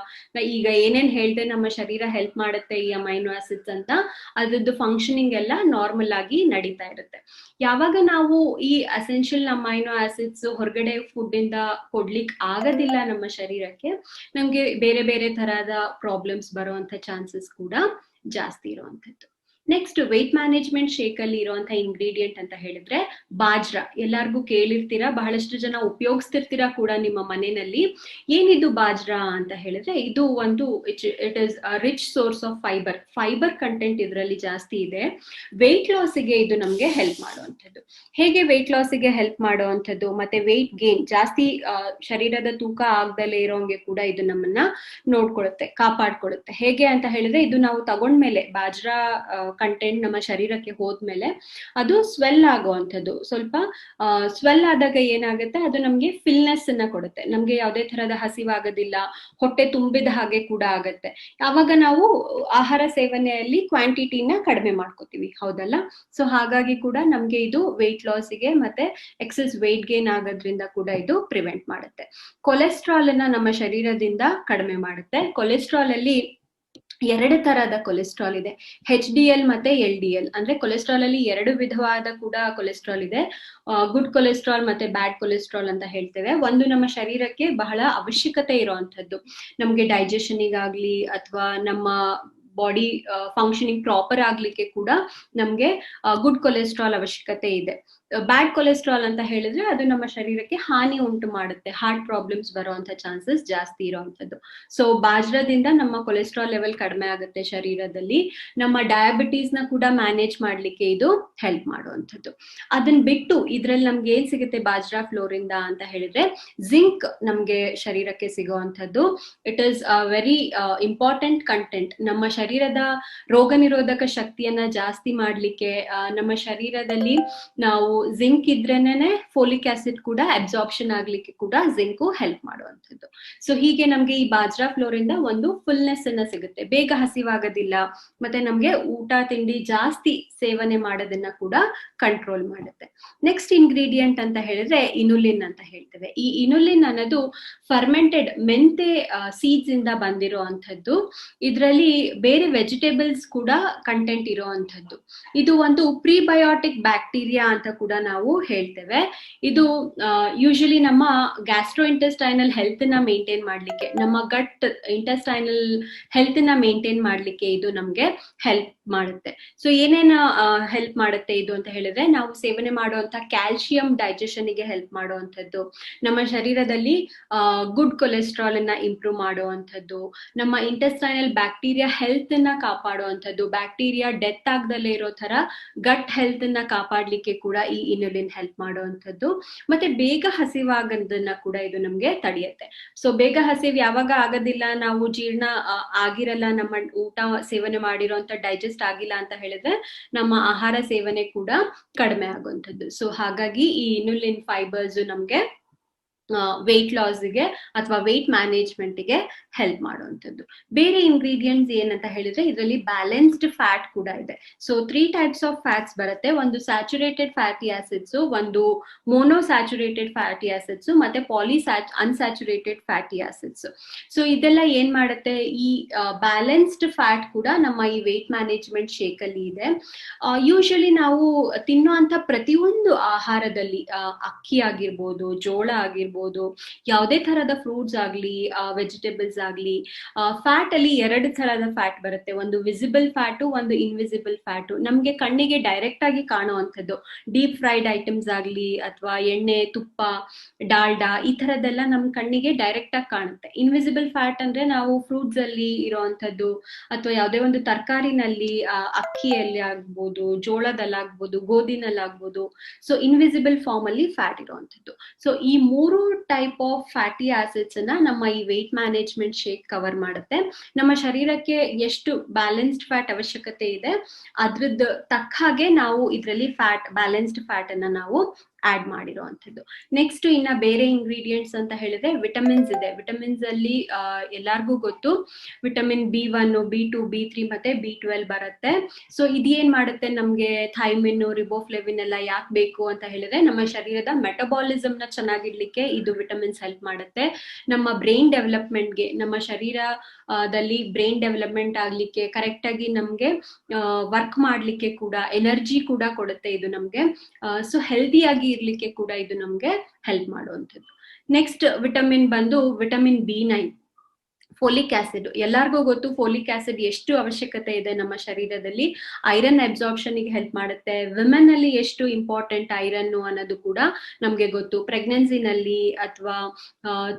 ಈಗ ಏನೇನ್ ಹೇಳ್ದೆ ನಮ್ಮ ಶರೀರ ಹೆಲ್ಪ್ ಮಾಡುತ್ತೆ ಈ ಅಮೈನೋ ಆಸಿಡ್ಸ್ ಅಂತ, ಅದ್ರದ್ದು ಫಂಕ್ಷನಿಂಗ್ ಎಲ್ಲ ನಾರ್ಮಲ್ ಆಗಿ ನಡೀತಾ ಇರುತ್ತೆ. ಯಾವಾಗ ನಾವು ಈ ಎಸೆನ್ಷಿಯಲ್ ಅಮೈನೋ ಆಸಿಡ್ಸ್ ಹೊರಗಡೆ ಫುಡ್ ಇಂದ ಕೊಡ್ಲಿಕ್ಕೆ ಆಗೋದಿಲ್ಲ ನಮ್ಮ ಶರೀರಕ್ಕೆ, ನಮ್ಗೆ ಬೇರೆ ಬೇರೆ ತರಹದ ಪ್ರಾಬ್ಲಮ್ಸ್ ಬರುವಂತ ಚಾನ್ಸಸ್ ಕೂಡ ಜಾಸ್ತಿ ಇರುವಂತದ್ದು. ನೆಕ್ಸ್ಟ್ ವೇಟ್ ಮ್ಯಾನೇಜ್ಮೆಂಟ್ ಶೇಕ್ ಅಲ್ಲಿ ಇರುವಂತ ಇಂಗ್ರೀಡಿಯೆಂಟ್ ಅಂತ ಹೇಳಿದ್ರೆ ಬಾಜ್ರಾ. ಎಲ್ಲಾರ್ಗು ಕೇಳಿರ್ತೀರಾ, ಬಹಳಷ್ಟು ಜನ ಉಪಯೋಗಿಸ್ತಿರ್ತೀರಾ ಕೂಡ ನಿಮ್ಮ ಮನೆಯಲ್ಲಿ. ಏನಿದು ಬಾಜ್ರಾ ಅಂತ ಹೇಳಿದ್ರೆ ಇದು ಒಂದು it is rich source of fibre content ಇದರಲ್ಲಿ ಜಾಸ್ತಿ ಇದೆ. ವೇಟ್ ಲಾಸಿಗೆ ಇದು ನಮ್ಗೆ ಹೆಲ್ಪ್ ಮಾಡುವಂಥದ್ದು. ಹೇಗೆ ವೇಟ್ ಲಾಸಿಗೆ ಹೆಲ್ಪ್ ಮಾಡುವಂಥದ್ದು ಮತ್ತೆ ವೇಟ್ ಗೇನ್, ಜಾಸ್ತಿ ಶರೀರದ ತೂಕ ಆಗದಲ್ಲೇ ಇರೋಂಗೆ ಕೂಡ ಇದು ನಮ್ಮನ್ನ ನೋಡ್ಕೊಳ್ಳುತ್ತೆ, ಕಾಪಾಡ್ಕೊಳ್ಳುತ್ತೆ. ಹೇಗೆ ಅಂತ ಹೇಳಿದ್ರೆ ಇದು ನಾವು ತಗೊಂಡ್ಮೇಲೆ ಬಾಜ್ರಾ ಕಂಟೆಂಟ್ ನಮ್ಮ ಶರೀರಕ್ಕೆ ಹೋದ್ಮೇಲೆ ಅದು ಸ್ವೆಲ್ ಆಗುವಂಥದ್ದು. ಸ್ವಲ್ಪ ಸ್ವೆಲ್ ಆದಾಗ ಏನಾಗುತ್ತೆ, ಅದು ನಮ್ಗೆ ಫಿಲ್ನೆಸ್ ಅನ್ನ ಕೊಡುತ್ತೆ, ನಮ್ಗೆ ಯಾವುದೇ ತರಹದ ಹಸಿವಾಗೋದಿಲ್ಲ, ಹೊಟ್ಟೆ ತುಂಬಿದ ಹಾಗೆ ಕೂಡ ಆಗತ್ತೆ. ಆವಾಗ ನಾವು ಆಹಾರ ಸೇವನೆಯಲ್ಲಿ ಕ್ವಾಂಟಿಟಿನ ಕಡಿಮೆ ಮಾಡ್ಕೋತೀವಿ, ಹೌದಲ್ಲ? ಸೊ ಹಾಗಾಗಿ ಕೂಡ ನಮ್ಗೆ ಇದು ವೇಟ್ ಲಾಸಿಗೆ ಮತ್ತೆ ಎಕ್ಸೆಸ್ ವೇಟ್ ಗೇನ್ ಆಗೋದ್ರಿಂದ ಕೂಡ ಇದು ಪ್ರಿವೆಂಟ್ ಮಾಡುತ್ತೆ. ಕೊಲೆಸ್ಟ್ರಾಲ್ ಅನ್ನ ನಮ್ಮ ಶರೀರದಿಂದ ಕಡಿಮೆ ಮಾಡುತ್ತೆ. ಕೊಲೆಸ್ಟ್ರಾಲ್ ಅಲ್ಲಿ ಎರಡು ತರಹದ ಕೊಲೆಸ್ಟ್ರಾಲ್ ಇದೆ, HDL ಮತ್ತೆ LDL. ಅಂದ್ರೆ ಕೊಲೆಸ್ಟ್ರಾಲ್ ಅಲ್ಲಿ ಎರಡು ವಿಧವಾದ ಕೂಡ ಕೊಲೆಸ್ಟ್ರಾಲ್ ಇದೆ, ಗುಡ್ ಕೊಲೆಸ್ಟ್ರಾಲ್ ಮತ್ತೆ ಬ್ಯಾಡ್ ಕೊಲೆಸ್ಟ್ರಾಲ್ ಅಂತ ಹೇಳ್ತೇವೆ. ಒಂದು ನಮ್ಮ ಶರೀರಕ್ಕೆ ಬಹಳ ಅವಶ್ಯಕತೆ ಇರುವಂತದ್ದು, ನಮ್ಗೆ ಡೈಜೆಷನಿಗಾಗ್ಲಿ ಅಥವಾ ನಮ್ಮ ಬಾಡಿ ಫಂಕ್ಷನಿಂಗ್ ಪ್ರಾಪರ್ ಆಗ್ಲಿಕ್ಕೆ ಕೂಡ ನಮ್ಗೆ ಗುಡ್ ಕೊಲೆಸ್ಟ್ರಾಲ್ ಅವಶ್ಯಕತೆ ಇದೆ. ಬ್ಯಾಡ್ ಕೊಲೆಸ್ಟ್ರಾಲ್ ಅಂತ ಹೇಳಿದ್ರೆ ಅದು ನಮ್ಮ ಶರೀರಕ್ಕೆ ಹಾನಿ ಉಂಟು ಮಾಡುತ್ತೆ, ಹಾರ್ಟ್ ಪ್ರಾಬ್ಲಮ್ಸ್ ಬರುವಂತ ಚಾನ್ಸಸ್ ಜಾಸ್ತಿ ಇರುವಂತದ್ದು. ಸೊ ಬಾಜ್ರದಿಂದ ನಮ್ಮ ಕೊಲೆಸ್ಟ್ರಾಲ್ ಲೆವೆಲ್ ಕಡಿಮೆ ಆಗುತ್ತೆ ಶರೀರದಲ್ಲಿ. ನಮ್ಮ ಡಯಾಬಿಟೀಸ್ ನ ಕೂಡ ಮ್ಯಾನೇಜ್ ಮಾಡ್ಲಿಕ್ಕೆ ಇದು ಹೆಲ್ಪ್ ಮಾಡುವಂಥದ್ದು. ಅದನ್ನ ಬಿಟ್ಟು ಇದ್ರಲ್ಲಿ ನಮ್ಗೆ ಏನ್ ಸಿಗುತ್ತೆ ಬಾಜ್ರಾ ಫ್ಲೋರ್ ಇಂದ ಅಂತ ಹೇಳಿದ್ರೆ, ಜಿಂಕ್ ನಮ್ಗೆ ಶರೀರಕ್ಕೆ ಸಿಗುವಂಥದ್ದು. It is a very important content. ನಮ್ಮ ಶರೀರದ ರೋಗ ನಿರೋಧಕ ಶಕ್ತಿಯನ್ನ ಜಾಸ್ತಿ ಮಾಡ್ಲಿಕ್ಕೆ, ನಮ್ಮ ಶರೀರದಲ್ಲಿ ನಾವು ಜಿಂಕ್ ಇದ್ರೇನೆ ಫೋಲಿಕ್ ಆಸಿಡ್ ಕೂಡ ಅಬ್ಸಾರ್ಪ್ಷನ್ ಆಗ್ಲಿಕ್ಕೆ ಕೂಡ ಜಿಂಕು ಹೆಲ್ಪ್ ಮಾಡುವಂಥದ್ದು. ಸೊ ಹೀಗೆ ನಮ್ಗೆ ಈ ಬಾಜ್ರಾ ಫ್ಲೋರ್ ಇಂದ ಒಂದು ಫುಲ್ನೆಸ್ ಅನ್ನ ಸಿಗುತ್ತೆ, ಬೇಗ ಹಸಿವಾಗೋದಿಲ್ಲ, ಮತ್ತೆ ನಮ್ಗೆ ಊಟ ತಿಂಡಿ ಜಾಸ್ತಿ ಸೇವನೆ ಮಾಡೋದನ್ನ ಕೂಡ ಕಂಟ್ರೋಲ್ ಮಾಡುತ್ತೆ. ನೆಕ್ಸ್ಟ್ ಇಂಗ್ರೀಡಿಯಂಟ್ ಅಂತ ಹೇಳಿದ್ರೆ ಇನುಲಿನ್ ಅಂತ ಹೇಳ್ತೇವೆ. ಈ ಇನುಲಿನ್ ಅನ್ನೋದು ಫರ್ಮೆಂಟೆಡ್ ಮೆಂತೆ ಸೀಡ್ಸ್ ಇಂದ ಬಂದಿರುವಂತದ್ದು. ಇದರಲ್ಲಿ ಬೇರೆ ವೆಜಿಟೇಬಲ್ಸ್ ಕೂಡ ಕಂಟೆಂಟ್ ಇರುವಂತದ್ದು. ಇದು ಒಂದು ಪ್ರಿಬಯೋಟಿಕ್ ಬ್ಯಾಕ್ಟೀರಿಯಾ ಅಂತ ಕೂಡ ನಾವು ಹೇಳ್ತೇವೆ. ಇದು ಯೂಶಲಿ ನಮ್ಮ ಗ್ಯಾಸ್ಟ್ರೋ ಇಂಟೆಸ್ಟೈನಲ್ ಹೆಲ್ತ್ ನ ಮೇಂಟೈನ್ ಮಾಡ್ಲಿಕ್ಕೆ, ನಮ್ಮ ಗಟ್ ಇಂಟೆಸ್ಟೈನಲ್ ಹೆಲ್ತ್ ನ ಮೇಂಟೈನ್ ಮಾಡ್ಲಿಕ್ಕೆ ಇದು ನಮ್ಗೆ ಹೆಲ್ಪ್ ಮಾಡುತ್ತೆ. ಸೊ ಏನೇನು ಹೆಲ್ಪ್ ಮಾಡುತ್ತೆ ಇದು ಅಂತ ಹೇಳಿದ್ರೆ, ನಾವು ಸೇವನೆ ಮಾಡುವಂತ ಕ್ಯಾಲ್ಸಿಯಂ ಡೈಜೆಷನ್ ಗೆ ಹೆಲ್ಪ್ ಮಾಡುವಂಥದ್ದು, ನಮ್ಮ ಶರೀರದಲ್ಲಿ ಗುಡ್ ಕೊಲೆಸ್ಟ್ರಾಲ್ ಅನ್ನ ಇಂಪ್ರೂವ್ ಮಾಡುವಂಥದ್ದು, ನಮ್ಮ ಇಂಟೆಸ್ಟೈನಲ್ ಬ್ಯಾಕ್ಟೀರಿಯಾ ಹೆಲ್ತ್ ನ ಕಾಪಾಡುವಂಥದ್ದು, ಬ್ಯಾಕ್ಟೀರಿಯಾ ಡೆತ್ ಆಗದಲ್ಲೇ ಇರೋ ತರ ಗಟ್ ಹೆಲ್ತ್ ನ ಕಾಪಾಡ್ಲಿಕ್ಕೆ ಕೂಡ ಈ ಇನ್ಯುಲಿನ್ ಹೆಲ್ಪ್ ಮಾಡುವಂಥದ್ದು. ಮತ್ತೆ ಬೇಗ ಹಸಿವಾಗೋದನ್ನ ಕೂಡ ಇದು ನಮ್ಗೆ ತಡೆಯುತ್ತೆ. ಸೊ ಬೇಗ ಹಸಿವು ಯಾವಾಗ ಆಗೋದಿಲ್ಲ, ನಾವು ಜೀರ್ಣ ಆಗಿರಲ್ಲ, ನಮ್ಮ ಊಟ ಸೇವನೆ ಮಾಡಿರೋಂತ ಡೈಜೆಸ್ಟ್ ಆಗಿಲ್ಲ ಅಂತ ಹೇಳಿದ್ರೆ ನಮ್ಮ ಆಹಾರ ಸೇವನೆ ಕೂಡ ಕಡಿಮೆ ಆಗುವಂಥದ್ದು. ಸೊ ಹಾಗಾಗಿ ಈ ಇನ್ಯುಲಿನ್ ಫೈಬರ್ಸ್ ನಮ್ಗೆ ವೆಯ್ಟ್ ಲಾಸ್ಗೆ ಅಥವಾ ವೆಯ್ಟ್ ಮ್ಯಾನೇಜ್ಮೆಂಟ್ಗೆ ಹೆಲ್ಪ್ ಮಾಡುವಂಥದ್ದು. ಬೇರೆ ಇಂಗ್ರೀಡಿಯೆಂಟ್ಸ್ ಏನಂತ ಹೇಳಿದ್ರೆ, ಇದರಲ್ಲಿ ಬ್ಯಾಲೆನ್ಸ್ಡ್ ಫ್ಯಾಟ್ ಕೂಡ ಇದೆ. ಸೊ 3 ಟೈಪ್ಸ್ ಆಫ್ ಫ್ಯಾಟ್ಸ್ ಬರುತ್ತೆ. ಒಂದು ಸ್ಯಾಚುರೇಟೆಡ್ ಫ್ಯಾಟಿ ಆಸಿಡ್ಸ್, ಒಂದು ಮೋನೋಸ್ಯಾಚುರೇಟೆಡ್ ಫ್ಯಾಟಿ ಆಸಿಡ್ಸ್, ಮತ್ತೆ ಅನ್ಸ್ಯಾಚುರೇಟೆಡ್ ಫ್ಯಾಟಿ ಆಸಿಡ್ಸ್. ಸೊ ಇದೆಲ್ಲ ಏನ್ ಮಾಡುತ್ತೆ, ಈ ಬ್ಯಾಲೆನ್ಸ್ಡ್ ಫ್ಯಾಟ್ ಕೂಡ ನಮ್ಮ ಈ ವೆಯ್ಟ್ ಮ್ಯಾನೇಜ್ಮೆಂಟ್ ಶೇಕ್ ಅಲ್ಲಿ ಇದೆ. ಯೂಶಲಿ ನಾವು ತಿನ್ನುವಂತ ಪ್ರತಿಯೊಂದು ಆಹಾರದಲ್ಲಿ ಅಕ್ಕಿ ಆಗಿರ್ಬೋದು, ಜೋಳ ಆಗಿರ್ಬೋದು, ಯಾವುದೇ ತರದ ಫ್ರೂಟ್ಸ್ ಆಗ್ಲಿ, ವೆಜಿಟೇಬಲ್ಸ್ ಆಗ್ಲಿ, ಫ್ಯಾಟ್ ಅಲ್ಲಿ 2 ತರದ ಫ್ಯಾಟ್ ಬರುತ್ತೆ. ಒಂದು ವಿಸಿಬಲ್ ಫ್ಯಾಟು, ಒಂದು ಇನ್ವಿಸಿಬಲ್ ಫ್ಯಾಟು. ನಮ್ಗೆ ಕಣ್ಣಿಗೆ ಡೈರೆಕ್ಟ್ ಆಗಿ ಕಾಣುವಂಥದ್ದು ಡೀಪ್ ಫ್ರೈಡ್ ಐಟಮ್ಸ್ ಆಗ್ಲಿ, ಅಥವಾ ಎಣ್ಣೆ, ತುಪ್ಪ, ಡಾಲ್ಡಾ, ಈ ತರದೆಲ್ಲ ನಮ್ ಕಣ್ಣಿಗೆ ಡೈರೆಕ್ಟ್ ಆಗಿ ಕಾಣುತ್ತೆ. ಇನ್ವಿಸಿಬಲ್ ಫ್ಯಾಟ್ ಅಂದ್ರೆ ನಾವು ಫ್ರೂಟ್ಸ್ ಅಲ್ಲಿ ಇರುವಂತದ್ದು, ಅಥವಾ ಯಾವುದೇ ಒಂದು ತರಕಾರಿನಲ್ಲಿ, ಅಕ್ಕಿಯಲ್ಲಿ ಆಗ್ಬೋದು, ಜೋಳದಲ್ಲಾಗ್ಬೋದು, ಗೋಧಿನಲ್ಲಾಗ್ಬೋದು. ಸೊ ಇನ್ವಿಸಿಬಲ್ ಫಾರ್ಮ್ ಅಲ್ಲಿ ಫ್ಯಾಟ್ ಇರುವಂತದ್ದು. ಸೊ ಈ 3 ಟೈಪ್ ಆಫ್ ಫ್ಯಾಟಿ ಆಸಿಡ್ಸ್ ಅನ್ನ ನಮ್ಮ ಈ ವೆಯ್ಟ್ ಮ್ಯಾನೇಜ್ಮೆಂಟ್ ಶೇಕ್ ಕವರ್ ಮಾಡುತ್ತೆ. ನಮ್ಮ ಶರೀರಕ್ಕೆ ಎಷ್ಟು ಬ್ಯಾಲೆನ್ಸ್ಡ್ ಫ್ಯಾಟ್ ಅವಶ್ಯಕತೆ ಇದೆ ಅದ್ರದ್ದು ತಕ್ಕ ಹಾಗೆ ನಾವು ಇದರಲ್ಲಿ ಬ್ಯಾಲೆನ್ಸ್ಡ್ ಫ್ಯಾಟ್ ಅನ್ನ ನಾವು ಆಡ್ ಮಾಡಿರುವಂತದ್ದು. ನೆಕ್ಸ್ಟ್ ಇನ್ನ ಬೇರೆ ಇಂಗ್ರೀಡಿಯೆಂಟ್ಸ್ ಅಂತ ಹೇಳಿದ್ರೆ ವಿಟಮಿನ್ಸ್ ಇದೆ. ವಿಟಮಿನ್ಸ್ ಅಲ್ಲಿ ಎಲ್ಲಾರ್ಗೂ ಗೊತ್ತು, ವಿಟಮಿನ್ B1, B2, B3 ಮತ್ತೆ B12 ಬರುತ್ತೆ. ಸೊ ಇದೇನ್ ಮಾಡುತ್ತೆ, ನಮ್ಗೆ ಥೈಮಿನ್, ರಿಬೋಫ್ಲೆವಿನ್ ಎಲ್ಲ ಯಾಕೆ ಬೇಕು ಅಂತ ಹೇಳಿದ್ರೆ, ನಮ್ಮ ಶರೀರದ ಮೆಟಬಾಲಿಸಮ್ ನ ಚೆನ್ನಾಗಿಡ್ಲಿಕ್ಕೆ ಇದು ವಿಟಮಿನ್ಸ್ ಹೆಲ್ಪ್ ಮಾಡುತ್ತೆ. ನಮ್ಮ ಬ್ರೈನ್ ಡೆವಲಪ್ಮೆಂಟ್ಗೆ, ನಮ್ಮ ಶರೀರದಲ್ಲಿ ಬ್ರೈನ್ ಡೆವಲಪ್ಮೆಂಟ್ ಆಗ್ಲಿಕ್ಕೆ, ಕರೆಕ್ಟ್ ಆಗಿ ನಮ್ಗೆ ವರ್ಕ್ ಮಾಡ್ಲಿಕ್ಕೆ ಕೂಡ, ಎನರ್ಜಿ ಕೂಡ ಕೊಡುತ್ತೆ ಇದು ನಮ್ಗೆ. ಸೊ ಹೆಲ್ದಿಯಾಗಿ ಇರ್ಲಿಕ್ಕೆ ಕೂಡ ಇದು ನಮ್ಗೆ ಹೆಲ್ಪ್ ಮಾಡುವಂಥದ್ದು. ನೆಕ್ಸ್ಟ್ ವಿಟಮಿನ್ ಬಂದು ವಿಟಮಿನ್ B9, ಫೋಲಿಕ್ ಆಸಿಡ್. ಎಲ್ಲಾರ್ಗೂ ಗೊತ್ತು ಫೋಲಿಕ್ ಆಸಿಡ್ ಎಷ್ಟು ಅವಶ್ಯಕತೆ ಇದೆ ನಮ್ಮ ಶರೀರದಲ್ಲಿ. ಐರನ್ ಅಬ್ಸಾರ್ಪ್ಷನ್ ಗೆ ಹೆಲ್ಪ್ ಮಾಡುತ್ತೆ. ವಿಮೆನ್ ಅಲ್ಲಿ ಎಷ್ಟು ಇಂಪಾರ್ಟೆಂಟ್ ಐರನ್ ಅನ್ನೋದು ಕೂಡ ನಮ್ಗೆ ಗೊತ್ತು. ಪ್ರೆಗ್ನೆನ್ಸಿನಲ್ಲಿ ಅಥವಾ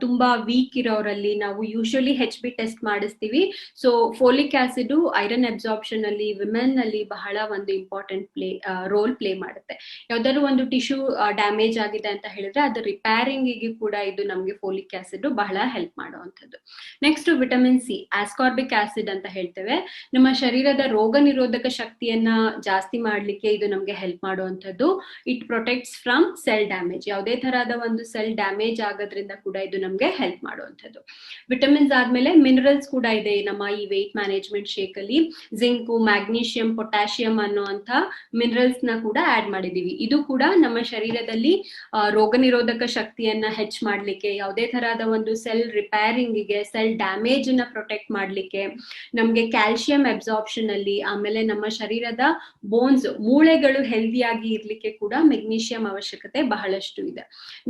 ತುಂಬಾ ವೀಕ್ ಇರೋರಲ್ಲಿ ನಾವು ಯೂಶಲಿ HB ಟೆಸ್ಟ್ ಮಾಡಿಸ್ತೀವಿ. So folic acid iron absorption ಅಲ್ಲಿ ವಿಮೆನ್ ಅಲ್ಲಿ ಬಹಳ ಒಂದು ಇಂಪಾರ್ಟೆಂಟ್ ರೋಲ್ ಪ್ಲೇ ಮಾಡುತ್ತೆ. ಯಾವ್ದಾದ್ರು ಒಂದು ಟಿಶ್ಯೂ ಡ್ಯಾಮೇಜ್ ಆಗಿದೆ ಅಂತ ಹೇಳಿದ್ರೆ ಅದು ರಿಪೇರಿಂಗ್ ಗೆ ಕೂಡ ಇದು ನಮ್ಗೆ ಫೋಲಿಕ್ ಆಸಿಡ್ ಬಹಳ ಹೆಲ್ಪ್ ಮಾಡುವಂಥದ್ದು. Next vitamin C, ascorbic acid ಅಂತ ಹೇಳ್ತೇವೆ. ನಮ್ಮ ಶರೀರದ ರೋಗ ನಿರೋಧಕ ಶಕ್ತಿಯನ್ನ ಜಾಸ್ತಿ ಮಾಡ್ಲಿಕ್ಕೆ ಇದು ನಮ್ಗೆ ಹೆಲ್ಪ್ ಮಾಡುವಂಥದ್ದು. It protects from cell damage. ಯಾವುದೇ ತರಹದ ಒಂದು ಸೆಲ್ ಡ್ಯಾಮೇಜ್ ಆಗೋದ್ರಿಂದ ಕೂಡ ಇದು ನಮ್ಗೆ ಹೆಲ್ಪ್ ಮಾಡುವಂಥದ್ದು. ವಿಟಮಿನ್ಸ್ ಆದ್ಮೇಲೆ ಮಿನರಲ್ಸ್ ಕೂಡ ಇದೆ ನಮ್ಮ ಈ ವೆಯ್ಟ್ ಮ್ಯಾನೇಜ್ಮೆಂಟ್ ಶೇಕ್ ಅಲ್ಲಿ. ಜಿಂಕು, ಮ್ಯಾಗ್ನೀಷಿಯಂ, ಪೊಟ್ಯಾಷಿಯಂ ಅನ್ನುವಂತ ಮಿನರಲ್ಸ್ ನ ಕೂಡ ಆಡ್ ಮಾಡಿದೀವಿ. ಇದು ಕೂಡ ನಮ್ಮ ಶರೀರದಲ್ಲಿ ರೋಗ ನಿರೋಧಕ ಶಕ್ತಿಯನ್ನ ಹೆಚ್ಚು ಮಾಡ್ಲಿಕ್ಕೆ, ಯಾವುದೇ ತರಹದ ಒಂದು ಸೆಲ್ ರಿಪೇರಿಂಗ್ ಗೆ, ಸೆಲ್ ಡ್ಯಾಮೇಜ್ ನ ಪ್ರೊಟೆಕ್ಟ್ ಮಾಡ್ಲಿಕ್ಕೆ, ನಮ್ಗೆ ಕ್ಯಾಲ್ಸಿಯಂ ಅಬ್ಸಾರ್ಪ್ಷನ್ ಅಲ್ಲಿ, ಆಮೇಲೆ ನಮ್ಮ ಶರೀರದ ಬೋನ್ಸ್, ಮೂಳೆಗಳು ಹೆಲ್ದಿಯಾಗಿ ಇರ್ಲಿಕ್ಕೆ ಕೂಡ ಮೆಗ್ನೀಷಿಯಂ ಅವಶ್ಯಕತೆ ಬಹಳಷ್ಟು ಇದೆ.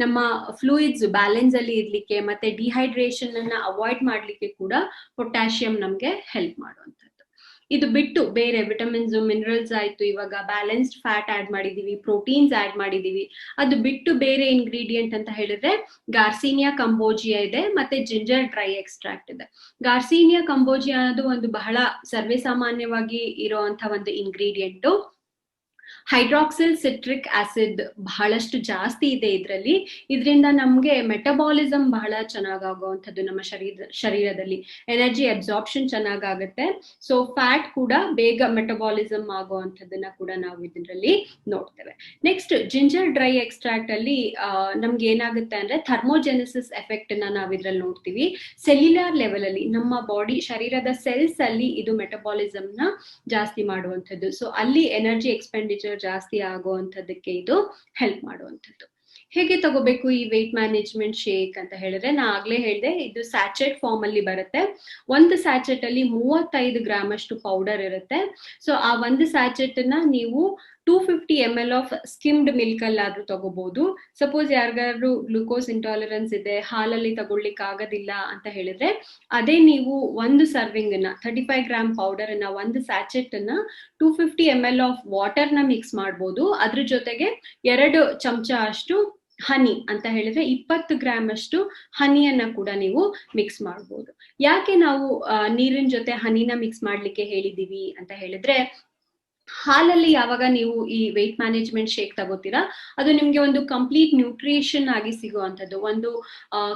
ನಮ್ಮ ಫ್ಲೂಯಿಡ್ಸ್ ಬ್ಯಾಲೆನ್ಸ್ ಅಲ್ಲಿ ಇರ್ಲಿಕ್ಕೆ ಮತ್ತೆ ಡಿಹೈಡ್ರೇಷನ್ ಅನ್ನ ಅವಾಯ್ಡ್ ಮಾಡ್ಲಿಕ್ಕೆ ಕೂಡ ಪೊಟ್ಯಾಷಿಯಂ ನಮ್ಗೆ ಹೆಲ್ಪ್ ಮಾಡುವಂಥದ್ದು. ಇದು ಬಿಟ್ಟು ಬೇರೆ ವಿಟಮಿನ್ಸ್ ಮಿನರಲ್ಸ್ ಆಯ್ತು, ಇವಾಗ ಬ್ಯಾಲೆನ್ಸ್ಡ್ ಫ್ಯಾಟ್ ಆಡ್ ಮಾಡಿದೀವಿ, ಪ್ರೋಟೀನ್ಸ್ ಆಡ್ ಮಾಡಿದೀವಿ, ಅದು ಬಿಟ್ಟು ಬೇರೆ ಇಂಗ್ರೀಡಿಯೆಂಟ್ ಅಂತ ಹೇಳಿದ್ರೆ ಗಾರ್ಸಿನಿಯಾ ಕಂಬೋಜಿಯಾ ಇದೆ, ಮತ್ತೆ ಜಿಂಜರ್ ಡ್ರೈ ಎಕ್ಸ್ಟ್ರಾಕ್ಟ್ ಇದೆ. ಗಾರ್ಸಿನಿಯಾ ಕಂಬೋಜಿಯಾ ಅನ್ನೋದು ಒಂದು ಬಹಳ ಸರ್ವೇ ಸಾಮಾನ್ಯವಾಗಿ ಇರುವಂತ ಒಂದು ಇಂಗ್ರೀಡಿಯೆಂಟ್. ಹೈಡ್ರಾಕ್ಸಿಲ್ ಸಿಟ್ರಿಕ್ ಆಸಿಡ್ ಬಹಳಷ್ಟು ಜಾಸ್ತಿ ಇದೆ ಇದರಲ್ಲಿ. ಇದರಿಂದ ನಮ್ಗೆ ಮೆಟಬಾಲಿಸಮ್ ಬಹಳ ಚೆನ್ನಾಗಾಗುವಂಥದ್ದು, ನಮ್ಮ ಶರೀರದಲ್ಲಿ ಎನರ್ಜಿ ಅಬ್ಸಾರ್ಪ್ಷನ್ ಚೆನ್ನಾಗಾಗುತ್ತೆ. ಸೊ ಫ್ಯಾಟ್ ಕೂಡ ಬೇಗ ಮೆಟಬಾಲಿಸಮ್ ಆಗುವಂಥದ್ದನ್ನ ಕೂಡ ನಾವು ಇದರಲ್ಲಿ ನೋಡ್ತೇವೆ. ನೆಕ್ಸ್ಟ್ ಜಿಂಜರ್ ಡ್ರೈ ಎಕ್ಸ್ಟ್ರಾಕ್ಟ್ ಅಲ್ಲಿ ನಮ್ಗೆ ಏನಾಗುತ್ತೆ ಅಂದ್ರೆ ಥರ್ಮೋಜೆನೆಸಿಸ್ ಎಫೆಕ್ಟ್ ನ ನಾವು ಇದ್ರಲ್ಲಿ ನೋಡ್ತೀವಿ. ಸೆಲ್ಯುಲರ್ ಲೆವೆಲ್ ಅಲ್ಲಿ ನಮ್ಮ ಬಾಡಿ ಶರೀರದ ಸೆಲ್ಸ್ ಅಲ್ಲಿ ಇದು ಮೆಟಬಾಲಿಸಮ್ ನ ಜಾಸ್ತಿ ಮಾಡುವಂಥದ್ದು. ಸೊ ಅಲ್ಲಿ ಎನರ್ಜಿ ಎಕ್ಸ್ಪೆಂಡಿಚರ್ ಜಾಸ್ತಿ ಆಗುವಂಥದ್ದಕ್ಕೆ ಇದು ಹೆಲ್ಪ್ ಮಾಡುವಂಥದ್ದು. ಹೇಗೆ ತಗೋಬೇಕು ಈ ವೇಟ್ ಮ್ಯಾನೇಜ್ಮೆಂಟ್ ಶೇಕ್ ಅಂತ ಹೇಳಿದ್ರೆ, ನಾ ಆಗ್ಲೇ ಹೇಳಿದೆ ಇದು ಸ್ಯಾಚೆಟ್ ಫಾರ್ಮ್ ಅಲ್ಲಿ ಬರುತ್ತೆ. ಒಂದು ಸ್ಯಾಚೆಟ್ ಅಲ್ಲಿ 35 ಗ್ರಾಮ್ ಅಷ್ಟು ಪೌಡರ್ ಇರುತ್ತೆ. ಸೊ ಆ ಒಂದು ಸ್ಯಾಚೆಟ್ ನ ನೀವು 250 ml ಆಫ್ ಸ್ಕಿಮ್ಡ್ ಮಿಲ್ಕ್ ಅಲ್ಲಾದ್ರೂ ತಗೋಬಹುದು. ಸಪೋಸ್ ಯಾರಿಗಾದ್ರೂ ಗ್ಲೂಕೋಸ್ ಇಂಟಾಲರೆನ್ಸ್ ಇದೆ, ಹಾಲಲ್ಲಿ ತಗೊಳ್ಳಿಕ್ ಆಗೋದಿಲ್ಲ ಅಂತ ಹೇಳಿದ್ರೆ ಅದೇ ನೀವು ಒಂದು ಸರ್ವಿಂಗ್ ನ 35 ಗ್ರಾಮ್ ಪೌಡರ್ ಅನ್ನ ಒಂದು ಸ್ಯಾಚೆಟ್ ಅನ್ನ 250 ml ಆಫ್ ವಾಟರ್ ನ ಮಿಕ್ಸ್ ಮಾಡ್ಬೋದು. ಅದ್ರ ಜೊತೆಗೆ 2 ಚಮಚ ಅಷ್ಟು ಹನಿ ಅಂತ ಹೇಳಿದ್ರೆ 20 ಗ್ರಾಮ್ ಅಷ್ಟು ಹನಿಯನ್ನ ಕೂಡ ನೀವು ಮಿಕ್ಸ್ ಮಾಡ್ಬೋದು. ಯಾಕೆ ನಾವು ನೀರಿನ ಜೊತೆ ಹನಿನ ಮಿಕ್ಸ್ ಮಾಡ್ಲಿಕ್ಕೆ ಹೇಳಿದೀವಿ ಅಂತ ಹೇಳಿದ್ರೆ, ಹಾಲಲ್ಲಿ ಯಾವಾಗ ನೀವು ಈ ವೇಟ್ ಮ್ಯಾನೇಜ್ಮೆಂಟ್ ಶೇಕ್ ತಗೋತೀರಾ ಅದು ನಿಮ್ಗೆ ಒಂದು ಕಂಪ್ಲೀಟ್ ನ್ಯೂಟ್ರಿಷನ್ ಆಗಿ ಸಿಗುವಂಥದ್ದು, ಒಂದು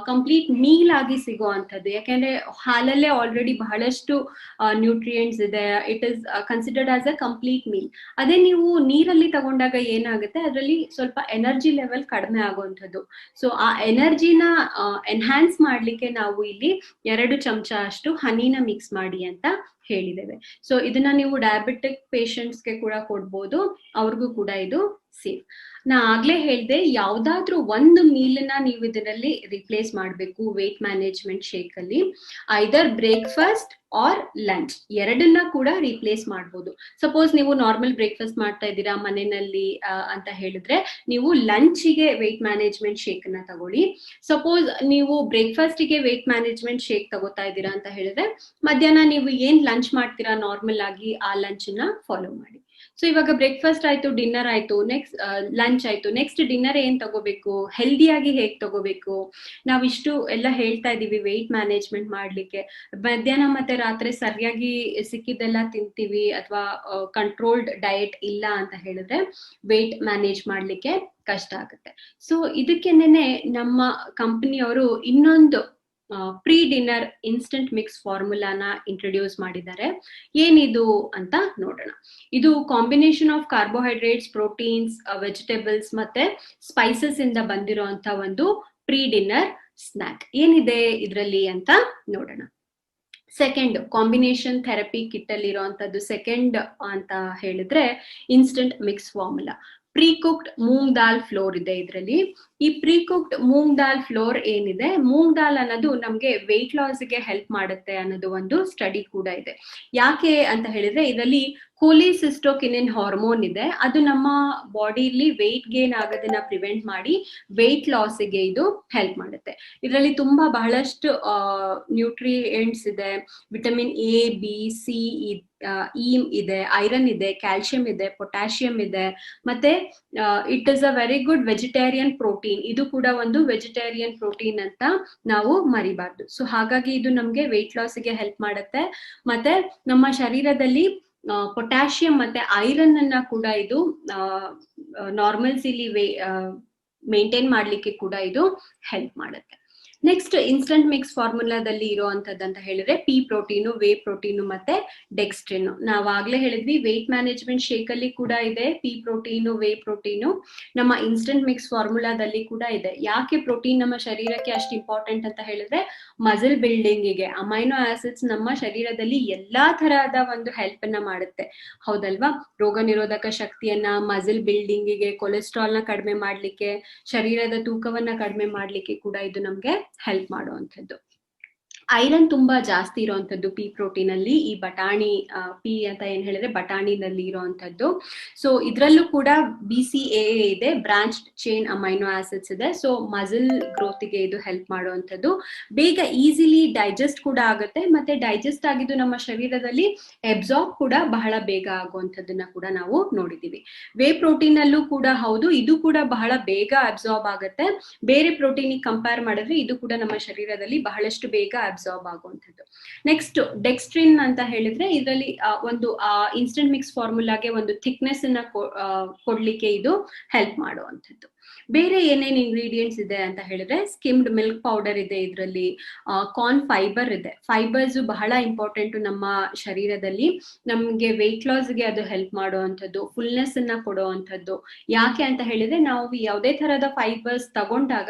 ಕಂಪ್ಲೀಟ್ ಮೀಲ್ ಆಗಿ ಸಿಗುವಂಥದ್ದು. ಯಾಕೆಂದ್ರೆ ಹಾಲಲ್ಲೇ ಆಲ್ರೆಡಿ ಬಹಳಷ್ಟು ನ್ಯೂಟ್ರಿಯೆಂಟ್ಸ್ ಇದೆ, it is considered as a complete meal. ಅದೇ ನೀವು ನೀರಲ್ಲಿ ತಗೊಂಡಾಗ ಏನಾಗುತ್ತೆ, ಅದರಲ್ಲಿ ಸ್ವಲ್ಪ ಎನರ್ಜಿ ಲೆವೆಲ್ ಕಡಿಮೆ ಆಗುವಂಥದ್ದು. ಸೊ ಆ ಎನರ್ಜಿನ ಎನ್ಹಾನ್ಸ್ ಮಾಡ್ಲಿಕ್ಕೆ ನಾವು ಇಲ್ಲಿ 2 ಚಮಚ ಅಷ್ಟು ಹನಿನ ಮಿಕ್ಸ್ ಮಾಡಿ ಅಂತ ಹೇಳಿದ್ದೇವೆ. ಸೊ ಇದನ್ನ ನೀವು ಡಯಾಬಿಟಿಕ್ ಪೇಷಂಟ್ಸ್ಗೆ ಕೂಡ ಕೊಡ್ಬೋದು, ಅವ್ರಿಗೂ ಕೂಡ ಇದು ಸೇಫ್. ನಾ ಆಗ್ಲೇ ಹೇಳ್ದೆ, ಯಾವ್ದಾದ್ರೂ ಒಂದು ಮೀಲ್ನ ನೀವು ಇದರಲ್ಲಿ ರಿಪ್ಲೇಸ್ ಮಾಡ್ಬೇಕು ವೇಟ್ ಮ್ಯಾನೇಜ್ಮೆಂಟ್ ಶೇಕ್ ಅಲ್ಲಿ. ಐದರ್ ಬ್ರೇಕ್ಫಾಸ್ಟ್ ಆರ್ ಲಂಚ್ ಎರಡನ್ನ ಕೂಡ ರಿಪ್ಲೇಸ್ ಮಾಡ್ಬೋದು. ಸಪೋಸ್ ನೀವು ನಾರ್ಮಲ್ ಬ್ರೇಕ್ಫಾಸ್ಟ್ ಮಾಡ್ತಾ ಇದ್ದೀರಾ ಮನೆಯಲ್ಲಿ ಅಂತ ಹೇಳಿದ್ರೆ ನೀವು ಲಂಚಿಗೆ ವೇಟ್ ಮ್ಯಾನೇಜ್ಮೆಂಟ್ ಶೇಕ್ ನ ತಗೊಳ್ಳಿ. ಸಪೋಸ್ ನೀವು ಬ್ರೇಕ್ಫಾಸ್ಟಿಗೆ ವೇಟ್ ಮ್ಯಾನೇಜ್ಮೆಂಟ್ ಶೇಕ್ ತಗೋತಾ ಇದ್ದೀರಾ ಅಂತ ಹೇಳಿದ್ರೆ ಮಧ್ಯಾಹ್ನ ನೀವು ಏನ್ ಲಂಚ್ ಮಾಡ್ತೀರಾ ನಾರ್ಮಲ್ ಆಗಿ ಆ ಲಂಚ್ ನ ಫಾಲೋ ಮಾಡಿ. ಸೊ ಇವಾಗ ಬ್ರೇಕ್ಫಾಸ್ಟ್ ಆಯ್ತು, ಡಿನ್ನರ್ ಆಯ್ತು, ನೆಕ್ಸ್ಟ್ ಲಂಚ್ ಆಯ್ತು, ನೆಕ್ಸ್ಟ್ ಡಿನ್ನರ್ ಏನ್ ತಗೋಬೇಕು, ಹೆಲ್ದಿಯಾಗಿ ಹೇಗ್ ತಗೋಬೇಕು, ನಾವಿಷ್ಟು ಎಲ್ಲ ಹೇಳ್ತಾ ಇದೀವಿ ವೇಟ್ ಮ್ಯಾನೇಜ್ಮೆಂಟ್ ಮಾಡ್ಲಿಕ್ಕೆ. ಮಧ್ಯಾಹ್ನ ಮತ್ತೆ ರಾತ್ರಿ ಸರಿಯಾಗಿ ಸಿಕ್ಕಿದ್ದೆಲ್ಲ ತಿಂತೀವಿ ಅಥವಾ ಕಂಟ್ರೋಲ್ಡ್ ಡಯಟ್ ಇಲ್ಲ ಅಂತ ಹೇಳಿದ್ರೆ ವೇಟ್ ಮ್ಯಾನೇಜ್ ಮಾಡ್ಲಿಕ್ಕೆ ಕಷ್ಟ ಆಗುತ್ತೆ. ಸೊ ಇದಕ್ಕೆನೆ ನಮ್ಮ ಕಂಪನಿಯವರು ಇನ್ನೊಂದು ಪ್ರೀ ಡಿನ್ನರ್ ಇನ್ಸ್ಟಂಟ್ ಮಿಕ್ಸ್ ಫಾರ್ಮುಲಾನ ಇಂಟ್ರೊಡ್ಯೂಸ್ ಮಾಡಿದ್ದಾರೆ. ಏನಿದು ಅಂತ ನೋಡೋಣ. ಇದು combination of carbohydrates, proteins, vegetables ಮತ್ತೆ ಸ್ಪೈಸಸ್ ಇಂದ ಬಂದಿರುವಂತ ಒಂದು ಪ್ರೀ ಡಿನ್ನರ್ ಸ್ನಾಕ್. ಏನಿದೆ ಇದರಲ್ಲಿ ಅಂತ ನೋಡೋಣ. ಸೆಕೆಂಡ್ ಕಾಂಬಿನೇಷನ್ ಥೆರಪಿ ಕಿಟ್ ಅಲ್ಲಿ ಇರುವಂತದ್ದು ಸೆಕೆಂಡ್ ಅಂತ ಹೇಳಿದ್ರೆ instant mix formula. Pre cooked moong dal flour ಇದೆ ಇದರಲ್ಲಿ. ಈ pre cooked moong dal flour ಏನಿದೆ, ಮೂಂಗ್ ದಾಲ್ ಅನ್ನೋದು ನಮ್ಗೆ ವೆಯ್ಟ್ ಲಾಸ್ ಗೆ ಹೆಲ್ಪ್ ಮಾಡುತ್ತೆ ಅನ್ನೋದು ಒಂದು ಸ್ಟಡಿ ಕೂಡ ಇದೆ. ಯಾಕೆ ಅಂತ ಹೇಳಿದ್ರೆ ಇದರಲ್ಲಿ ಕೋಲಿಸಿಸ್ಟೋಕಿನಿನ್ ಹಾರ್ಮೋನ್ ಇದೆ, ಅದು ನಮ್ಮ ಬಾಡಿಲಿ ವೆಯ್ಟ್ ಗೇನ್ ಆಗೋದನ್ನ ಪ್ರಿವೆಂಟ್ ಮಾಡಿ ವೆಯ್ಟ್ ಲಾಸ್ ಗೆ ಇದು ಹೆಲ್ಪ್ ಮಾಡುತ್ತೆ. ಇದರಲ್ಲಿ ತುಂಬಾ ಬಹಳಷ್ಟು ನ್ಯೂಟ್ರಿಯೆಂಟ್ಸ್ ಇದೆ, vitamin A, B, C E ಇದೆ, ಐರನ್ ಇದೆ, ಕ್ಯಾಲ್ಸಿಯಂ ಇದೆ, ಪೊಟ್ಯಾಷಿಯಂ ಇದೆ, ಮತ್ತೆ it is a very good vegetarian protein. ಇದು ಕೂಡ ಒಂದು ವೆಜಿಟೇರಿಯನ್ ಪ್ರೋಟೀನ್ ಅಂತ ನಾವು ಮರಿಬಾರ್ದು. ಸೊ ಹಾಗಾಗಿ ಇದು ನಮ್ಗೆ ವೆಯ್ಟ್ ಲಾಸ್ ಗೆ ಹೆಲ್ಪ್ ಮಾಡುತ್ತೆ. ಮತ್ತೆ ನಮ್ಮ ಶರೀರದಲ್ಲಿ ಪೊಟ್ಯಾಷಿಯಂ ಮತ್ತೆ ಐರನ್ ಅನ್ನ ಕೂಡ ಇದು ನಾರ್ಮಲ್ಸಿಲಿ ಮೇಂಟೈನ್ ಮಾಡ್ಲಿಕ್ಕೆ ಕೂಡ ಇದು ಹೆಲ್ಪ್ ಮಾಡುತ್ತೆ. ನೆಕ್ಸ್ಟ್ ಇನ್ಸ್ಟಂಟ್ ಮಿಕ್ಸ್ ಫಾರ್ಮುಲಾದಲ್ಲಿ ಇರುವಂತದ್ದು ಅಂತ ಹೇಳಿದ್ರೆ ಪಿ ಪ್ರೋಟೀನು, ವೇ ಪ್ರೋಟೀನು ಮತ್ತೆ ಡೆಕ್ಸ್ಟ್ರಿನು. ನಾವಾಗ್ಲೇ ಹೇಳಿದ್ವಿ ವೇಟ್ ಮ್ಯಾನೇಜ್ಮೆಂಟ್ ಶೇಕ್ ಅಲ್ಲಿ ಕೂಡ ಇದೆ ಪಿ ಪ್ರೋಟೀನು, ವೇ ಪ್ರೋಟೀನು. ನಮ್ಮ ಇನ್ಸ್ಟಂಟ್ ಮಿಕ್ಸ್ ಫಾರ್ಮುಲಾದಲ್ಲಿ ಕೂಡ ಇದೆ. ಯಾಕೆ ಪ್ರೋಟೀನ್ ನಮ್ಮ ಶರೀರಕ್ಕೆ ಅಷ್ಟು ಇಂಪಾರ್ಟೆಂಟ್ ಅಂತ ಹೇಳಿದ್ರೆ ಮಸಲ್ ಬಿಲ್ಡಿಂಗಿಗೆ. ಅಮೈನೋ ಆಸಿಡ್ಸ್ ನಮ್ಮ ಶರೀರದಲ್ಲಿ ಎಲ್ಲಾ ತರಹದ ಒಂದು ಹೆಲ್ಪ್ ಅನ್ನ ಮಾಡುತ್ತೆ, ಹೌದಲ್ವಾ? ರೋಗ ನಿರೋಧಕ ಶಕ್ತಿಯನ್ನ, ಮಸಲ್ ಬಿಲ್ಡಿಂಗಿಗೆ, ಕೊಲೆಸ್ಟ್ರಾಲ್ ನ ಕಡಿಮೆ ಮಾಡ್ಲಿಕ್ಕೆ, ಶರೀರದ ತೂಕವನ್ನ ಕಡಿಮೆ ಮಾಡ್ಲಿಕ್ಕೆ ಕೂಡ ಇದು ನಮ್ಗೆ ಹೆಲ್ಪ್ ಮಾಡುವಂಥದ್ದು. ಐರನ್ ತುಂಬಾ ಜಾಸ್ತಿ ಇರುವಂತದ್ದು ಪಿ ಪ್ರೋಟೀನ್ ಅಲ್ಲಿ, ಈ ಬಟಾಣಿ ಪಿ ಅಂತ ಏನ್ ಹೇಳಿದ್ರೆ ಬಟಾಣಿನಲ್ಲಿ ಇರುವಂತದ್ದು. ಸೊ ಇದ್ರಲ್ಲೂ ಕೂಡ BCAA ಇದೆ, ಬ್ರಾಂಚ್ ಚೈನ್ ಅಮೈನೋ ಆಸಿಡ್ಸ್ ಇದೆ. ಸೊ ಮಸಲ್ ಗ್ರೋತ್ಗೆ ಇದು ಹೆಲ್ಪ್ ಮಾಡುವಂತದ್ದು. ಬೇಗ ಈಸಿಲಿ ಡೈಜೆಸ್ಟ್ ಕೂಡ ಆಗುತ್ತೆ, ಮತ್ತೆ ಡೈಜೆಸ್ಟ್ ಆಗಿದ್ದು ನಮ್ಮ ಶರೀರದಲ್ಲಿ ಎಬ್ಸಾರ್ಬ್ ಕೂಡ ಬಹಳ ಬೇಗ ಆಗುವಂತದ್ದನ್ನ ಕೂಡ ನಾವು ನೋಡಿದೀವಿ. ವೇ ಪ್ರೋಟೀನ್ ಅಲ್ಲೂ ಕೂಡ ಹೌದು, ಇದು ಕೂಡ ಬಹಳ ಬೇಗ ಅಬ್ಸಾರ್ಬ್ ಆಗುತ್ತೆ. ಬೇರೆ ಪ್ರೋಟೀನ್ ಕಂಪೇರ್ ಮಾಡಿದ್ರೆ ಇದು ಕೂಡ ನಮ್ಮ ಶರೀರದಲ್ಲಿ ಬಹಳಷ್ಟು ಬೇಗ ಅಬ್ಸಾರ್ಬ್ ಆಗುವಂಥದ್ದು. ನೆಕ್ಸ್ಟ್ ಡೆಕ್ಸ್ಟ್ರಿನ್ ಅಂತ ಹೇಳಿದ್ರೆ ಇದರಲ್ಲಿ ಒಂದು ಇನ್ಸ್ಟೆಂಟ್ ಮಿಕ್ಸ್ ಫಾರ್ಮುಲಾಗೆ ಒಂದು ಥಿಕ್ನೆಸ್ ಅನ್ನ ಕೊಡ್ಲಿಕ್ಕೆ ಇದು ಹೆಲ್ಪ್ ಮಾಡುವಂಥದ್ದು. ಬೇರೆ ಏನೇನ್ ಇಂಗ್ರೀಡಿಯೆಂಟ್ಸ್ ಇದೆ ಅಂತ ಹೇಳಿದ್ರೆ ಸ್ಕಿಮ್ಡ್ ಮಿಲ್ಕ್ ಪೌಡರ್ ಇದೆ, ಇದರಲ್ಲಿ ಕಾರ್ನ್ ಫೈಬರ್ ಇದೆ. ಫೈಬರ್ಸ್ ಬಹಳ ಇಂಪಾರ್ಟೆಂಟ್ ನಮ್ಮ ಶರೀರದಲ್ಲಿ. ನಮ್ಗೆ ವೆಯ್ಟ್ ಲಾಸ್ಗೆ ಅದು ಹೆಲ್ಪ್ ಮಾಡುವಂಥದ್ದು, ಫುಲ್ನೆಸ್ ಅನ್ನ ಕೊಡುವಂಥದ್ದು. ಯಾಕೆ ಅಂತ ಹೇಳಿದ್ರೆ ನಾವು ಯಾವುದೇ ತರಹದ ಫೈಬರ್ಸ್ ತಗೊಂಡಾಗ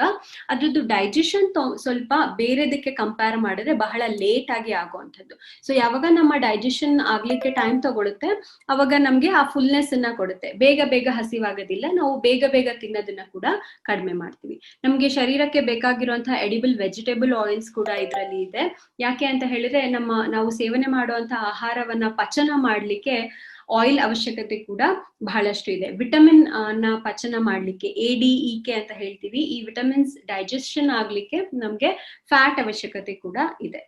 ಅದ್ರದ್ದು ಡೈಜೆಷನ್ ಸ್ವಲ್ಪ ಬೇರೆದಕ್ಕೆ ಕಂಪೇರ್ ಮಾಡಿದ್ರೆ ಬಹಳ ಲೇಟ್ ಆಗಿ ಆಗುವಂಥದ್ದು. ಸೊ ಯಾವಾಗ ನಮ್ಮ ಡೈಜೆಷನ್ ಆಗ್ಲಿಕ್ಕೆ ಟೈಮ್ ತಗೊಳುತ್ತೆ ಅವಾಗ ನಮ್ಗೆ ಆ ಫುಲ್ನೆಸ್ ಅನ್ನ ಕೊಡುತ್ತೆ. ಬೇಗ ಬೇಗ ಹಸಿವಾಗೋದಿಲ್ಲ, ನಾವು ಬೇಗ ಬೇಗ ತಿನ್ನೋದನ್ನ ಕೂಡ ಕಡಿಮೆ ಮಾಡ್ತೀವಿ. ನಮ್ಗೆ ಶರೀರಕ್ಕೆ ಬೇಕಾಗಿರುವಂತಹ ಎಡಿಬಲ್ ವೆಜಿಟೇಬಲ್ ಆಯಿಲ್ಸ್ ಕೂಡ ಇದರಲ್ಲಿ ಇದೆ. ಯಾಕೆ ಅಂತ ಹೇಳಿದ್ರೆ ನಾವು ಸೇವನೆ ಮಾಡುವಂತಹ ಆಹಾರವನ್ನ ಪಚನ ಮಾಡ್ಲಿಕ್ಕೆ ಆಯಿಲ್ ಅವಶ್ಯಕತೆ ಕೂಡ ಬಹಳಷ್ಟು ಇದೆ. ವಿಟಮಿನ್ ನ ಪಚನ ಮಾಡ್ಲಿಕ್ಕೆ ADEK ಅಂತ ಹೇಳ್ತೀವಿ, ಈ ವಿಟಮಿನ್ಸ್ ಡೈಜೆಷನ್ ಆಗ್ಲಿಕ್ಕೆ ನಮ್ಗೆ ಫ್ಯಾಟ್ ಅವಶ್ಯಕತೆ ಕೂಡ ಇದೆ.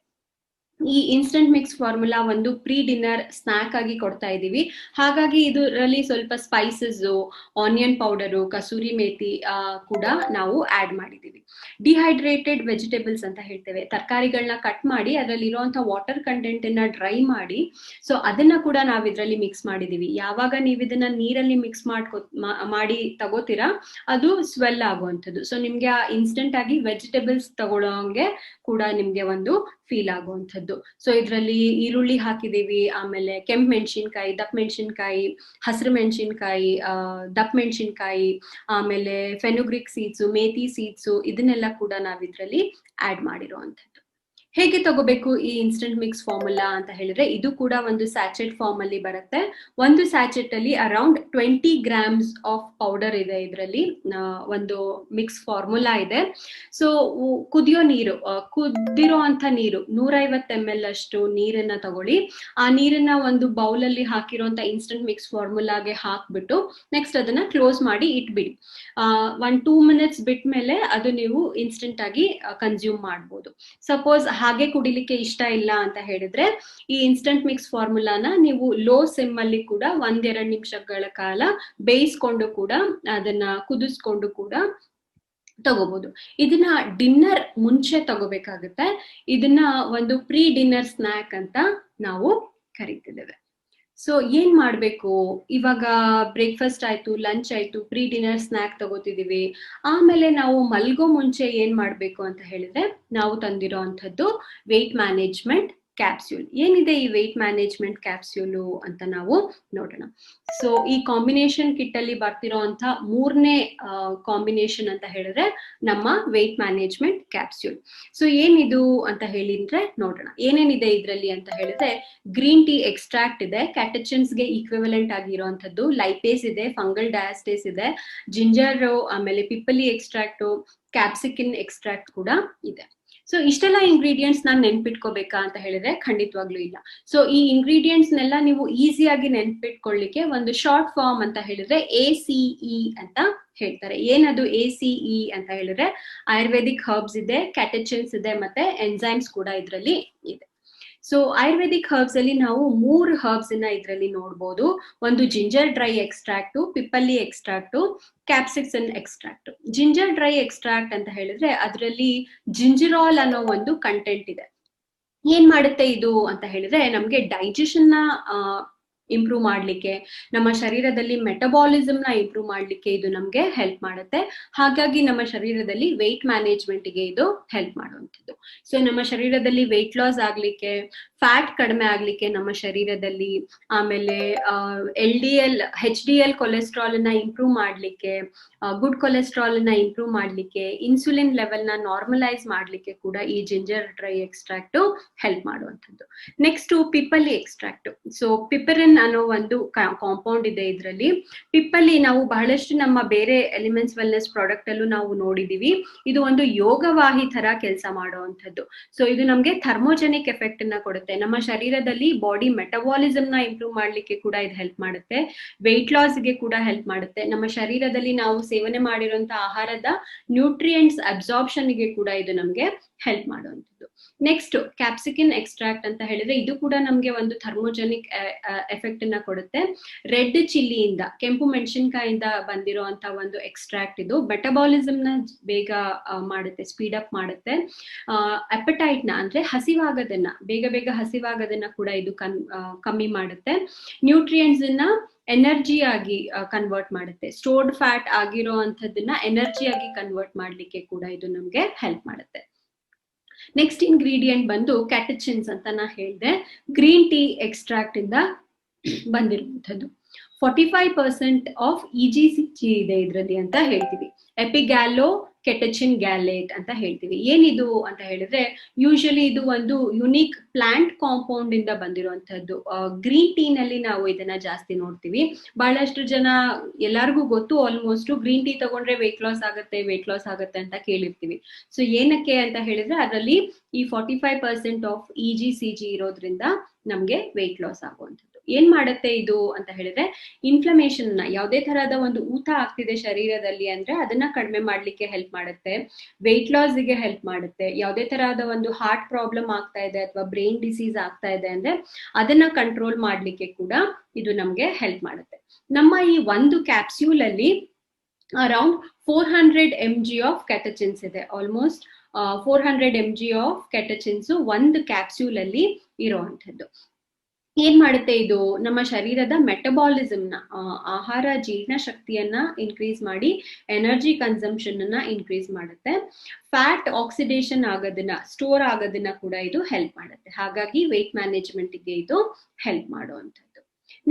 ಈ ಇನ್ಸ್ಟೆಂಟ್ ಮಿಕ್ಸ್ ಫಾರ್ಮುಲಾ ಒಂದು ಪ್ರೀ ಡಿನ್ನರ್ ಸ್ನಾಕ್ ಆಗಿ ಕೊಡ್ತಾ ಇದೀವಿ. ಹಾಗಾಗಿ ಇದರಲ್ಲಿ ಸ್ವಲ್ಪ spices, onion powder, kasuri methi ಕೂಡ ನಾವು ಆಡ್ ಮಾಡಿದೀವಿ. ಡಿಹೈಡ್ರೇಟೆಡ್ ವೆಜಿಟೇಬಲ್ಸ್ ಅಂತ ಹೇಳ್ತೇವೆ, ತರಕಾರಿಗಳನ್ನ ಕಟ್ ಮಾಡಿ ಅದರಲ್ಲಿ ಇರುವಂತಹ ವಾಟರ್ ಕಂಟೆಂಟ್ ಅನ್ನ ಡ್ರೈ ಮಾಡಿ, ಸೊ ಅದನ್ನ ಕೂಡ ನಾವು ಇದರಲ್ಲಿ ಮಿಕ್ಸ್ ಮಾಡಿದೀವಿ. ಯಾವಾಗ ನೀವು ಇದನ್ನ ನೀರಲ್ಲಿ ಮಿಕ್ಸ್ ಮಾಡಿ ತಗೋತೀರಾ ಅದು ಸ್ವೆಲ್ ಆಗುವಂಥದ್ದು. ಸೊ ನಿಮ್ಗೆ ಆ ಇನ್ಸ್ಟೆಂಟ್ ಆಗಿ ವೆಜಿಟೇಬಲ್ಸ್ ತಗೊಳ್ಳೋಂಗೆ ಕೂಡ ನಿಮ್ಗೆ ಒಂದು ಫೀಲ್ ಆಗುವಂಥದ್ದು. ಸೊ ಇದ್ರಲ್ಲಿ ಈರುಳ್ಳಿ ಹಾಕಿದೀವಿ, ಆಮೇಲೆ ಕೆಂಪು ಮೆಣಸಿನ್ಕಾಯಿ, ದಪ್ಪ ಮೆಣಸಿನ್ಕಾಯಿ, ಹಸಿರು ಮೆಣಸಿನ್ಕಾಯಿ, ದಪ್ಪ ಮೆಣಸಿನ್ಕಾಯಿ, ಆಮೇಲೆ ಫೆನುಗ್ರಿಕ್ ಸೀಡ್ಸು, ಮೇಥಿ ಸೀಡ್ಸು, ಇದನ್ನೆಲ್ಲ ಕೂಡ ನಾವ್ ಇದ್ರಲ್ಲಿ ಆಡ್ ಮಾಡಿರುವಂಥದ್ದು. ಹೇಗೆ ತಗೋಬೇಕು ಈ ಇನ್ಸ್ಟೆಂಟ್ ಮಿಕ್ಸ್ ಫಾರ್ಮುಲಾ ಅಂತ ಹೇಳಿದ್ರೆ ಇದು ಕೂಡ ಒಂದು ಸ್ಯಾಚೆಟ್ ಫಾರ್ಮ್ ಅಲ್ಲಿ ಬರುತ್ತೆ. ಒಂದು ಸ್ಯಾಚೆಟ್ ಅಲ್ಲಿ ಅರೌಂಡ್ 20 ಗ್ರಾಮ್ಸ್ ಆಫ್ ಪೌಡರ್ ಇದೆ. ಇದರಲ್ಲಿ ಒಂದು ಮಿಕ್ಸ್ ಫಾರ್ಮುಲಾ ಇದೆ. ಸೊ ಕುದಿಯೋ ನೀರು, ಕುದಿರೋ ಅಂತ ನೀರು 150 ml ಅಷ್ಟು ನೀರನ್ನ ತಗೊಳ್ಳಿ. ಆ ನೀರನ್ನ ಒಂದು ಬೌಲ್ ಅಲ್ಲಿ ಹಾಕಿರುವಂತ ಇನ್ಸ್ಟೆಂಟ್ ಮಿಕ್ಸ್ ಫಾರ್ಮುಲಾಗೆ ಹಾಕ್ಬಿಟ್ಟು ನೆಕ್ಸ್ಟ್ ಅದನ್ನ ಕ್ಲೋಸ್ ಮಾಡಿ ಇಟ್ಬಿಡಿ. 1-2 minutes ಬಿಟ್ಟ ಮೇಲೆ ಅದು ನೀವು ಇನ್ಸ್ಟೆಂಟ್ ಆಗಿ ಕನ್ಸ್ಯೂಮ್ ಮಾಡ್ಬೋದು. ಸಪೋಸ್ ಹಾಗೆ ಕುಡಿಲಿಕ್ಕೆ ಇಷ್ಟ ಇಲ್ಲ ಅಂತ ಹೇಳಿದ್ರೆ ಈ ಇನ್ಸ್ಟೆಂಟ್ ಮಿಕ್ಸ್ ಫಾರ್ಮುಲಾನ ನೀವು ಲೋ ಸಿಮ್ ಅಲ್ಲಿ ಕೂಡ 1-2 ನಿಮಿಷಗಳ ಕಾಲ ಬೇಯಿಸ್ಕೊಂಡು ಕೂಡ ಅದನ್ನ ಕುದಿಸ್ಕೊಂಡು ಕೂಡ ತಗೋಬಹುದು. ಇದನ್ನ ಡಿನ್ನರ್ ಮುಂಚೆ ತಗೋಬೇಕಾಗುತ್ತೆ. ಇದನ್ನ ಒಂದು ಪ್ರೀ ಡಿನ್ನರ್ ಸ್ನಾಕ್ ಅಂತ ನಾವು ಕರಿತಿದ್ದೇವೆ. ಸೊ ಏನ್ ಮಾಡ್ಬೇಕು, ಇವಾಗ ಬ್ರೇಕ್ಫಾಸ್ಟ್ ಆಯ್ತು, ಲಂಚ್ ಆಯ್ತು, ಪ್ರೀ ಡಿನ್ನರ್ ಸ್ನಾಕ್ ತಗೋತಿದೀವಿ. ಆಮೇಲೆ ನಾವು ಮಲ್ಗೋ ಮುಂಚೆ ಏನ್ ಮಾಡ್ಬೇಕು ಅಂತ ಹೇಳಿದ್ರೆ ನಾವು ತಂದಿರೋ ಅಂಥದ್ದು ವೆಯ್ಟ್ ಮ್ಯಾನೇಜ್ಮೆಂಟ್ ಕ್ಯಾಪ್ಸ್ಯೂಲ್. ಏನಿದೆ ಈ ವೆಯ್ಟ್ ಮ್ಯಾನೇಜ್ಮೆಂಟ್ ಕ್ಯಾಪ್ಸ್ಯೂಲು ಅಂತ ನಾವು ನೋಡೋಣ. ಸೊ ಈ ಕಾಂಬಿನೇಷನ್ ಕಿಟ್ ಅಲ್ಲಿ ಬರ್ತಿರೋಂಥ 3ನೇ ಕಾಂಬಿನೇಷನ್ ಅಂತ ಹೇಳಿದ್ರೆ ನಮ್ಮ ವೆಯ್ಟ್ ಮ್ಯಾನೇಜ್ಮೆಂಟ್ ಕ್ಯಾಪ್ಸ್ಯೂಲ್. ಸೊ ಏನಿದು ಅಂತ ಹೇಳಿದ್ರೆ ನೋಡೋಣ ಏನೇನಿದೆ ಇದ್ರಲ್ಲಿ ಅಂತ ಹೇಳಿದ್ರೆ ಗ್ರೀನ್ ಟೀ ಎಕ್ಸ್ಟ್ರಾಕ್ಟ್ ಇದೆ, ಕ್ಯಾಟೆಚಿನ್ಸ್ಗೆ ಈಕ್ವಿವೆಲೆಂಟ್ ಆಗಿರುವಂತದ್ದು, ಲೈಪೇಸ್ ಇದೆ, ಫಂಗಲ್ ಡಯಾಸ್ಟೇಸ್ ಇದೆ, ಜಿಂಜರ್, ಆಮೇಲೆ ಪಿಪ್ಪಲಿ ಎಕ್ಸ್ಟ್ರಾಕ್ಟ್, ಕ್ಯಾಪ್ಸಿಕಿನ್ ಎಕ್ಸ್ಟ್ರಾಕ್ಟ್ ಕೂಡ ಇದೆ. ಸೊ ಇಷ್ಟೆಲ್ಲ ಇಂಗ್ರೀಡಿಯೆಂಟ್ಸ್ ನಾನು ನೆನ್ಪಿಟ್ಕೋಬೇಕಾ ಅಂತ ಹೇಳಿದ್ರೆ ಖಂಡಿತವಾಗ್ಲೂ ಇಲ್ಲ. ಸೊ ಈ ಇಂಗ್ರೀಡಿಯೆಂಟ್ಸ್ ನೆಲ್ಲ ನೀವು ಈಸಿಯಾಗಿ ನೆನ್ಪಿಟ್ಕೊಳ್ಳಿಕ್ಕೆ ಒಂದು ಶಾರ್ಟ್ ಫಾರ್ಮ್ ಅಂತ ಹೇಳಿದ್ರೆ ACE ಅಂತ ಹೇಳ್ತಾರೆ. ಏನದು ACE ಅಂತ ಹೇಳಿದ್ರೆ ಆಯುರ್ವೇದಿಕ್ ಹರ್ಬ್ಸ್ ಇದೆ, ಕ್ಯಾಟೆಚಿನ್ಸ್ ಇದೆ, ಮತ್ತೆ ಎನ್ಸೈಮ್ಸ್ ಕೂಡ ಇದರಲ್ಲಿ ಇದೆ. ಸೊ ಆಯುರ್ವೇದಿಕ್ ಹರ್ಬ್ಸ್ ಅಲ್ಲಿ ನಾವು 3 ಹರ್ಬ್ಸ್ ಅನ್ನ ಇದರಲ್ಲಿ ನೋಡ್ಬೋದು. ಒಂದು ginger dry extract, pippali extract, capsicum extract. Ginger dry extract ಅಂತ ಹೇಳಿದ್ರೆ ಅದರಲ್ಲಿ ಜಿಂಜರಾಲ್ ಅನ್ನೋ ಒಂದು ಕಂಟೆಂಟ್ ಇದೆ. ಏನ್ ಮಾಡುತ್ತೆ ಇದು ಅಂತ ಹೇಳಿದ್ರೆ ನಮ್ಗೆ ಡೈಜೆಷನ್ ನ ಇಂಪ್ರೂವ್ ಮಾಡ್ಲಿಕ್ಕೆ, ನಮ್ಮ ಶರೀರದಲ್ಲಿ ಮೆಟಬಾಲಿಸಮ್ ನ ಇಂಪ್ರೂವ್ ಮಾಡ್ಲಿಕ್ಕೆ ಇದು ನಮ್ಗೆ ಹೆಲ್ಪ್ ಮಾಡುತ್ತೆ. ಹಾಗಾಗಿ ನಮ್ಮ ಶರೀರದಲ್ಲಿ ವೆಯ್ಟ್ ಮ್ಯಾನೇಜ್ಮೆಂಟ್ ಗೆ ಇದು ಹೆಲ್ಪ್ ಮಾಡುವಂಥದ್ದು. ಸೊ ನಮ್ಮ ಶರೀರದಲ್ಲಿ ವೆಯ್ಟ್ ಲಾಸ್ ಆಗ್ಲಿಕ್ಕೆ, ಫ್ಯಾಟ್ ಕಡಿಮೆ ಆಗ್ಲಿಕ್ಕೆ ನಮ್ಮ ಶರೀರದಲ್ಲಿ, ಆಮೇಲೆ LDL HDL ಕೊಲೆಸ್ಟ್ರಾಲ್ ನ ಇಂಪ್ರೂವ್ ಮಾಡ್ಲಿಕ್ಕೆ, ಗುಡ್ ಕೊಲೆಸ್ಟ್ರಾಲ್ ನ ಇಂಪ್ರೂವ್ ಮಾಡ್ಲಿಕ್ಕೆ, ಇನ್ಸುಲಿನ್ ಲೆವೆಲ್ ನ ನಾರ್ಮಲೈಸ್ ಮಾಡ್ಲಿಕ್ಕೆ ಕೂಡ ಈ ಜಿಂಜರ್ ಡ್ರೈ ಎಕ್ಸ್ಟ್ರಾಕ್ಟ್ ಹೆಲ್ಪ್ ಮಾಡುವಂಥದ್ದು. Next pippali extract. So piperine ಅನ್ನೋ ಒಂದು ಕಾಂಪೌಂಡ್ ಇದೆ ಇದರಲ್ಲಿ. ಪಿಪ್ಪಲಿ ನಾವು ಬಹಳಷ್ಟು ನಮ್ಮ ಬೇರೆ ಎಲಿಮೆಂಟ್ಸ್ ವೆಲ್ನೆಸ್ ಪ್ರಾಡಕ್ಟ್ ಅಲ್ಲೂ ನಾವು ನೋಡಿದೀವಿ. ಇದು ಒಂದು ಯೋಗವಾಹಿ ತರ ಕೆಲಸ ಮಾಡುವಂಥದ್ದು. ಸೊ ಇದು ನಮ್ಗೆ ಥರ್ಮೋಜೆನಿಕ್ ಎಫೆಕ್ಟ್ ಅನ್ನ ಕೊಡುತ್ತೆ. ನಮ್ಮ ಶರೀರದಲ್ಲಿ ಬಾಡಿ ಮೆಟಬಾಲಿಸಮ್ ನ ಇಂಪ್ರೂವ್ ಮಾಡ್ಲಿಕ್ಕೆ ಕೂಡ ಇದು ಹೆಲ್ಪ್ ಮಾಡುತ್ತೆ. ವೆಯ್ಟ್ ಲಾಸ್ ಗೆ ಕೂಡ ಹೆಲ್ಪ್ ಮಾಡುತ್ತೆ. ನಮ್ಮ ಶರೀರದಲ್ಲಿ ನಾವು ಸೇವನೆ ಮಾಡಿರುವಂತಹ ಆಹಾರದ ನ್ಯೂಟ್ರಿಯೆಂಟ್ಸ್ ಅಬ್ಸಾರ್ಪ್ಷನ್ ಗೆ ಕೂಡ ಇದು ನಮ್ಗೆ ಹೆಲ್ಪ್ ಮಾಡುವಂಥದ್ದು. ನೆಕ್ಸ್ಟ್ ಕ್ಯಾಪ್ಸಿಕನ್ ಎಕ್ಸ್ಟ್ರಾಕ್ಟ್ ಅಂತ ಹೇಳಿದ್ರೆ ಇದು ಕೂಡ ನಮ್ಗೆ ಒಂದು ಥರ್ಮೋಜೆನಿಕ್ ಎಫೆಕ್ಟ್ ಅನ್ನ ಕೊಡುತ್ತೆ. ರೆಡ್ ಚಿಲ್ಲಿಯಿಂದ, ಕೆಂಪು ಮೆಣಸಿನಕಾಯಿಂದ ಬಂದಿರುವಂತ ಒಂದು ಎಕ್ಸ್ಟ್ರಾಕ್ಟ್. ಇದು ಮೆಟಬಾಲಿಸಮ್ ನ ಬೇಗ ಮಾಡುತ್ತೆ, ಸ್ಪೀಡ್ ಅಪ್ ಮಾಡುತ್ತೆ. ಅಪಟೈಟ್ ನ ಅಂದ್ರೆ ಹಸಿವಾಗದನ್ನ, ಬೇಗ ಹಸಿವಾಗದನ್ನ ಕೂಡ ಇದು ಕಮ್ಮಿ ಮಾಡುತ್ತೆ. ನ್ಯೂಟ್ರಿಯೆಂಟ್ಸ್ ಅನ್ನ ಎನರ್ಜಿ ಆಗಿ ಕನ್ವರ್ಟ್ ಮಾಡುತ್ತೆ. ಸ್ಟೋರ್ಡ್ ಫ್ಯಾಟ್ ಆಗಿರೋ ಅಂಥದ್ದನ್ನ ಎನರ್ಜಿ ಆಗಿ ಕನ್ವರ್ಟ್ ಮಾಡ್ಲಿಕ್ಕೆ ಕೂಡ ಇದು ನಮ್ಗೆ ಹೆಲ್ಪ್ ಮಾಡುತ್ತೆ. ನೆಕ್ಸ್ಟ್ ಇಂಗ್ರೀಡಿಯೆಂಟ್ ಬಂದು ಕ್ಯಾಟಚಿನ್ಸ್ ಅಂತ ನಾ ಹೇಳಿದೆ. ಗ್ರೀನ್ ಟೀ ಎಕ್ಸ್ಟ್ರಾಕ್ಟ್ ಇಂದ ಬಂದಿರುವಂಥದ್ದು. 45% ಆಫ್ EGCG ಇದೆ ಇದರಲ್ಲಿ ಅಂತ ಹೇಳ್ತೀವಿ. ಎಪಿಗ್ಯಾಲೋ ಕೆಟಚಿನ್ ಗ್ಯಾಲೇಟ್ ಅಂತ ಹೇಳ್ತೀವಿ. ಏನಿದು ಅಂತ ಹೇಳಿದ್ರೆ ಯೂಶಲಿ ಇದು ಒಂದು ಯುನೀಕ್ ಪ್ಲಾಂಟ್ ಕಾಂಪೌಂಡ್ ಇಂದ ಬಂದಿರುವಂತದ್ದು. ಗ್ರೀನ್ ಟೀ ನಲ್ಲಿ ನಾವು ಇದನ್ನ ಜಾಸ್ತಿ ನೋಡ್ತೀವಿ. ಬಹಳಷ್ಟು ಜನ, ಎಲ್ಲರಿಗೂ ಗೊತ್ತು ಆಲ್ಮೋಸ್ಟ್, ಗ್ರೀನ್ ಟೀ ತಗೊಂಡ್ರೆ ವೆಯ್ಟ್ ಲಾಸ್ ಆಗುತ್ತೆ ಅಂತ ಕೇಳಿರ್ತೀವಿ. ಸೊ ಏನಕ್ಕೆ ಅಂತ ಹೇಳಿದ್ರೆ ಅದರಲ್ಲಿ ಈ 45% ಆಫ್ EGCG ಇರೋದ್ರಿಂದ ನಮ್ಗೆ ವೆಯ್ಟ್ ಲಾಸ್ ಆಗುವಂಥದ್ದು. ಏನ್ ಮಾಡುತ್ತೆ ಇದು ಅಂತ ಹೇಳಿದ್ರೆ ಇನ್ಫ್ಲಮೇಷನ್ ನ, ಯಾವುದೇ ತರಹದ ಒಂದು ಊತ ಆಗ್ತಿದೆ ಶರೀರದಲ್ಲಿ ಅಂದ್ರೆ ಅದನ್ನ ಕಡಿಮೆ ಮಾಡ್ಲಿಕ್ಕೆ ಹೆಲ್ಪ್ ಮಾಡುತ್ತೆ. ವೆಯ್ಟ್ ಲಾಸ್ ಗೆ ಹೆಲ್ಪ್ ಮಾಡುತ್ತೆ. ಯಾವುದೇ ತರಹದ ಒಂದು ಹಾರ್ಟ್ ಪ್ರಾಬ್ಲಮ್ ಆಗ್ತಾ ಇದೆ ಅಥವಾ ಬ್ರೈನ್ ಡಿಸೀಸ್ ಆಗ್ತಾ ಇದೆ ಅಂದ್ರೆ ಅದನ್ನ ಕಂಟ್ರೋಲ್ ಮಾಡ್ಲಿಕ್ಕೆ ಕೂಡ ಇದು ನಮ್ಗೆ ಹೆಲ್ಪ್ ಮಾಡುತ್ತೆ. ನಮ್ಮ ಈ ಒಂದು ಕ್ಯಾಪ್ಸ್ಯೂಲ್ ಅಲ್ಲಿ ಅರೌಂಡ್ 400 mg ಆಫ್ ಕ್ಯಾಟಚಿನ್ಸ್ ಇದೆ. ಆಲ್ಮೋಸ್ಟ್ 400 mg ಆಫ್ ಕ್ಯಾಟಚಿನ್ಸ್ ಒಂದು ಕ್ಯಾಪ್ಸ್ಯೂಲ್ ಅಲ್ಲಿ ಇರುವಂತದ್ದು. ಏನ್ ಮಾಡುತ್ತೆ ಇದು? ನಮ್ಮ ಶರೀರದ ಮೆಟಬಾಲಿಸಮ್ ನ, ಆಹಾರ ಜೀರ್ಣ ಶಕ್ತಿಯನ್ನ ಇನ್ಕ್ರೀಸ್ ಮಾಡಿ ಎನರ್ಜಿ ಕನ್ಸಂಪ್ಷನ್ ಅನ್ನ ಇನ್ಕ್ರೀಸ್ ಮಾಡುತ್ತೆ. ಫ್ಯಾಟ್ ಆಕ್ಸಿಡೇಷನ್ ಆಗೋದನ್ನ, ಸ್ಟೋರ್ ಆಗೋದನ್ನ ಕೂಡ ಇದು ಹೆಲ್ಪ್ ಮಾಡುತ್ತೆ. ಹಾಗಾಗಿ ವೆಯ್ಟ್ ಮ್ಯಾನೇಜ್ಮೆಂಟ್ ಗೆ ಇದು ಹೆಲ್ಪ್ ಮಾಡುವಂಥದ್ದು.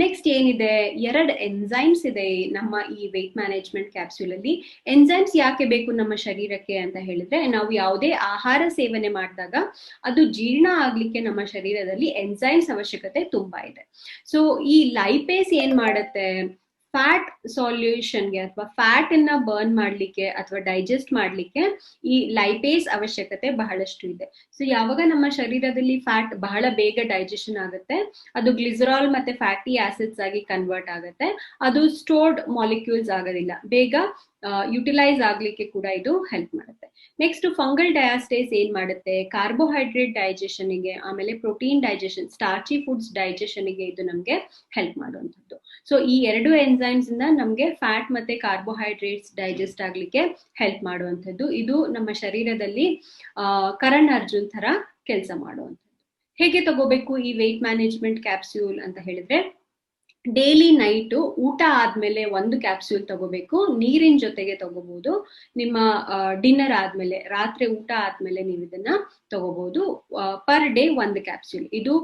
ನೆಕ್ಸ್ಟ್ ಏನಿದೆ, 2 ಎನ್ಸೈಮ್ಸ್ ಇದೆ ನಮ್ಮ ಈ ವೆಯ್ಟ್ ಮ್ಯಾನೇಜ್ಮೆಂಟ್ ಕ್ಯಾಪ್ಸ್ಯೂಲ್ ಅಲ್ಲಿ. ಎನ್ಸೈಮ್ಸ್ ಯಾಕೆ ಬೇಕು ನಮ್ಮ ಶರೀರಕ್ಕೆ ಅಂತ ಹೇಳಿದ್ರೆ, ನಾವು ಯಾವುದೇ ಆಹಾರ ಸೇವನೆ ಮಾಡಿದಾಗ ಅದು ಜೀರ್ಣ ಆಗ್ಲಿಕ್ಕೆ ನಮ್ಮ ಶರೀರದಲ್ಲಿ ಎನ್ಸೈಮ್ಸ್ ಅವಶ್ಯಕತೆ ತುಂಬಾ ಇದೆ. ಸೊ ಈ ಲೈಪೇಸ್ ಏನ್ ಮಾಡುತ್ತೆ, ಫ್ಯಾಟ್ ಸಾಲ್ಯೂಷನ್ಗೆ ಅಥವಾ ಫ್ಯಾಟ್ ಅನ್ನ ಬರ್ನ್ ಮಾಡ್ಲಿಕ್ಕೆ ಅಥವಾ ಡೈಜೆಸ್ಟ್ ಮಾಡ್ಲಿಕ್ಕೆ ಈ ಲೈಪೇಸ್ ಅವಶ್ಯಕತೆ ಬಹಳಷ್ಟು ಇದೆ. ಸೊ ಯಾವಾಗ ನಮ್ಮ ಶರೀರದಲ್ಲಿ ಫ್ಯಾಟ್ ಬಹಳ ಬೇಗ ಡೈಜೆಷನ್ ಆಗುತ್ತೆ, ಅದು ಗ್ಲಿಸರಾಲ್ ಮತ್ತೆ ಫ್ಯಾಟಿ ಆಸಿಡ್ಸ್ ಆಗಿ ಕನ್ವರ್ಟ್ ಆಗುತ್ತೆ. ಅದು ಸ್ಟೋರ್ಡ್ ಮಾಲಿಕ್ಯೂಲ್ಸ್ ಆಗೋದಿಲ್ಲ, ಬೇಗ ಯುಟಿಲೈಸ್ ಆಗ್ಲಿಕ್ಕೆ ಕೂಡ ಇದು ಹೆಲ್ಪ್ ಮಾಡುತ್ತೆ. ನೆಕ್ಸ್ಟ್ ಫಂಗಲ್ ಡಯಾಸ್ಟೇಸ್ ಏನ್ ಮಾಡುತ್ತೆ, ಕಾರ್ಬೋಹೈಡ್ರೇಟ್ ಡೈಜೆಷನ್ ಗೆ, ಆಮೇಲೆ ಪ್ರೋಟೀನ್ ಡೈಜೆಷನ್, ಸ್ಟಾರ್ಚಿ ಫುಡ್ಸ್ ಡೈಜೆಷನ್ ಗೆ ಇದು ನಮ್ಗೆ ಹೆಲ್ಪ್ ಮಾಡುವಂಥದ್ದು. ಸೊ ಈ 2 ಎನ್ಸೈಮ್ಸ್ ಇಂದ ನಮ್ಗೆ ಫ್ಯಾಟ್ ಮತ್ತೆ ಕಾರ್ಬೋಹೈಡ್ರೇಟ್ಸ್ ಡೈಜೆಸ್ಟ್ ಆಗ್ಲಿಕ್ಕೆ ಹೆಲ್ಪ್ ಮಾಡುವಂಥದ್ದು. ಇದು ನಮ್ಮ ಶರೀರದಲ್ಲಿ ಕರಣ್ ಅರ್ಜುನ್ ತರ ಕೆಲಸ ಮಾಡುವಂಥದ್ದು. ಹೇಗೆ ತಗೋಬೇಕು ಈ ವೆಯ್ಟ್ ಮ್ಯಾನೇಜ್ಮೆಂಟ್ ಕ್ಯಾಪ್ಸ್ಯೂಲ್ ಅಂತ ಹೇಳಿದ್ರೆ, ಡೈಲಿ ನೈಟ್ ಊಟ ಆದ್ಮೇಲೆ 1 ಕ್ಯಾಪ್ಸ್ಯೂಲ್ ತಗೋಬೇಕು. ನೀರಿನ ಜೊತೆಗೆ ತಗೋಬಹುದು. ನಿಮ್ಮ ಡಿನ್ನರ್ ಆದ್ಮೇಲೆ, ರಾತ್ರಿ ಊಟ ಆದ್ಮೇಲೆ ನೀವು ಇದನ್ನ ತಗೋಬಹುದು. Per day 1 capsule. ಇದು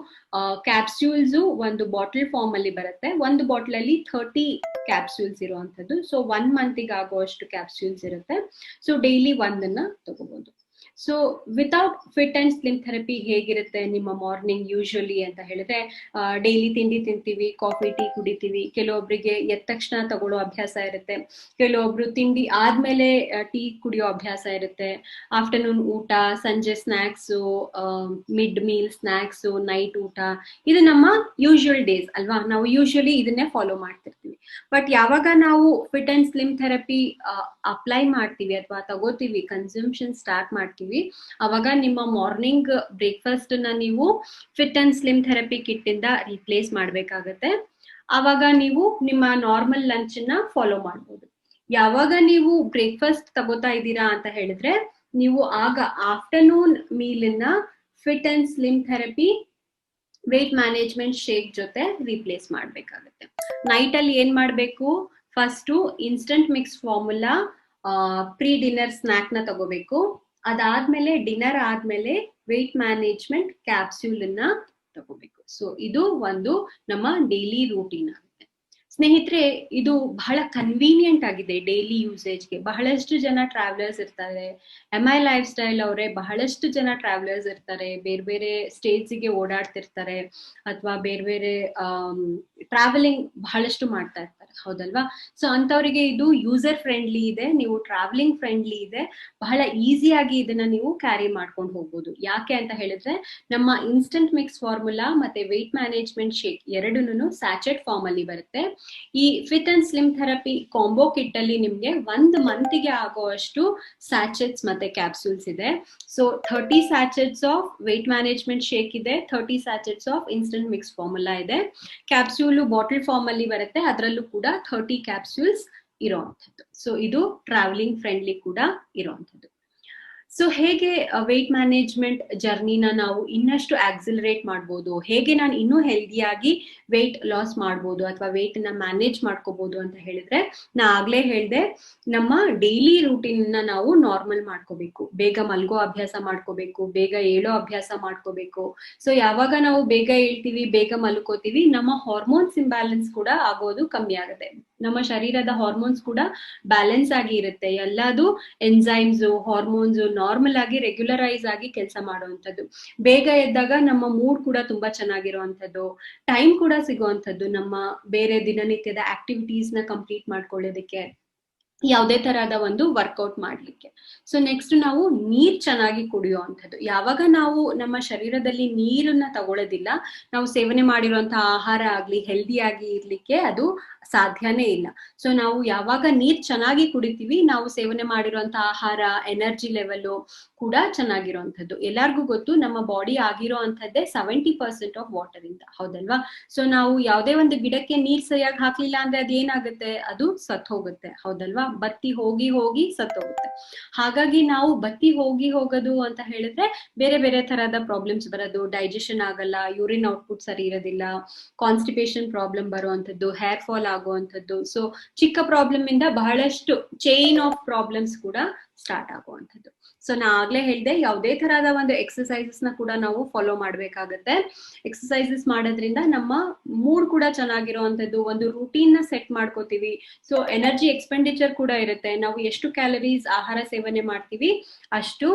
ಕ್ಯಾಪ್ಸ್ಯೂಲ್ಸ್ ಒಂದು ಬಾಟಲ್ ಫಾರ್ಮ್ ಅಲ್ಲಿ ಬರುತ್ತೆ. ಒಂದು ಬಾಟಲ್ ಅಲ್ಲಿ 30 ಕ್ಯಾಪ್ಸ್ಯೂಲ್ಸ್ ಇರುವಂತದ್ದು. ಸೊ 1 ಮಂತಿಗೆ ಆಗುವಷ್ಟು ಕ್ಯಾಪ್ಸ್ಯೂಲ್ಸ್ ಇರುತ್ತೆ. ಸೊ ಡೈಲಿ 1 ತಗೋಬಹುದು. So without fit and slim therapy ಹೇಗಿರುತ್ತೆ ನಿಮ್ಮ ಮಾರ್ನಿಂಗ್ ಯೂಶುವಲಿ ಅಂತ ಹೇಳಿದ್ರೆ, ಡೈಲಿ ತಿಂಡಿ ತಿಂತೀವಿ, ಕಾಫಿ ಟೀ ಕುಡಿತೀವಿ. ಕೆಲವೊಬ್ಬರಿಗೆ ಎದ್ದ ತಕ್ಷಣ ತಗೊಳ್ಳೋ ಅಭ್ಯಾಸ ಇರುತ್ತೆ. ಕೆಲವೊಬ್ರು ತಿಂಡಿ ಆದ್ಮೇಲೆ ಟೀ ಕುಡಿಯೋ ಅಭ್ಯಾಸ ಇರುತ್ತೆ. ಆಫ್ಟರ್ನೂನ್ ಊಟ, ಸಂಜೆ snacks, mid meal snacks, night ಊಟ, ಇದು ನಮ್ಮ ಯೂಶುವಲ್ ಡೇಸ್ ಅಲ್ವಾ. ನಾವು ಯೂಶುವಲಿ ಇದನ್ನೇ ಫಾಲೋ ಮಾಡ್ತಿರ್ತೀವಿ. ಬಟ್ ಯಾವಾಗ ನಾವು fit and slim therapy apply ಮಾಡ್ತೀವಿ ಅಥವಾ ತಗೋತೀವಿ, ಕನ್ಸಂಪ್ಷನ್ ಸ್ಟಾರ್ಟ್ ಮಾಡ್ತೀವಿ, ಅವಾಗ ನಿಮ್ಮ ಮಾರ್ನಿಂಗ್ ಬ್ರೇಕ್ಫಾಸ್ಟ್ ನ ನೀವು fit and slim therapy kit ಇಂದ ರಿಪ್ಲೇಸ್ ಮಾಡ್ಬೇಕಾಗತ್ತೆ. ಅವಾಗ ನೀವು ನಿಮ್ಮ ನಾರ್ಮಲ್ ಲಂಚ್ ನ ಫಾಲೋ ಮಾಡ್ಬೋದು. ಯಾವಾಗ ನೀವು ಬ್ರೇಕ್ಫಾಸ್ಟ್ ತಗೋತಾ ಇದ್ದೀರಾ ಅಂತ ಹೇಳಿದ್ರೆ, ನೀವು ಆಗ ಆಫ್ಟರ್ನೂನ್ ಮೀಲ್ ನ fit and slim therapy weight management shake ಜೊತೆ ರಿಪ್ಲೇಸ್ ಮಾಡ್ಬೇಕಾಗತ್ತೆ. ನೈಟ್ ಅಲ್ಲಿ ಏನ್ ಮಾಡ್ಬೇಕು, first instant mix formula pre dinner snack ನ ತಗೋಬೇಕು. ಅದಾದ್ಮೇಲೆ ಡಿನ್ನರ್ ಆದ್ಮೇಲೆ ವೇಟ್ ಮ್ಯಾನೇಜ್ಮೆಂಟ್ ಕ್ಯಾಪ್ಸ್ಯೂಲ್ ಅನ್ನ ತಗೋಬೇಕು. ಸೊ ಇದು ಒಂದು ನಮ್ಮ ಡೈಲಿ ರೂಟೀನ್ ಆಗುತ್ತೆ. ಸ್ನೇಹಿತರೆ, ಇದು ಬಹಳ ಕನ್ವೀನಿಯಂಟ್ ಆಗಿದೆ ಡೈಲಿ ಯೂಸೇಜ್ಗೆ. ಬಹಳಷ್ಟು ಜನ ಟ್ರಾವೆಲರ್ಸ್ ಇರ್ತಾರೆ. MI ಲೈಫ್ ಸ್ಟೈಲ್ ಅವರೇ ಬಹಳಷ್ಟು ಜನ ಟ್ರಾವೆಲರ್ಸ್ ಇರ್ತಾರೆ, ಬೇರೆ ಬೇರೆ ಸ್ಟೇಟ್ಸ್ಗೆ ಓಡಾಡ್ತಿರ್ತಾರೆ, ಅಥವಾ ಬೇರೆ ಬೇರೆ ಟ್ರಾವೆಲಿಂಗ್ ಬಹಳಷ್ಟು ಮಾಡ್ತಾ ಇರ್ತಾರೆ, ಹೌದಲ್ವಾ? ಸೊ ಅಂತವರಿಗೆ ಇದು ಯೂಸರ್ ಫ್ರೆಂಡ್ಲಿ ಇದೆ, ನೀವು ಟ್ರಾವೆಲಿಂಗ್ ಫ್ರೆಂಡ್ಲಿ ಇದೆ, ಬಹಳ ಈಸಿಯಾಗಿ ಇದನ್ನ ನೀವು ಕ್ಯಾರಿ ಮಾಡ್ಕೊಂಡು ಹೋಗ್ಬೋದು. ಯಾಕೆ ಅಂತ ಹೇಳಿದ್ರೆ ನಮ್ಮ ಇನ್ಸ್ಟಂಟ್ ಮಿಕ್ಸ್ ಫಾರ್ಮುಲಾ ಮತ್ತೆ ವೆಯ್ಟ್ ಮ್ಯಾನೇಜ್ಮೆಂಟ್ ಶೇಕ್ ಎರಡೂನು ಸ್ಯಾಚೆಟ್ ಫಾರ್ಮ್ ಅಲ್ಲಿ ಬರುತ್ತೆ. ಈ fit and slim therapy combo kit ಅಲ್ಲಿ ನಿಮ್ಗೆ 1 ಮಂತ್ಗೆ ಆಗುವಷ್ಟು ಸ್ಯಾಚೆಟ್ಸ್ ಮತ್ತೆ ಕ್ಯಾಪ್ಸೂಲ್ಸ್ ಇದೆ. So 30 sachets of weight management shake ಇದೆ, 30 sachets of instant mix formula ಇದೆ. ಕ್ಯಾಪ್ಸೂಲ್ ಬಾಟಲ್ ಫಾರ್ಮ್ ಅಲ್ಲಿ ಬರುತ್ತೆ, ಅದರಲ್ಲೂ ಕೂಡ 30 ಕ್ಯಾಪ್ಸೂಲ್ಸ್ ಇರೋವಂಥದ್ದು. ಸೊ ಇದು ಟ್ರಾವೆಲಿಂಗ್ ಫ್ರೆಂಡ್ಲಿ ಕೂಡ ಇರೋವಂಥದ್ದು. ಸೊ ಹೇಗೆ ವೆಯ್ಟ್ ಮ್ಯಾನೇಜ್ಮೆಂಟ್ ಜರ್ನಿನ ನಾವು ಇನ್ನಷ್ಟು ಆಕ್ಸಿಲರೇಟ್ ಮಾಡ್ಬೋದು, ಹೇಗೆ ನಾನು ಇನ್ನೂ ಹೆಲ್ದಿಯಾಗಿ ವೆಯ್ಟ್ ಲಾಸ್ ಮಾಡ್ಬೋದು ಅಥವಾ ವೆಯ್ಟ್ ನ ಮ್ಯಾನೇಜ್ ಮಾಡ್ಕೋಬಹುದು ಅಂತ ಹೇಳಿದ್ರೆ, ನಾ ಆಗ್ಲೇ ಹೇಳ್ದೆ, ನಮ್ಮ ಡೈಲಿ ರೂಟೀನ್ ನಾವು ನಾರ್ಮಲ್ ಮಾಡ್ಕೋಬೇಕು. ಬೇಗ ಮಲ್ಗೋ ಅಭ್ಯಾಸ ಮಾಡ್ಕೋಬೇಕು, ಬೇಗ ಏಳೋ ಅಭ್ಯಾಸ ಮಾಡ್ಕೋಬೇಕು. ಸೊ ಯಾವಾಗ ನಾವು ಬೇಗ ಏಳ್ತೀವಿ, ಬೇಗ ಮಲ್ಕೋತೀವಿ, ನಮ್ಮ ಹಾರ್ಮೋನ್ಸ್ ಇಂಬ್ಯಾಲೆನ್ಸ್ ಕೂಡ ಆಗೋದು ಕಮ್ಮಿ ಆಗುತ್ತೆ. ನಮ್ಮ ಶರೀರದ ಹಾರ್ಮೋನ್ಸ್ ಕೂಡ ಬ್ಯಾಲೆನ್ಸ್ ಆಗಿ ಇರುತ್ತೆ. ಎಲ್ಲದು ಎನ್ಸೈಮ್ಸ್, ಹಾರ್ಮೋನ್ಸ್ ನಾರ್ಮಲ್ ಆಗಿ ರೆಗ್ಯುಲರೈಸ್ ಆಗಿ ಕೆಲಸ ಮಾಡುವಂಥದ್ದು. ಬೇಗ ಎದ್ದಾಗ ನಮ್ಮ ಮೂಡ್ ಕೂಡ ತುಂಬಾ ಚೆನ್ನಾಗಿರುವಂಥದ್ದು, ಟೈಮ್ ಕೂಡ ಸಿಗುವಂಥದ್ದು ನಮ್ಮ ಬೇರೆ ದಿನನಿತ್ಯದ ಆಕ್ಟಿವಿಟೀಸ್ ನ ಕಂಪ್ಲೀಟ್ ಮಾಡ್ಕೊಳ್ಳೋದಕ್ಕೆ, ಯಾವುದೇ ತರಹದ ಒಂದು ವರ್ಕೌಟ್ ಮಾಡ್ಲಿಕ್ಕೆ. ಸೊ ನೆಕ್ಸ್ಟ್ ನಾವು ನೀರ್ ಚೆನ್ನಾಗಿ ಕುಡಿಯುವಂಥದ್ದು. ಯಾವಾಗ ನಾವು ನಮ್ಮ ಶರೀರದಲ್ಲಿ ನೀರನ್ನ ತಗೊಳ್ಳೋದಿಲ್ಲ, ನಾವು ಸೇವನೆ ಮಾಡಿರುವಂತಹ ಆಹಾರ ಆಗ್ಲಿ ಹೆಲ್ದಿಯಾಗಿ ಇರ್ಲಿಕ್ಕೆ ಅದು ಸಾಧ್ಯನೇ ಇಲ್ಲ. ಸೊ ನಾವು ಯಾವಾಗ ನೀರ್ ಚೆನ್ನಾಗಿ ಕುಡಿತೀವಿ, ನಾವು ಸೇವನೆ ಮಾಡಿರುವಂತಹ ಆಹಾರ, ಎನರ್ಜಿ ಲೆವೆಲ್ ಕೂಡ ಚೆನ್ನಾಗಿರುವಂಥದ್ದು. ಎಲ್ಲಾರ್ಗೂ ಗೊತ್ತು, ನಮ್ಮ ಬಾಡಿ ಆಗಿರೋ ಅಂಥದ್ದೇ 70% ಆಫ್ ವಾಟರ್ ಇಂದ, ಹೌದಲ್ವಾ? ಸೊ ನಾವು ಯಾವುದೇ ಒಂದು ಗಿಡಕ್ಕೆ ನೀರ್ ಸರಿಯಾಗಿ ಹಾಕ್ಲಿಲ್ಲ ಅಂದ್ರೆ ಅದೇನಾಗುತ್ತೆ, ಅದು ಸತ್ ಹೋಗುತ್ತೆ, ಹೌದಲ್ವಾ? ಬತ್ತಿ ಹೋಗಿ ಹೋಗಿ ಸತ್ ಹೋಗುತ್ತೆ. ಹಾಗಾಗಿ ನಾವು ಬತ್ತಿ ಹೋಗಿ ಹೋಗೋದು ಅಂತ ಹೇಳಿದ್ರೆ ಬೇರೆ ಬೇರೆ ತರಹದ ಪ್ರಾಬ್ಲಮ್ಸ್ ಬರೋದು, ಡೈಜೆಷನ್ ಆಗಲ್ಲ, ಯೂರಿನ್ ಔಟ್ಪುಟ್ ಸರಿ ಇರೋದಿಲ್ಲ, ಕಾನ್ಸ್ಟಿಪೇಷನ್ ಪ್ರಾಬ್ಲಮ್ ಬರುವಂತದ್ದು, ಹೇರ್ ಫಾಲ್ ಆಗುವಂಥದ್ದು. ಸೊ ಚಿಕ್ಕ ಪ್ರಾಬ್ಲಮ್ ಇಂದ ಬಹಳಷ್ಟು ಚೈನ್ ಆಫ್ ಪ್ರಾಬ್ಲಮ್ಸ್ ಕೂಡ ಸ್ಟಾರ್ಟ್ ಆಗುವಂಥದ್ದು. ಸೊ ನಾ ಆಗ್ಲೇ ಹೇಳ್ದೆ, ಯಾವುದೇ ತರಹದ ಒಂದು ಎಕ್ಸಸೈಸಸ್ ನ ಕೂಡ ನಾವು ಫಾಲೋ ಮಾಡ್ಬೇಕಾಗತ್ತೆ. ಎಕ್ಸಸೈಸಸ್ ಮಾಡೋದ್ರಿಂದ ನಮ್ಮ ಮೂಡ್ ಕೂಡ ಚೆನ್ನಾಗಿರುವಂಥದ್ದು, ಒಂದು ರೂಟೀನ್ ನ ಸೆಟ್ ಮಾಡ್ಕೋತೀವಿ. ಸೊ ಎನರ್ಜಿ ಎಕ್ಸ್ಪೆಂಡಿಚರ್ ಕೂಡ ಇರುತ್ತೆ. ನಾವು ಎಷ್ಟು ಕ್ಯಾಲರೀಸ್ ಆಹಾರ ಸೇವನೆ ಮಾಡ್ತೀವಿ, ಅಷ್ಟು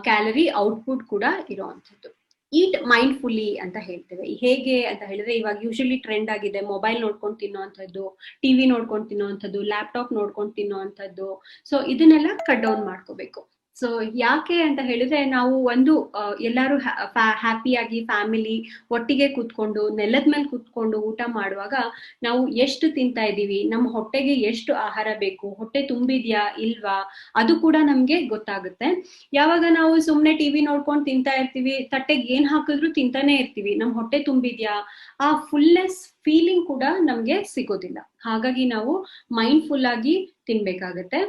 ಕ್ಯಾಲರಿ ಔಟ್ಪುಟ್ ಕೂಡ ಇರುವಂಥದ್ದು. ಈಟ್ ಮೈಂಡ್ಫುಲ್ಲಿ ಅಂತ ಹೇಳ್ತೇವೆ. ಹೇಗೆ ಅಂತ ಹೇಳಿದ್ರೆ, ಇವಾಗ ಯೂಶಲಿ ಟ್ರೆಂಡ್ ಆಗಿದೆ ಮೊಬೈಲ್ ನೋಡ್ಕೊಂಡು ತಿನ್ನೋವಂಥದ್ದು, ಟಿವಿ ನೋಡ್ಕೊಂಡು ತಿನ್ನೋವಂಥದ್ದು, ಲ್ಯಾಪ್ಟಾಪ್ ನೋಡ್ಕೊಂಡು ತಿನ್ನೋವಂಥದ್ದು. ಸೊ ಇದನ್ನೆಲ್ಲ ಕಟ್ ಡೌನ್ ಮಾಡ್ಕೋಬೇಕು. ಸೊ ಯಾಕೆ ಅಂತ ಹೇಳಿದ್ರೆ, ನಾವು ಒಂದು ಎಲ್ಲಾರು ಹ್ಯಾಪಿಯಾಗಿ ಫ್ಯಾಮಿಲಿ ಒಟ್ಟಿಗೆ ಕೂತ್ಕೊಂಡು ನೆಲದ ಮೇಲೆ ಕೂತ್ಕೊಂಡು ಊಟ ಮಾಡುವಾಗ ನಾವು ಎಷ್ಟು ತಿಂತಾ ಇದೀವಿ, ನಮ್ಮ ಹೊಟ್ಟೆಗೆ ಎಷ್ಟು ಆಹಾರ ಬೇಕು, ಹೊಟ್ಟೆ ತುಂಬಿದ್ಯಾ ಇಲ್ವಾ, ಅದು ಕೂಡ ನಮ್ಗೆ ಗೊತ್ತಾಗುತ್ತೆ. ಯಾವಾಗ ನಾವು ಸುಮ್ನೆ ಟಿವಿ ನೋಡ್ಕೊಂಡು ತಿಂತಾ ಇರ್ತೀವಿ, ತಟ್ಟೆಗೆ ಏನ್ ಹಾಕಿದ್ರು ತಿಂತಾನೆ ಇರ್ತೀವಿ, ನಮ್ ಹೊಟ್ಟೆ ತುಂಬಿದ್ಯಾ, ಆ ಫುಲ್ನೆಸ್ ಫೀಲಿಂಗ್ ಕೂಡ ನಮ್ಗೆ ಸಿಗೋದಿಲ್ಲ. ಹಾಗಾಗಿ ನಾವು ಮೈಂಡ್ಫುಲ್ ಆಗಿ ತಿನ್ಬೇಕಾಗತ್ತೆ.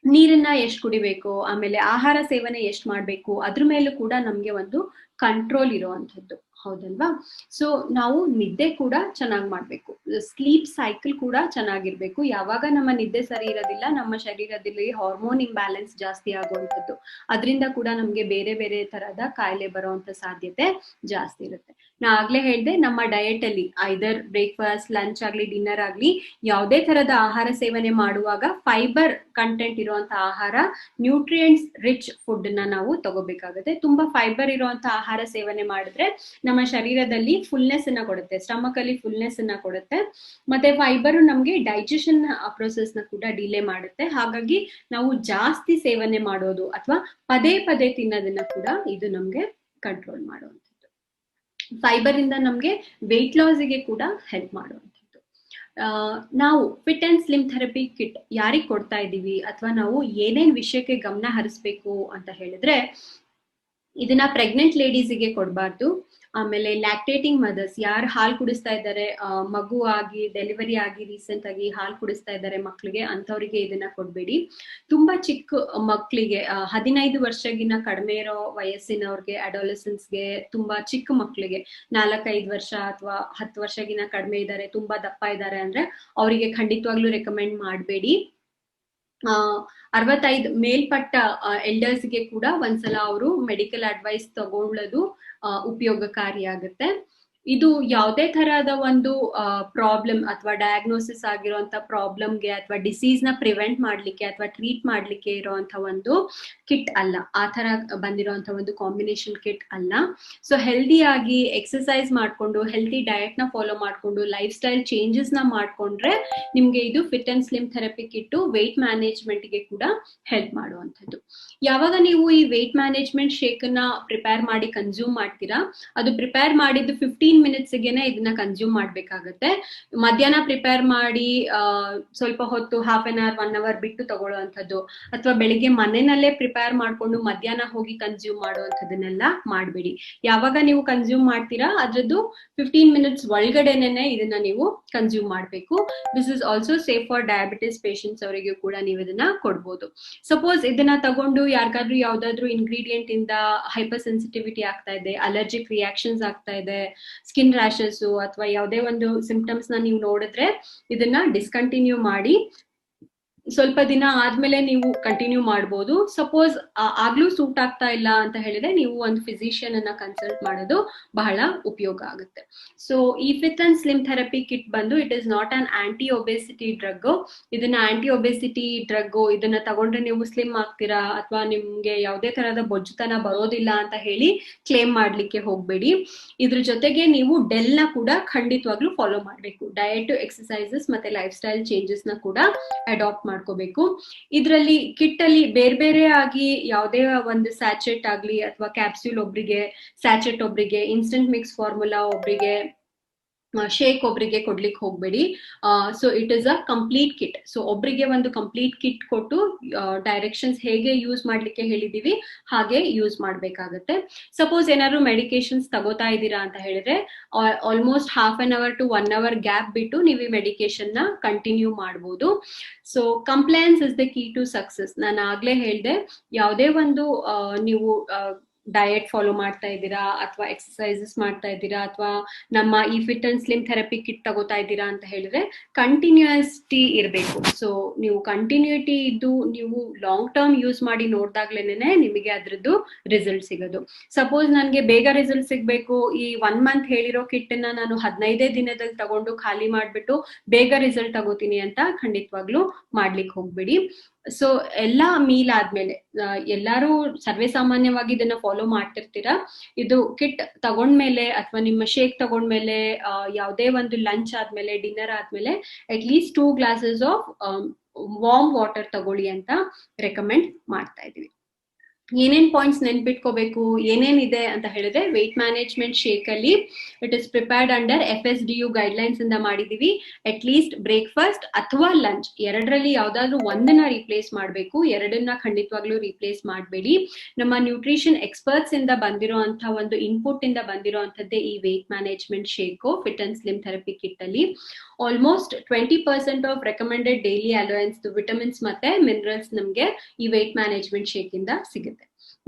ನೀರನ್ನ ಎಷ್ಟು ಕುಡಿಬೇಕು, ಆಮೇಲೆ ಆಹಾರ ಸೇವನೆ ಎಷ್ಟು ಮಾಡ್ಬೇಕು, ಅದ್ರ ಮೇಲೂ ಕೂಡ ನಮ್ಗೆ ಒಂದು ಕಂಟ್ರೋಲ್ ಇರುವಂತದ್ದು, ಹೌದಲ್ವಾ? ಸೊ ನಾವು ನಿದ್ದೆ ಕೂಡ ಚೆನ್ನಾಗಿ ಮಾಡ್ಬೇಕು. ಸ್ಲೀಪ್ ಸೈಕಲ್ ಕೂಡ ಚೆನ್ನಾಗಿರ್ಬೇಕು. ಯಾವಾಗ ನಮ್ಮ ನಿದ್ದೆ ಸರಿ ಇರೋದಿಲ್ಲ, ನಮ್ಮ ಶರೀರದಲ್ಲಿ ಹಾರ್ಮೋನ್ ಇಂಬ್ಯಾಲೆನ್ಸ್ ಜಾಸ್ತಿ ಆಗುವಂಥದ್ದು, ಅದರಿಂದ ಕೂಡ ನಮ್ಗೆ ಬೇರೆ ಬೇರೆ ತರಹದ ಕಾಯಿಲೆ ಬರುವಂತ ಸಾಧ್ಯತೆ ಜಾಸ್ತಿ ಇರುತ್ತೆ. ನಾ ಆಗ್ಲೇ ಹೇಳ್ದೆ, ನಮ್ಮ ಡಯಟ್ ಅಲ್ಲಿ ಐದರ್ ಬ್ರೇಕ್ಫಾಸ್ಟ್, ಲಂಚ್ ಆಗ್ಲಿ, ಡಿನ್ನರ್ ಆಗ್ಲಿ, ಯಾವುದೇ ತರದ ಆಹಾರ ಸೇವನೆ ಮಾಡುವಾಗ ಫೈಬರ್ ಕಂಟೆಂಟ್ ಇರುವಂತ ಆಹಾರ, ನ್ಯೂಟ್ರಿಯೆಂಟ್ಸ್ ರಿಚ್ ಫುಡ್ ನ ನಾವು ತಗೋಬೇಕಾಗುತ್ತೆ. ತುಂಬಾ ಫೈಬರ್ ಇರುವಂತ ಆಹಾರ ಸೇವನೆ ಮಾಡಿದ್ರೆ ನಮ್ಮ ಶರೀರದಲ್ಲಿ ಫುಲ್ನೆಸ್ ಅನ್ನ ಕೊಡುತ್ತೆ, ಸ್ಟಮಕ್ ಅಲ್ಲಿ ಫುಲ್ನೆಸ್ ಅನ್ನ ಕೊಡುತ್ತೆ. ಮತ್ತೆ ಫೈಬರ್ ನಮ್ಗೆ ಡೈಜೆಷನ್ ಪ್ರೊಸೆಸ್ ನ ಕೂಡ ಡಿಲೇ ಮಾಡುತ್ತೆ. ಹಾಗಾಗಿ ನಾವು ಜಾಸ್ತಿ ಸೇವನೆ ಮಾಡೋದು ಅಥವಾ ಪದೇ ಪದೇ ತಿನ್ನೋದನ್ನ ಕೂಡ ಇದು ನಮ್ಗೆ ಕಂಟ್ರೋಲ್ ಮಾಡುವಂಥದ್ದು. ಫೈಬರ್ ಇಂದ ನಮ್ಗೆ ವೆಯ್ಟ್ ಲಾಸ್ಗೆ ಕೂಡ ಹೆಲ್ಪ್ ಮಾಡುವಂಥದ್ದು. ನಾವು fit and slim therapy kit ಯಾರಿಗೆ ಕೊಡ್ತಾ ಇದ್ದೀವಿ, ಅಥವಾ ನಾವು ಏನೇನ್ ವಿಷಯಕ್ಕೆ ಗಮನ ಹರಿಸ್ಬೇಕು ಅಂತ ಹೇಳಿದ್ರೆ, ಇದನ್ನ ಪ್ರೆಗ್ನೆಂಟ್ ಲೇಡೀಸ್ಗೆ ಕೊಡಬಾರ್ದು. ಆಮೇಲೆ ಲ್ಯಾಕ್ಟೇಟಿಂಗ್ ಮದರ್ಸ್, ಯಾರು ಹಾಲು ಕುಡಿಸ್ತಾ ಇದ್ದಾರೆ, ಮಗು ಆಗಿ ಡೆಲಿವರಿ ಆಗಿ ರೀಸೆಂಟ್ ಆಗಿ ಹಾಲು ಕುಡಿಸ್ತಾ ಇದ್ದಾರೆ ಮಕ್ಳಿಗೆ, ಅಂತವ್ರಿಗೆ ಇದನ್ನ ಕೊಡ್ಬೇಡಿ. ತುಂಬಾ ಚಿಕ್ಕ ಮಕ್ಳಿಗೆ, 15 ವರ್ಷಗಿನ್ನ ಕಡಿಮೆ ಇರೋ ವಯಸ್ಸಿನವ್ರಿಗೆ, ಅಡೋಲೆಸೆನ್ಸ್ಗೆ, ತುಂಬಾ ಚಿಕ್ಕ ಮಕ್ಳಿಗೆ 4-5 ವರ್ಷ ಅಥವಾ 10 ವರ್ಷಗಿನ್ನ ಕಡಿಮೆ ಇದ್ದಾರೆ, ತುಂಬಾ ದಪ್ಪ ಇದ್ದಾರೆ ಅಂದ್ರೆ ಅವರಿಗೆ ಖಂಡಿತವಾಗ್ಲೂ ರೆಕಮೆಂಡ್ ಮಾಡಬೇಡಿ. 65 ಮೇಲ್ಪಟ್ಟ ಎಲ್ಡರ್ಸ್ಗೆ ಕೂಡ ಒಂದ್ಸಲ ಅವರು ಮೆಡಿಕಲ್ ಅಡ್ವೈಸ್ ತಗೊಳ್ಳೋದು ಉಪಯೋಗಕಾರಿಯಾಗುತ್ತೆ. ಇದು ಯಾವುದೇ ತರಹದ ಒಂದು ಪ್ರಾಬ್ಲಮ್ ಅಥವಾ ಡಯಾಗ್ನೋಸಿಸ್ ಆಗಿರುವಂತ ಪ್ರಾಬ್ಲಮ್ಗೆ ಅಥವಾ ಡಿಸೀಸ್ ನ ಪ್ರಿವೆಂಟ್ ಮಾಡ್ಲಿಕ್ಕೆ ಅಥವಾ ಟ್ರೀಟ್ ಮಾಡ್ಲಿಕ್ಕೆ ಇರುವಂತ ಒಂದು ಕಿಟ್ ಅಲ್ಲ. ಆ ತರ ಬಂದಿರುವಂತ ಒಂದು ಕಾಂಬಿನೇಷನ್ ಕಿಟ್ ಅಲ್ಲ. ಸೊ ಹೆಲ್ದಿ ಆಗಿ ಎಕ್ಸರ್ಸೈಸ್ ಮಾಡ್ಕೊಂಡು ಹೆಲ್ದಿ ಡಯಟ್ ನ ಫಾಲೋ ಮಾಡ್ಕೊಂಡು ಲೈಫ್ ಸ್ಟೈಲ್ ಚೇಂಜಸ್ ನ ಮಾಡ್ಕೊಂಡ್ರೆ ನಿಮ್ಗೆ ಇದು fit and slim therapy kit weight management ಗೆ ಕೂಡ ಹೆಲ್ಪ್ ಮಾಡುವಂಥದ್ದು. ಯಾವಾಗ ನೀವು ಈ ವೆಯ್ಟ್ ಮ್ಯಾನೇಜ್ಮೆಂಟ್ ಶೇಕ್ ನ ಪ್ರಿಪೇರ್ ಮಾಡಿ ಕನ್ಸ್ಯೂಮ್ ಮಾಡ್ತೀರಾ, ಅದು ಪ್ರಿಪೇರ್ ಮಾಡಿದ್ದು 15 ಮಿನಿಟ್ಸ್ ಗೆನೆ ಇದನ್ನ ಕನ್ಸ್ಯೂಮ್ ಮಾಡ್ಬೇಕಾಗತ್ತೆ. ಮಧ್ಯಾಹ್ನ ಪ್ರಿಪೇರ್ ಮಾಡಿ ಸ್ವಲ್ಪ ಹೊತ್ತು ಹಾಫ್ ಅನ್ ಅವರ್ 1 ಅವರ್ ಬಿಟ್ಟು ತಗೊಳ್ಳುವಂಥದ್ದು, ಅಥವಾ ಬೆಳಿಗ್ಗೆ ಮನೆಯಲ್ಲೇ ಪ್ರಿಪೇರ್ ಮಾಡ್ಕೊಂಡು ಮಧ್ಯಾಹ್ನ ಹೋಗಿ ಕನ್ಸ್ಯೂಮ್ ಮಾಡುವಂಥದ್ದನ್ನೆಲ್ಲ ಮಾಡ್ಬೇಡಿ. ಯಾವಾಗ ನೀವು ಕನ್ಸ್ಯೂಮ್ ಮಾಡ್ತೀರಾ ಅದ್ರದ್ದು 15 ಮಿನಿಟ್ಸ್ ಒಳಗಡೆನೆ ಇದನ್ನ ನೀವು ಕನ್ಸ್ಯೂಮ್ ಮಾಡ್ಬೇಕು. This is also safe for diabetes patients ಅವರಿಗೂ ಕೂಡ ನೀವು ಇದನ್ನ ಕೊಡ್ಬೋದು. ಸಪೋಸ್ ಇದನ್ನ ತಗೊಂಡು ಯಾರಿಗಾದ್ರೂ ಯಾವ್ದಾದ್ರು ಇಂಗ್ರೀಡಿಯೆಂಟ್ ಇಂದ ಹೈಪರ್ ಸೆನ್ಸಿಟಿವಿಟಿ ಆಗ್ತಾ ಇದೆ, ಅಲರ್ಜಿಕ್ ರಿಯಾಕ್ಷನ್ಸ್ ಆಗ್ತಾ ಇದೆ, ಸ್ಕಿನ್ ರ್ಯಾಷಸ್ ಅಥವಾ ಯಾವುದೇ ಒಂದು ಸಿಂಪ್ಟಮ್ಸ್ ನ ನೀವು ನೋಡಿದ್ರೆ ಇದನ್ನ ಡಿಸ್ಕಂಟಿನ್ಯೂ ಮಾಡಿ ಸ್ವಲ್ಪ ದಿನ ಆದ್ಮೇಲೆ ನೀವು ಕಂಟಿನ್ಯೂ ಮಾಡ್ಬೋದು. ಸಪೋಸ್ ಆಗ್ಲೂ ಸೂಟ್ ಆಗ್ತಾ ಇಲ್ಲ ಅಂತ ಹೇಳಿದ್ರೆ ನೀವು ಒಂದು ಫಿಸಿಷಿಯನ್ ಅನ್ನ ಕನ್ಸಲ್ಟ್ ಮಾಡೋದು ಬಹಳ ಉಪಯೋಗ ಆಗುತ್ತೆ. ಸೊ ಈ fit and slim therapy kit ಬಂದು it is not an anti obesity drug. ಇದನ್ನ ಆಂಟಿ ಒಬೆಸಿಟಿ ಡ್ರಗ್, ಇದನ್ನ ತಗೊಂಡ್ರೆ ನೀವು ಸ್ಲಿಮ್ ಆಗ್ತೀರಾ ಅಥವಾ ನಿಮ್ಗೆ ಯಾವುದೇ ತರಹದ ಬೊಜ್ಜುತನ ಬರೋದಿಲ್ಲ ಅಂತ ಹೇಳಿ ಕ್ಲೇಮ್ ಮಾಡ್ಲಿಕ್ಕೆ ಹೋಗ್ಬೇಡಿ. ಇದ್ರ ಜೊತೆಗೆ ನೀವು ಡೆಲ್ ನ ಕೂಡ ಖಂಡಿತವಾಗ್ಲೂ ಫಾಲೋ ಮಾಡ್ಬೇಕು. ಡಯಟ್, ಎಕ್ಸರ್ಸೈಸಸ್ ಮತ್ತೆ ಲೈಫ್ ಸ್ಟೈಲ್ ಚೇಂಜಸ್ ನ ಕೂಡ ಅಡಾಪ್ಟ್ ಮಾಡ್ಕೋಬೇಕು. ಇದರಲ್ಲಿ ಕಿಟ್ ಅಲ್ಲಿ ಬೇರೆ ಬೇರೆ ಆಗಿ ಯಾವುದೇ ಒಂದು ಸ್ಯಾಚೆಟ್ ಆಗ್ಲಿ ಅಥವಾ ಕ್ಯಾಪ್ಸ್ಯೂಲ್ ಒಬ್ರಿಗೆ, ಸ್ಯಾಚೆಟ್ ಒಬ್ರಿಗೆ, ಇನ್ಸ್ಟೆಂಟ್ ಮಿಕ್ಸ್ ಫಾರ್ಮುಲಾ ಒಬ್ರಿಗೆ, ಶೇಕ್ ಒಬ್ರಿಗೆ ಕೊಡ್ಲಿಕ್ಕೆ ಹೋಗ್ಬೇಡಿ. So it is a complete kit. So ಒಬ್ರಿಗೆ ಒಂದು ಕಂಪ್ಲೀಟ್ ಕಿಟ್ ಕೊಟ್ಟು ಡೈರೆಕ್ಷನ್ಸ್ ಹೇಗೆ ಯೂಸ್ ಮಾಡ್ಲಿಕ್ಕೆ ಹೇಳಿದೀವಿ ಹಾಗೆ ಯೂಸ್ ಮಾಡ್ಬೇಕಾಗತ್ತೆ. ಸಪೋಸ್ ಏನಾದ್ರು ಮೆಡಿಕೇಶನ್ಸ್ ತಗೋತಾ ಇದ್ದೀರಾ ಅಂತ ಹೇಳಿದ್ರೆ almost half an hour to 1 hour gap ಬಿಟ್ಟು ನೀವು ಈ ಮೆಡಿಕೇಶನ್ ನ ಕಂಟಿನ್ಯೂ ಮಾಡ್ಬೋದು. So compliance is the key to success. ನಾನು ಆಗ್ಲೇ ಹೇಳ್ದೆ, ಯಾವುದೇ ಒಂದು ನೀವು ಡಯಟ್ ಫಾಲೋ ಮಾಡ್ತಾ ಇದ್ದೀರಾ ಅಥವಾ ಎಕ್ಸರ್ಸೈಸಸ್ ಮಾಡ್ತಾ ಇದ್ದೀರಾ ಅಥವಾ ನಮ್ಮ ಈ fit and slim therapy kit ತಗೋತಾ ಇದ್ದೀರಾ ಅಂತ ಹೇಳಿದ್ರೆ ಕಂಟಿನ್ಯೂಟಿ ಇರಬೇಕು. ಸೊ ನೀವು ಕಂಟಿನ್ಯೂಟಿ ಇದ್ದು ನೀವು ಲಾಂಗ್ ಟರ್ಮ್ ಯೂಸ್ ಮಾಡಿ ನೋಡ್ದಾಗ್ಲೇನೆ ನಿಮಗೆ ಅದ್ರದ್ದು ರಿಸಲ್ಟ್ ಸಿಗೋದು. ಸಪೋಸ್ ನನಗೆ ಬೇಗ ರಿಸಲ್ಟ್ ಸಿಗ್ಬೇಕು, ಈ 1 ಮಂತ್ ಹೇಳಿರೋ ಕಿಟ್ ನ ನಾನು 15 ದಿನದಲ್ಲಿ ತಗೊಂಡು ಖಾಲಿ ಮಾಡ್ಬಿಟ್ಟು ಬೇಗ ರಿಸಲ್ಟ್ ತಗೋತೀನಿ ಅಂತ ಖಂಡಿತವಾಗ್ಲೂ ಮಾಡ್ಲಿಕ್ಕೆ ಹೋಗ್ಬೇಡಿ. ಸೊ ಎಲ್ಲಾ ಮೀಲ್ ಆದ್ಮೇಲೆ ಎಲ್ಲಾರು ಸರ್ವೇ ಸಾಮಾನ್ಯವಾಗಿ ಇದನ್ನ ಫಾಲೋ ಮಾಡ್ತಿರ್ತೀರಾ. ಇದು ಕಿಟ್ ತಗೊಂಡ್ಮೇಲೆ ಅಥವಾ ನಿಮ್ಮ ಶೇಕ್ ತಗೊಂಡ್ಮೇಲೆ ಯಾವುದೇ ಒಂದು ಲಂಚ್ ಆದ್ಮೇಲೆ, ಡಿನ್ನರ್ ಆದ್ಮೇಲೆ at least 2 glasses of warm water ತಗೊಳ್ಳಿ ಅಂತ ರೆಕಮೆಂಡ್ ಮಾಡ್ತಾ ಇದೀವಿ. ಏನೇನ್ ಪಾಯಿಂಟ್ಸ್ ನೆನ್ಪಿಟ್ಕೋಬೇಕು, ಏನೇನಿದೆ ಅಂತ ಹೇಳಿದ್ರೆ ವೆಯ್ಟ್ ಮ್ಯಾನೇಜ್ಮೆಂಟ್ ಶೇಕ್ ಅಲ್ಲಿ it is prepared under FSDU guidelines ಇಂದ ಮಾಡಿದೀವಿ. ಅಟ್ ಲೀಸ್ಟ್ ಬ್ರೇಕ್ಫಾಸ್ಟ್ ಅಥವಾ ಲಂಚ್ ಎರಡರಲ್ಲಿ ಯಾವ್ದಾದ್ರು ಒಂದನ್ನ ರಿಪ್ಲೇಸ್ ಮಾಡ್ಬೇಕು, ಎರಡನ್ನ ಖಂಡಿತವಾಗ್ಲೂ ರಿಪ್ಲೇಸ್ ಮಾಡಬೇಡಿ. ನಮ್ಮ ನ್ಯೂಟ್ರಿಷನ್ ಎಕ್ಸ್ಪರ್ಟ್ಸ್ ಇಂದ ಬಂದಿರುವಂತ ಒಂದು ಇನ್ಪುಟ್ ಇಂದ ಬಂದಿರುವಂತದ್ದೇ ಈ weight management shake fit and slim therapy kit ಅಲ್ಲಿ. Almost 20% of recommended daily allowance vitamins ಮತ್ತೆ ಮಿನರಲ್ಸ್ ನಮ್ಗೆ ಈ ವೆಯ್ಟ್ ಮ್ಯಾನೇಜ್ಮೆಂಟ್ ಶೇಕ್ ಇಂದ ಸಿಗುತ್ತೆ.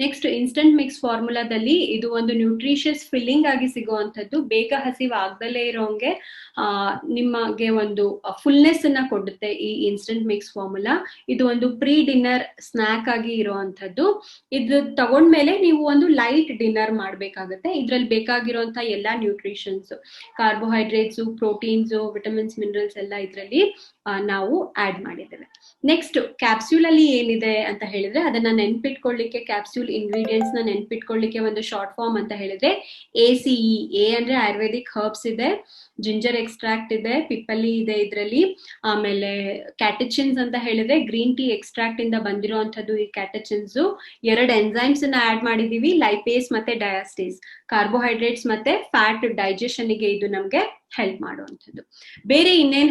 ನೆಕ್ಸ್ಟ್ ಇನ್ಸ್ಟೆಂಟ್ ಮಿಕ್ಸ್ ಫಾರ್ಮುಲಾದಲ್ಲಿ ಇದು ಒಂದು ನ್ಯೂಟ್ರಿಷಿಯಸ್ ಫಿಲ್ಲಿಂಗ್ ಆಗಿ ಸಿಗುವಂತದ್ದು, ಬೇಗ ಹಸಿವು ಆಗದಲ್ಲೇ ಇರೋಂಗೆ ನಿಮಗೆ ಒಂದು ಫುಲ್ನೆಸ್ ಅನ್ನ ಕೊಡುತ್ತೆ ಈ ಇನ್ಸ್ಟೆಂಟ್ ಮಿಕ್ಸ್ ಫಾರ್ಮುಲಾ. ಇದು ಒಂದು ಪ್ರೀ ಡಿನ್ನರ್ ಸ್ನಾಕ್ ಆಗಿ ಇರುವಂತದ್ದು. ಇದು ತಗೊಂಡ್ಮೇಲೆ ನೀವು ಒಂದು ಲೈಟ್ ಡಿನ್ನರ್ ಮಾಡ್ಬೇಕಾಗತ್ತೆ. ಇದ್ರಲ್ಲಿ ಬೇಕಾಗಿರುವಂತ ಎಲ್ಲಾ nutritions, carbohydrates, proteins, vitamins, minerals ಎಲ್ಲ ಇದ್ರಲ್ಲಿ ನಾವು ಆಡ್ ಮಾಡಿದ್ದೇವೆ. ನೆಕ್ಸ್ಟ್ ಕ್ಯಾಪ್ಸ್ಯೂಲ್ ಅಲ್ಲಿ ಏನಿದೆ ಅಂತ ಹೇಳಿದ್ರೆ ಅದನ್ನ ನೆನ್ಪಿಟ್ಕೊಳ್ಳಿಕ್ಕೆ, ಕ್ಯಾಪ್ಸ್ಯೂಲ್ ಇಂಗ್ರೀಡಿಯೆಂಟ್ಸ್ ನ ನೆನ್ಪಿಟ್ಕೊಳ್ಳಿಕ್ಕೆ ಒಂದು ಶಾರ್ಟ್ ಫಾರ್ಮ್ ಅಂತ ಹೇಳಿದ್ರೆ ACE. ಎ ಅಂದ್ರೆ ಆಯುರ್ವೇದಿಕ್ ಹರ್ಬ್ಸ್ ಇದೆ, ಜಿಂಜರ್ ಎಕ್ಸ್ಟ್ರಾಕ್ಟ್ ಇದೆ, ಪಿಪ್ಪಲಿ ಇದೆ ಇದ್ರಲ್ಲಿ. ಆಮೇಲೆ ಕ್ಯಾಟಚಿನ್ಸ್ ಅಂತ ಹೇಳಿದ್ರೆ ಗ್ರೀನ್ ಟೀ ಎಕ್ಸ್ಟ್ರಾಕ್ಟ್ ಇಂದ ಬಂದಿರುವಂತದ್ದು ಈ ಕ್ಯಾಟಚಿನ್ಸ್. 2 ಎನ್ಸೈಮ್ಸ್ ಅನ್ನ ಆಡ್ ಮಾಡಿದೀವಿ, ಲೈಪೇಸ್ ಮತ್ತೆ ಡಯಾಸ್ಟೇಸ್. ಕಾರ್ಬೋಹೈಡ್ರೇಟ್ಸ್ ಮತ್ತೆ ಫ್ಯಾಟ್ ಡೈಜೆಷನ್ ಗೆ ಇದು ನಮ್ಗೆ ಹೆಲ್ಪ್ ಮಾಡುವಂಥದ್ದು. ಬೇರೆ ಇನ್ನೇನ್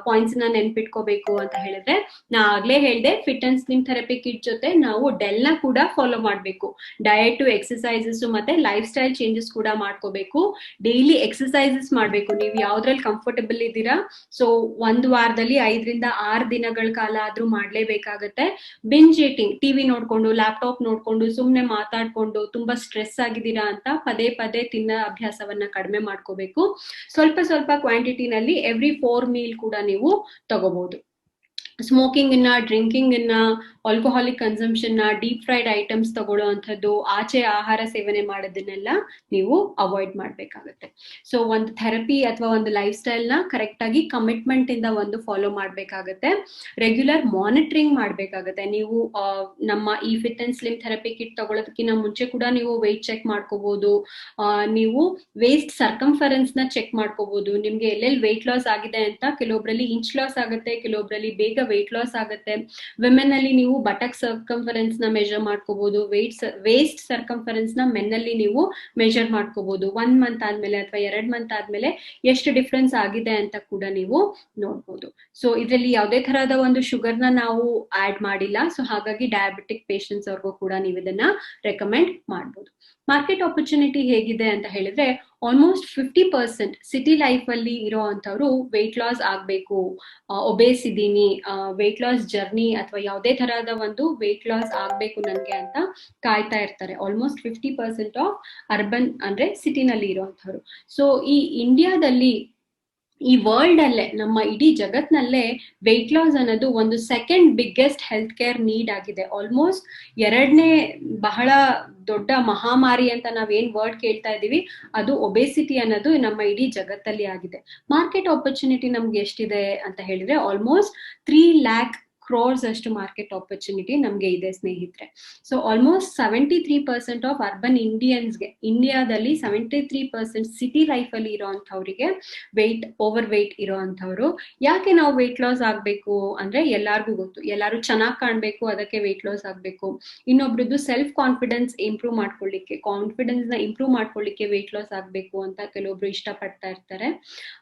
ಪಾಯಿಂಟ್ಸ್ ನ ನೆನ್ಪಿಟ್ಕೋಬೇಕು ಅಂತ ಹೇಳಿದ್ರೆ ನಾ ಆಗ್ಲೇ ಹೇಳ್ದೆ, fit and slim therapy kit ಜೊತೆ ನಾವು ಡೆಲ್ ನ ಕೂಡ ಫಾಲೋ ಮಾಡ್ಬೇಕು. ಡಯಟ್, ಎಕ್ಸರ್ಸೈಸಸ್ ಮತ್ತೆ ಲೈಫ್ ಸ್ಟೈಲ್ ಚೇಂಜಸ್ ಕೂಡ ಮಾಡ್ಕೋಬೇಕು. ಡೈಲಿ ಎಕ್ಸರ್ಸೈಸಸ್ ಮಾಡ್ಬೇಕು. ನೀವು ಯಾವ್ದ್ರಲ್ಲಿ ಕಂಫರ್ಟಬಲ್ ಇದ್ದೀರಾ, ಸೊ 1 ವಾರದಲ್ಲಿ 5 ರಿಂದ 6 ದಿನಗಳ ಕಾಲ ಆದ್ರೂ ಮಾಡ್ಲೇಬೇಕಾಗತ್ತೆ. ಬಿಂಜ್ ಈಟಿಂಗ್, ಟಿವಿ ನೋಡ್ಕೊಂಡು, ಲ್ಯಾಪ್ಟಾಪ್ ನೋಡ್ಕೊಂಡು, ಸುಮ್ನೆ ಮಾತಾಡ್ಕೊಂಡು ತುಂಬಾ ಸ್ಟ್ರೆಸ್ ಆಗಿದ್ದೀರಾ ಅಂತ ಪದೇ ಪದೇ ತಿನ್ನೋ ಅಭ್ಯಾಸವನ್ನ ಕಡಿಮೆ ಮಾಡ್ಕೋಬೇಕು. ಸ್ವಲ್ಪ ಕ್ವಾಂಟಿಟಿನಲ್ಲಿ ಎವ್ರಿ 4 ಮೀಲ್ ಕೂಡ ನೀವು ತಗೋಬಹುದು. ಸ್ಮೋಕಿಂಗ್ ಅನ್ನ, ಡ್ರಿಂಕಿಂಗ್ ಅನ್ನ, ಆಲ್ಕೋಹಾಲಿಕ್ ಕನ್ಸಂಪ್ಷನ್ ನ, ಡೀಪ್ ಫ್ರೈಡ್ ಐಟಮ್ಸ್ ತಗೊಳ್ಳೋ ಅಂಥದ್ದು, ಆಚೆ ಆಹಾರ ಸೇವನೆ ಮಾಡೋದನ್ನೆಲ್ಲ ನೀವು ಅವಾಯ್ಡ್ ಮಾಡ್ಬೇಕಾಗತ್ತೆ. ಸೊ ಒಂದು ಥೆರಪಿ ಅಥವಾ ಒಂದು ಲೈಫ್ ಸ್ಟೈಲ್ ನ ಕರೆಕ್ಟ್ ಆಗಿ ಕಮಿಟ್ಮೆಂಟ್ ಇಂದ ಒಂದು ಫಾಲೋ ಮಾಡ್ಬೇಕಾಗತ್ತೆ. ರೆಗ್ಯುಲರ್ ಮಾನಿಟರಿಂಗ್ ಮಾಡ್ಬೇಕಾಗತ್ತೆ. ನೀವು ನಮ್ಮ ಈ fit and slim therapy kit ತಗೊಳ್ಳೋದಕ್ಕಿಂತ ಮುಂಚೆ ಕೂಡ ನೀವು ವೆಯ್ಟ್ ಚೆಕ್ ಮಾಡ್ಕೋಬಹುದು. ನೀವು ವೇಸ್ಟ್ ಸರ್ಕಂಫರೆನ್ಸ್ ನ ಚೆಕ್ ಮಾಡ್ಕೋಬಹುದು. ನಿಮ್ಗೆ ಎಲ್ಲೆಲ್ಲಿ ವೆಯ್ಟ್ ಲಾಸ್ ಆಗಿದೆ ಅಂತ, ಕೆಲವೊಬ್ರಲ್ಲಿ ಇಂಚ್ ಲಾಸ್ ಆಗುತ್ತೆ, ಕೆಲವೊಬ್ರಲ್ಲಿ ಬೇಗ ವೆಯ್ಟ್ ಲಾಸ್ ಆಗುತ್ತೆ. ವಿಮೆನ್ ಅಲ್ಲಿ ನೀವು ಬಟಕ್ ಸರ್ಕಂಫರೆನ್ಸ್ ನ ಮೆಜರ್ ಮಾಡ್ಕೋಬಹುದು. ವೇಸ್ಟ್ ಸರ್ಕಂಫರೆನ್ಸ್ ನ ಮೆನ್ ಅಲ್ಲಿ ನೀವು ಮೆಜರ್ ಮಾಡ್ಕೋಬಹುದು. 1 ಮಂತ್ ಆದ್ಮೇಲೆ ಅಥವಾ 2 ಮಂತ್ ಆದ್ಮೇಲೆ ಎಷ್ಟು ಡಿಫ್ರೆನ್ಸ್ ಆಗಿದೆ ಅಂತ ಕೂಡ ನೀವು ನೋಡ್ಬೋದು. ಸೊ ಇದರಲ್ಲಿ ಯಾವುದೇ ತರಹದ ಒಂದು ಶುಗರ್ ನ ನಾವು ಆಡ್ ಮಾಡಿಲ್ಲ. ಸೊ ಹಾಗಾಗಿ ಡಯಾಬಿಟಿಕ್ ಪೇಷಂಟ್ಸ್ ಅವ್ರಿಗೂ ಕೂಡ ನೀವು ಇದನ್ನ ರೆಕಮೆಂಡ್ ಮಾಡ್ಬೋದು. ಮಾರ್ಕೆಟ್ ಆಪರ್ಚುನಿಟಿ ಹೇಗಿದೆ ಅಂತ ಹೇಳಿದ್ರೆ, ಆಲ್ಮೋಸ್ಟ್ 50% ಸಿಟಿ ಲೈಫ್ ಅಲ್ಲಿ ಇರೋ ಅಂತವ್ರು ವೆಯ್ಟ್ ಲಾಸ್ ಆಗ್ಬೇಕು, ಒಬೇಸ್ ಇದೀನಿ, ವೆಯ್ಟ್ ಲಾಸ್ ಜರ್ನಿ ಅಥವಾ ಯಾವುದೇ ತರಹದ ಒಂದು ವೆಯ್ಟ್ ಲಾಸ್ ಆಗ್ಬೇಕು ನನ್ಗೆ ಅಂತ ಕಾಯ್ತಾ ಇರ್ತಾರೆ. ಆಲ್ಮೋಸ್ಟ್ 50% ಆಫ್ ಅರ್ಬನ್ ಅಂದ್ರೆ ಸಿಟಿನಲ್ಲಿ ಇರುವಂತವ್ರು. ಸೊ ಈ ಇಂಡಿಯಾದಲ್ಲಿ, ಈ ವರ್ಲ್ಡ್ ಅಲ್ಲೇ, ನಮ್ಮ ಇಡೀ ಜಗತ್ನಲ್ಲೇ ವೆಯ್ಟ್ ಲಾಸ್ ಅನ್ನೋದು ಒಂದು second biggest health care need ಆಗಿದೆ. ಆಲ್ಮೋಸ್ಟ್ 2ನೇ ಬಹಳ ದೊಡ್ಡ ಮಹಾಮಾರಿ ಅಂತ ನಾವೇನ್ ವರ್ಡ್ ಕೇಳ್ತಾ ಇದೀವಿ, ಅದು ಒಬೇಸಿಟಿ ಅನ್ನೋದು ನಮ್ಮ ಇಡೀ ಜಗತ್ತಲ್ಲಿ ಆಗಿದೆ. ಮಾರ್ಕೆಟ್ ಆಪರ್ಚುನಿಟಿ ನಮ್ಗೆ ಎಷ್ಟಿದೆ ಅಂತ ಹೇಳಿದ್ರೆ, ಆಲ್ಮೋಸ್ಟ್ 3 lakh crores ಅಷ್ಟು ಮಾರ್ಕೆಟ್ ಆಪರ್ಚುನಿಟಿ ನಮ್ಗೆ ಇದೆ ಸ್ನೇಹಿತರೆ. ಸೊ ಆಲ್ಮೋಸ್ಟ್ 73% ಆಫ್ ಅರ್ಬನ್ ಇಂಡಿಯನ್ಸ್ಗೆ, ಇಂಡಿಯಾದಲ್ಲಿ 73% ಸಿಟಿ ಲೈಫ್ ಅಲ್ಲಿ ಇರೋಂಥವ್ರಿಗೆ ಓವರ್ ವೆಯ್ಟ್ ಇರೋಂಥವ್ರು. ಯಾಕೆ ನಾವು ವೆಯ್ಟ್ ಲಾಸ್ ಆಗ್ಬೇಕು ಅಂದ್ರೆ, ಎಲ್ಲಾರ್ಗೂ ಗೊತ್ತು, ಎಲ್ಲಾರು ಚೆನ್ನಾಗಿ ಕಾಣ್ಬೇಕು, ಅದಕ್ಕೆ ವೆಯ್ಟ್ ಲಾಸ್ ಆಗ್ಬೇಕು. ಇನ್ನೊಬ್ರದ್ದು ಸೆಲ್ಫ್ ಕಾನ್ಫಿಡೆನ್ಸ್ ಇಂಪ್ರೂವ್ ಮಾಡ್ಕೊಳ್ಳಿಕ್ಕೆ ವೆಯ್ಟ್ ಲಾಸ್ ಆಗ್ಬೇಕು ಅಂತ ಕೆಲವೊಬ್ರು ಇಷ್ಟಪಡ್ತಾ ಇರ್ತಾರೆ.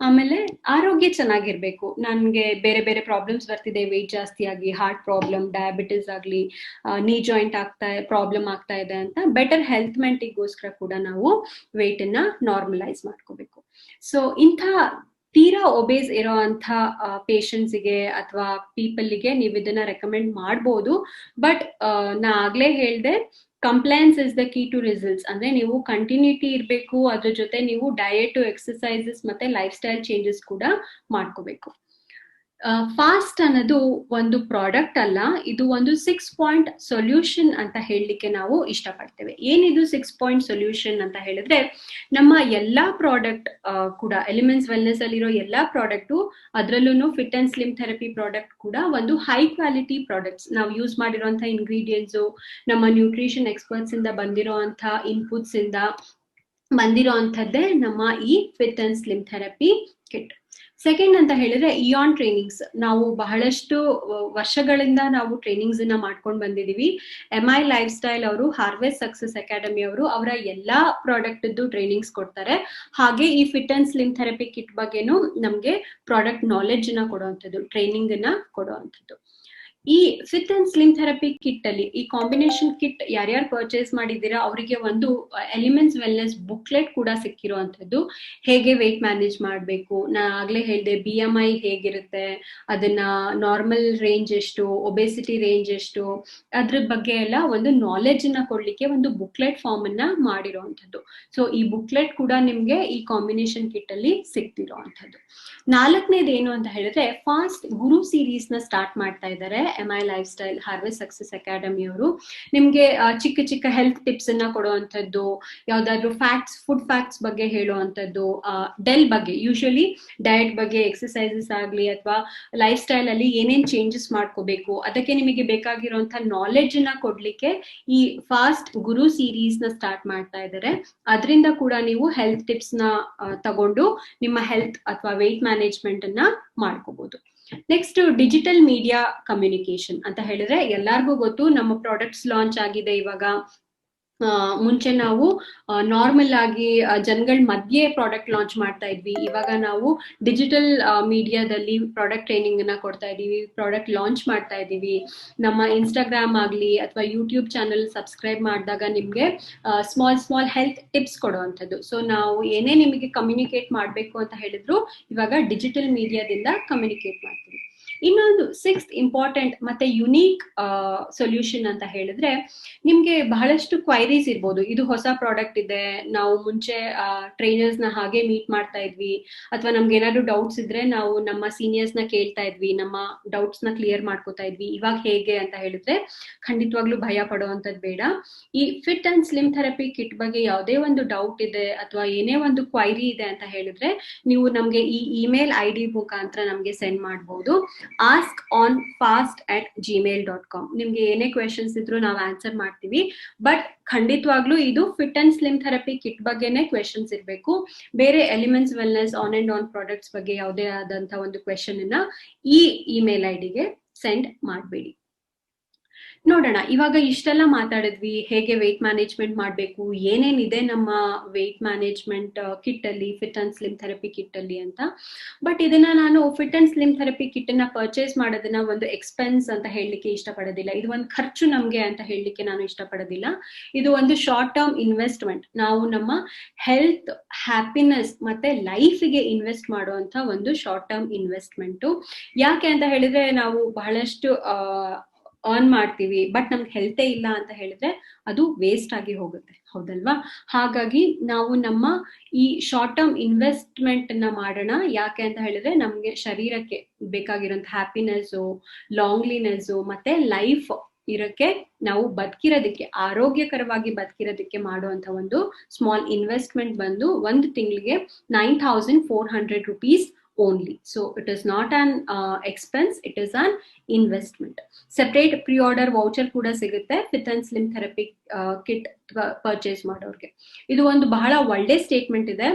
ಆಮೇಲೆ ಆರೋಗ್ಯ ಚೆನ್ನಾಗಿರ್ಬೇಕು, ನನ್ಗೆ ಬೇರೆ ಬೇರೆ ಪ್ರಾಬ್ಲಮ್ಸ್ ಬರ್ತಿದೆ ವೆಯ್ಟ್ ಜಾಸ್ತಿ ಆಗಿ, ಹಾರ್ಟ್ ಪ್ರಾಬ್ಲಮ್, ಡಯಾಬಿಟಿಸ್ ಆಗ್ಲಿ, ನೀ ಜಾಯಿಂಟ್ ಪ್ರಾಬ್ಲಮ್ ಆಗ್ತಾ ಇದೆ ಅಂತ ಬೆಟರ್ ಹೆಲ್ತ್ ಮೆಂಟಿಗೋಸ್ಕರ ಕೂಡ ನಾವು ವೆಯ್ಟ್ ಅನ್ನ ನಾರ್ಮಲೈಸ್ ಮಾಡ್ಕೋಬೇಕು. ಸೊ ಇಂಥ ತೀರಾ ಒಬೇಸ್ ಇರೋ ಅಂತ ಪೇಷಂಟ್ಸ್ಗೆ ಅಥವಾ ಪೀಪಲ್ಗೆ ನೀವು ಇದನ್ನ ರೆಕಮೆಂಡ್ ಮಾಡ್ಬೋದು. ಬಟ್ ನಾ ಆಗ್ಲೇ ಹೇಳ್ದೆ, compliance is the key to results. ಅಂದ್ರೆ ನೀವು ಕಂಟಿನ್ಯೂಟಿ ಇರಬೇಕು, ಅದ್ರ ಜೊತೆ ನೀವು ಡಯಟ್, ಎಕ್ಸಸೈಸಸ್ ಮತ್ತೆ ಲೈಫ್ ಸ್ಟೈಲ್ ಚೇಂಜಸ್ ಕೂಡ ಮಾಡ್ಕೋಬೇಕು. ಫಾಸ್ಟ್ ಅನ್ನೋದು ಒಂದು ಪ್ರಾಡಕ್ಟ್ ಅಲ್ಲ, ಇದು ಒಂದು 6 ಪಾಯಿಂಟ್ ಸೊಲ್ಯೂಷನ್ ಅಂತ ಹೇಳಲಿಕ್ಕೆ ನಾವು ಇಷ್ಟಪಡ್ತೇವೆ. ಏನಿದು 6 ಪಾಯಿಂಟ್ ಸೊಲ್ಯೂಷನ್ ಅಂತ ಹೇಳಿದ್ರೆ, ನಮ್ಮ ಎಲ್ಲಾ ಪ್ರಾಡಕ್ಟ್ ಕೂಡ, ಎಲಿಮೆಂಟ್ಸ್ ವೆಲ್ನೆಸ್ ಅಲ್ಲಿರೋ ಎಲ್ಲಾ ಪ್ರಾಡಕ್ಟು, ಅದರಲ್ಲೂ fit and slim therapy product ಕೂಡ ಒಂದು ಹೈ ಕ್ವಾಲಿಟಿ ಪ್ರಾಡಕ್ಟ್ಸ್. ನಾವು ಯೂಸ್ ಮಾಡಿರೋಂಥ ಇಂಗ್ರೀಡಿಯೆಂಟ್ಸು ನಮ್ಮ ನ್ಯೂಟ್ರಿಷನ್ ಎಕ್ಸ್ಪರ್ಟ್ಸ್ ಇಂದ ಬಂದಿರೋಂಥ ಇನ್ಪುಟ್ಸ್ ಇಂದ ಬಂದಿರೋ ಅಂಥದ್ದೇ ನಮ್ಮ ಈ fit and slim therapy kit. Second ಅಂತ ಹೇಳಿದ್ರೆ, ಇಯಾನ್ ಟ್ರೈನಿಂಗ್ಸ್. ನಾವು ಬಹಳಷ್ಟು ವರ್ಷಗಳಿಂದ ನಾವು ಟ್ರೈನಿಂಗ್ಸ್ ಅನ್ನ ಮಾಡ್ಕೊಂಡು ಬಂದಿದೀವಿ. MI ಲೈಫ್ ಸ್ಟೈಲ್ ಅವರು, ಹಾರ್ವೆಸ್ಟ್ ಸಕ್ಸಸ್ ಅಕಾಡೆಮಿ ಅವರು ಅವರ ಎಲ್ಲಾ ಪ್ರಾಡಕ್ಟ್ ಟ್ರೈನಿಂಗ್ಸ್ ಕೊಡ್ತಾರೆ. ಹಾಗೆ ಈ fit and slim therapy kit ಬಗ್ಗೆನೂ ನಮ್ಗೆ ಪ್ರಾಡಕ್ಟ್ ನಾಲೆಡ್ಜ್ ನ ಕೊಡುವಂಥದ್ದು, ಟ್ರೈನಿಂಗ್ ಅನ್ನ ಕೊಡುವಂಥದ್ದು. ಈ fit and slim therapy kit ಅಲ್ಲಿ ಈ ಕಾಂಬಿನೇಷನ್ ಕಿಟ್ ಯಾರ್ಯಾರು ಪರ್ಚೇಸ್ ಮಾಡಿದ್ದೀರಾ ಅವರಿಗೆ ಒಂದು ಎಲಿಮೆಂಟ್ಸ್ ವೆಲ್ನೆಸ್ ಬುಕ್ಲೆಟ್ ಕೂಡ ಸಿಕ್ಕಿರುವಂಥದ್ದು. ಹೇಗೆ ವೆಯ್ಟ್ ಮ್ಯಾನೇಜ್ ಮಾಡಬೇಕು, ನಾ ಆಗ್ಲೇ ಹೇಳಿದೆ BMI ಹೇಗಿರುತ್ತೆ, ಅದನ್ನ ನಾರ್ಮಲ್ ರೇಂಜ್ ಎಷ್ಟು, ಒಬೇಸಿಟಿ ರೇಂಜ್ ಎಷ್ಟು, ಅದ್ರ ಬಗ್ಗೆ ಎಲ್ಲ ಒಂದು ನಾಲೆಡ್ಜ್ ನ ಕೊಡ್ಲಿಕ್ಕೆ ಒಂದು ಬುಕ್ಲೆಟ್ ಫಾರ್ಮ್ ಅನ್ನ ಮಾಡಿರುವಂಥದ್ದು. ಸೊ ಈ ಬುಕ್ಲೆಟ್ ಕೂಡ ನಿಮ್ಗೆ ಈ ಕಾಂಬಿನೇಷನ್ ಕಿಟ್ ಅಲ್ಲಿ ಸಿಕ್ತಿರುವಂಥದ್ದು. 4ನೇದು ಏನು ಅಂತ ಹೇಳಿದ್ರೆ, ಫಾಸ್ಟ್ ಗುರು ಸೀರೀಸ್ ನ ಸ್ಟಾರ್ಟ್ ಮಾಡ್ತಾ ಇದ್ದಾರೆ MI life style harvest success academy ಅವರು. ನಿಮ್ಗೆ ಚಿಕ್ಕ ಚಿಕ್ಕ ಹೆಲ್ತ್ ಟಿಪ್ಸ್ ಅನ್ನ ಕೊಡುವಂಥದ್ದು, ಯಾವ್ದಾದ್ರು ಫುಡ್ ಫ್ಯಾಕ್ಟ್ಸ್ ಬಗ್ಗೆ ಹೇಳುವಂಥದ್ದು, ಡೆಲ್ ಬಗ್ಗೆ, ಯೂಶಲಿ ಡಯಟ್ ಬಗ್ಗೆ, ಎಕ್ಸಸೈಸಸ್ ಆಗ್ಲಿ ಅಥವಾ ಲೈಫ್ ಸ್ಟೈಲ್ ಅಲ್ಲಿ ಏನೇನ್ ಚೇಂಜಸ್ ಮಾಡ್ಕೋಬೇಕು, ಅದಕ್ಕೆ ನಿಮಗೆ ಬೇಕಾಗಿರುವಂತ ನಾಲೆಡ್ಜ್ ನ ಕೊಡ್ಲಿಕ್ಕೆ ಈ ಫಾಸ್ಟ್ ಗುರು ಸೀರೀಸ್ ನ ಸ್ಟಾರ್ಟ್ ಮಾಡ್ತಾ ಇದ್ದಾರೆ. ಅದರಿಂದ ಕೂಡ ನೀವು ಹೆಲ್ತ್ ಟಿಪ್ಸ್ ನ ತಗೊಂಡು ನಿಮ್ಮ ಹೆಲ್ತ್ ಅಥವಾ ವೆಯ್ಟ್ ಮ್ಯಾನೇಜ್ಮೆಂಟ್ ಅನ್ನ ಮಾಡ್ಕೋಬಹುದು. ನೆಕ್ಸ್ಟ್, ಡಿಜಿಟಲ್ ಮೀಡಿಯಾ ಕಮ್ಯುನಿಕೇಶನ್ ಅಂತ ಹೇಳಿದ್ರೆ, ಎಲ್ಲಾರ್ಗೂ ಗೊತ್ತು, ನಮ್ಮ ಪ್ರಾಡಕ್ಟ್ಸ್ ಲಾಂಚ್ ಆಗಿದೆ ಇವಾಗ. ಮುಂಚೆ ನಾವು ನಾರ್ಮಲ್ ಆಗಿ ಜನಗಳ ಮಧ್ಯೆ ಪ್ರಾಡಕ್ಟ್ ಲಾಂಚ್ ಮಾಡ್ತಾ ಇದ್ವಿ. ಇವಾಗ ನಾವು ಡಿಜಿಟಲ್ ಮೀಡಿಯಾದಲ್ಲಿ ಪ್ರಾಡಕ್ಟ್ ಟ್ರೈನಿಂಗ್ ಅನ್ನ ಕೊಡ್ತಾ ಇದೀವಿ, ಪ್ರಾಡಕ್ಟ್ ಲಾಂಚ್ ಮಾಡ್ತಾ ಇದೀವಿ. ನಮ್ಮ ಇನ್ಸ್ಟಾಗ್ರಾಮ್ ಆಗ್ಲಿ ಅಥವಾ ಯೂಟ್ಯೂಬ್ ಚಾನಲ್ ಸಬ್ಸ್ಕ್ರೈಬ್ ಮಾಡಿದಾಗ ನಿಮ್ಗೆ ಸ್ಮಾಲ್ ಹೆಲ್ತ್ ಟಿಪ್ಸ್ ಕೊಡುವಂಥದ್ದು. ಸೊ ನಾವು ಏನೇ ನಿಮಗೆ ಕಮ್ಯುನಿಕೇಟ್ ಮಾಡಬೇಕು ಅಂತ ಹೇಳಿದ್ರು ಇವಾಗ ಡಿಜಿಟಲ್ ಮೀಡಿಯಾದಿಂದ ಕಮ್ಯುನಿಕೇಟ್ ಮಾಡ್ತೀವಿ. ಇನ್ನೊಂದು 6th ಇಂಪಾರ್ಟೆಂಟ್ ಮತ್ತೆ ಯುನೀಕ್ ಸೊಲ್ಯೂಷನ್ ಅಂತ ಹೇಳಿದ್ರೆ, ನಿಮ್ಗೆ ಬಹಳಷ್ಟು ಕ್ವೈರೀಸ್ ಇರ್ಬೋದು. ಇದು ಹೊಸ ಪ್ರಾಡಕ್ಟ್ ಇದೆ, ನಾವು ಮುಂಚೆ ಟ್ರೈನರ್ಸ್ ನ ಹಾಗೆ ಮೀಟ್ ಮಾಡ್ತಾ ಇದ್ವಿ, ಅಥವಾ ನಮ್ಗೆ ಏನಾದ್ರು ಡೌಟ್ಸ್ ಇದ್ರೆ ನಾವು ನಮ್ಮ ಸೀನಿಯರ್ಸ್ ನ ಕೇಳ್ತಾ ಇದ್ವಿ, ನಮ್ಮ ಡೌಟ್ಸ್ ನ ಕ್ಲಿಯರ್ ಮಾಡ್ಕೋತಾ ಇದ್ವಿ, ಇವಾಗ ಹೇಗೆ ಅಂತ ಹೇಳಿದ್ರೆ ಖಂಡಿತವಾಗ್ಲೂ ಭಯ ಪಡುವಂತದ್ದು ಬೇಡ. ಈ fit and slim therapy kit ಬಗ್ಗೆ ಯಾವುದೇ ಒಂದು ಡೌಟ್ ಇದೆ ಅಥವಾ ಏನೇ ಒಂದು ಕ್ವೈರಿ ಇದೆ ಅಂತ ಹೇಳಿದ್ರೆ ನೀವು ನಮ್ಗೆ ಈ ಇಮೇಲ್ ID ಮುಖಾಂತರ ನಮ್ಗೆ ಸೆಂಡ್ ಮಾಡಬಹುದು. askonfast@gmail.com. ನಿಮ್ಗೆ ಏನೇ ಕ್ವೆಶನ್ಸ್ ಇದ್ರು ನಾವು ಆನ್ಸರ್ ಮಾಡ್ತೀವಿ. ಬಟ್ ಖಂಡಿತವಾಗ್ಲೂ ಇದು fit and slim therapy kit ಬಗ್ಗೆನೇ ಕ್ವೆಶನ್ಸ್ ಇರಬೇಕು. ಬೇರೆ elements wellness on and on products ಬಗ್ಗೆ ಯಾವುದೇ ಆದಂತ ಒಂದು ಕ್ವೆಶನ್ ಅನ್ನ ಈ ಇಮೇಲ್ ಐಡಿಗೆ ಸೆಂಡ್ ಮಾಡಬೇಡಿ. ನೋಡೋಣ, ಇವಾಗ ಇಷ್ಟೆಲ್ಲ ಮಾತಾಡಿದ್ವಿ, ಹೇಗೆ ವೆಯ್ಟ್ ಮ್ಯಾನೇಜ್ಮೆಂಟ್ ಮಾಡಬೇಕು, ಏನೇನಿದೆ ನಮ್ಮ ವೆಯ್ಟ್ ಮ್ಯಾನೇಜ್ಮೆಂಟ್ ಕಿಟ್ ಅಲ್ಲಿ, fit and slim therapy kit ಅಲ್ಲಿ ಅಂತ. ಬಟ್ ಇದನ್ನ ನಾನು fit and slim therapy kit ಅನ್ನ ಪರ್ಚೇಸ್ ಮಾಡೋದನ್ನ ಒಂದು ಎಕ್ಸ್ಪೆನ್ಸ್ ಅಂತ ಹೇಳಲಿಕ್ಕೆ ಇಷ್ಟಪಡೋದಿಲ್ಲ. ಇದು ಒಂದು ಖರ್ಚು ನಮ್ಗೆ ಅಂತ ಹೇಳಲಿಕ್ಕೆ ನಾನು ಇಷ್ಟಪಡೋದಿಲ್ಲ. ಇದು ಒಂದು ಶಾರ್ಟ್ ಟರ್ಮ್ ಇನ್ವೆಸ್ಟ್ಮೆಂಟ್. ನಾವು ನಮ್ಮ ಹೆಲ್ತ್, ಹ್ಯಾಪಿನೆಸ್ ಮತ್ತೆ ಲೈಫಿಗೆ ಇನ್ವೆಸ್ಟ್ ಮಾಡುವಂತ ಒಂದು ಶಾರ್ಟ್ ಟರ್ಮ್ ಇನ್ವೆಸ್ಟ್ಮೆಂಟ್. ಯಾಕೆ ಅಂತ ಹೇಳಿದ್ರೆ, ನಾವು ಬಹಳಷ್ಟು ಅರ್ನ್ ಮಾಡ್ತೀವಿ, ಬಟ್ ನಮ್ಗೆ ಹೆಲ್ತೇ ಇಲ್ಲ ಅಂತ ಹೇಳಿದ್ರೆ ಅದು ವೇಸ್ಟ್ ಆಗಿ ಹೋಗುತ್ತೆ, ಹೌದಲ್ವಾ? ಹಾಗಾಗಿ ನಾವು ನಮ್ಮ ಈ ಶಾರ್ಟ್ ಟರ್ಮ್ ಇನ್ವೆಸ್ಟ್ಮೆಂಟ್ ಅನ್ನ ಮಾಡೋಣ. ಯಾಕೆ ಅಂತ ಹೇಳಿದ್ರೆ ನಮ್ಗೆ ಶರೀರಕ್ಕೆ ಬೇಕಾಗಿರೋಂಥ ಹ್ಯಾಪಿನೆಸ್, ಲಾಂಗ್ಲಿನೆಸ್ ಮತ್ತೆ ಲೈಫ್ ಇರಕ್ಕೆ, ನಾವು ಬದುಕಿರೋದಕ್ಕೆ, ಆರೋಗ್ಯಕರವಾಗಿ ಬದುಕಿರೋದಕ್ಕೆ ಮಾಡುವಂತ ಒಂದು ಸ್ಮಾಲ್ ಇನ್ವೆಸ್ಟ್ಮೆಂಟ್ ಬಂದು ಒಂದು ತಿಂಗಳಿಗೆ 9,400 rupees only. So it is not an expense, it is an investment. Separate pre-order voucher ಕೂಡ ಸಿಗುತ್ತೆ fit and slim therapy kit purchase ಮಾಡೋರ್ಗೆ. ಇದು ಒಂದು ಬಹಳ ಒಳ್ಳೆ ಸ್ಟೇಟ್ಮೆಂಟ್ ಇದೆ.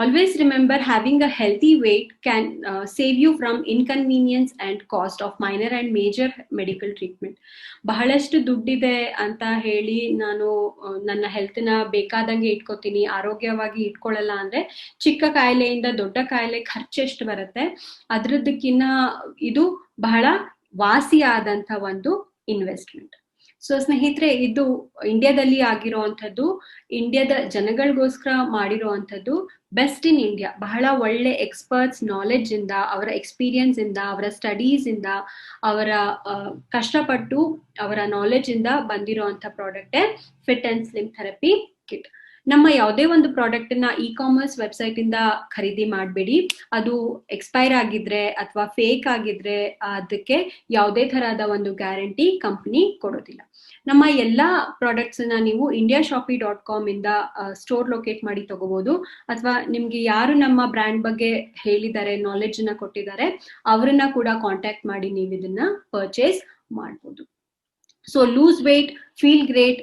Always remember, having a healthy weight can save you from inconvenience and cost of minor and major medical treatment. ಬಹಳಷ್ಟು ದುಡ್ಡಿದೆ ಅಂತ ಹೇಳಿ ನಾನು ನನ್ನ ಹೆಲ್ತ್ನ ಬೇಕಾದಂಗೆ ಇಟ್ಕೋತೀನಿ, ಆರೋಗ್ಯವಾಗಿ ಇಟ್ಕೊಳ್ಳಲ್ಲ ಅಂದ್ರೆ ಚಿಕ್ಕ ಕಾಯಿಲೆಯಿಂದ ದೊಡ್ಡ ಕಾಯಿಲೆ ಖರ್ಚೆಷ್ಟು ಬರುತ್ತೆ, ಅದ್ರದಕ್ಕಿನ್ನ ಇದು ಬಹಳ ವಾಸಿಯಾದಂತ ಒಂದು ಇನ್ವೆಸ್ಟ್ಮೆಂಟ್. ಸೊ ಸ್ನೇಹಿತರೆ, ಇದು ಇಂಡಿಯಾದಲ್ಲಿ ಆಗಿರುವಂಥದ್ದು, ಇಂಡಿಯಾದ ಜನಗಳಿಗೋಸ್ಕರ ಮಾಡಿರುವಂಥದ್ದು, ಬೆಸ್ಟ್ ಇನ್ ಇಂಡಿಯಾ. ಬಹಳ ಒಳ್ಳೆ ಎಕ್ಸ್ಪರ್ಟ್ಸ್ ನಾಲೆಡ್ಜ್ ಇಂದ, ಅವರ ಎಕ್ಸ್ಪೀರಿಯನ್ಸ್ ಇಂದ, ಅವರ ಸ್ಟಡೀಸ್ ಇಂದ, ಅವರ ಕಷ್ಟಪಟ್ಟು ಅವರ ನಾಲೆಡ್ಜ್ ಇಂದ ಬಂದಿರುವಂತ ಪ್ರಾಡಕ್ಟೇ fit and slim therapy kit. ನಮ್ಮ ಯಾವುದೇ ಒಂದು ಪ್ರಾಡಕ್ಟ್ ನ ಇ-ಕಾಮರ್ಸ್ ವೆಬ್ಸೈಟ್ ಇಂದ ಖರೀದಿ ಮಾಡಬೇಡಿ. ಅದು ಎಕ್ಸ್ಪೈರ್ ಆಗಿದ್ರೆ ಅಥವಾ ಫೇಕ್ ಆಗಿದ್ರೆ ಅದಕ್ಕೆ ಯಾವುದೇ ತರಹದ ಒಂದು ಗ್ಯಾರಂಟಿ ಕಂಪನಿ ಕೊಡೋದಿಲ್ಲ. ನಮ್ಮ ಎಲ್ಲಾ ಪ್ರಾಡಕ್ಟ್ಸ್ ನ ನೀವು indiashoppy.com ಇಂದ ಸ್ಟೋರ್ ಲೊಕೇಟ್ ಮಾಡಿ ತಗೋಬಹುದು, ಅಥವಾ ನಿಮ್ಗೆ ಯಾರು ನಮ್ಮ ಬ್ರ್ಯಾಂಡ್ ಬಗ್ಗೆ ಹೇಳಿದ್ದಾರೆ, ನಾಲೆಡ್ಜ್ ನ ಕೊಟ್ಟಿದ್ದಾರೆ, ಅವರನ್ನ ಕೂಡ ಕಾಂಟ್ಯಾಕ್ಟ್ ಮಾಡಿ ನೀವು ಇದನ್ನ ಪರ್ಚೇಸ್ ಮಾಡಬಹುದು. So loose wait, feel great,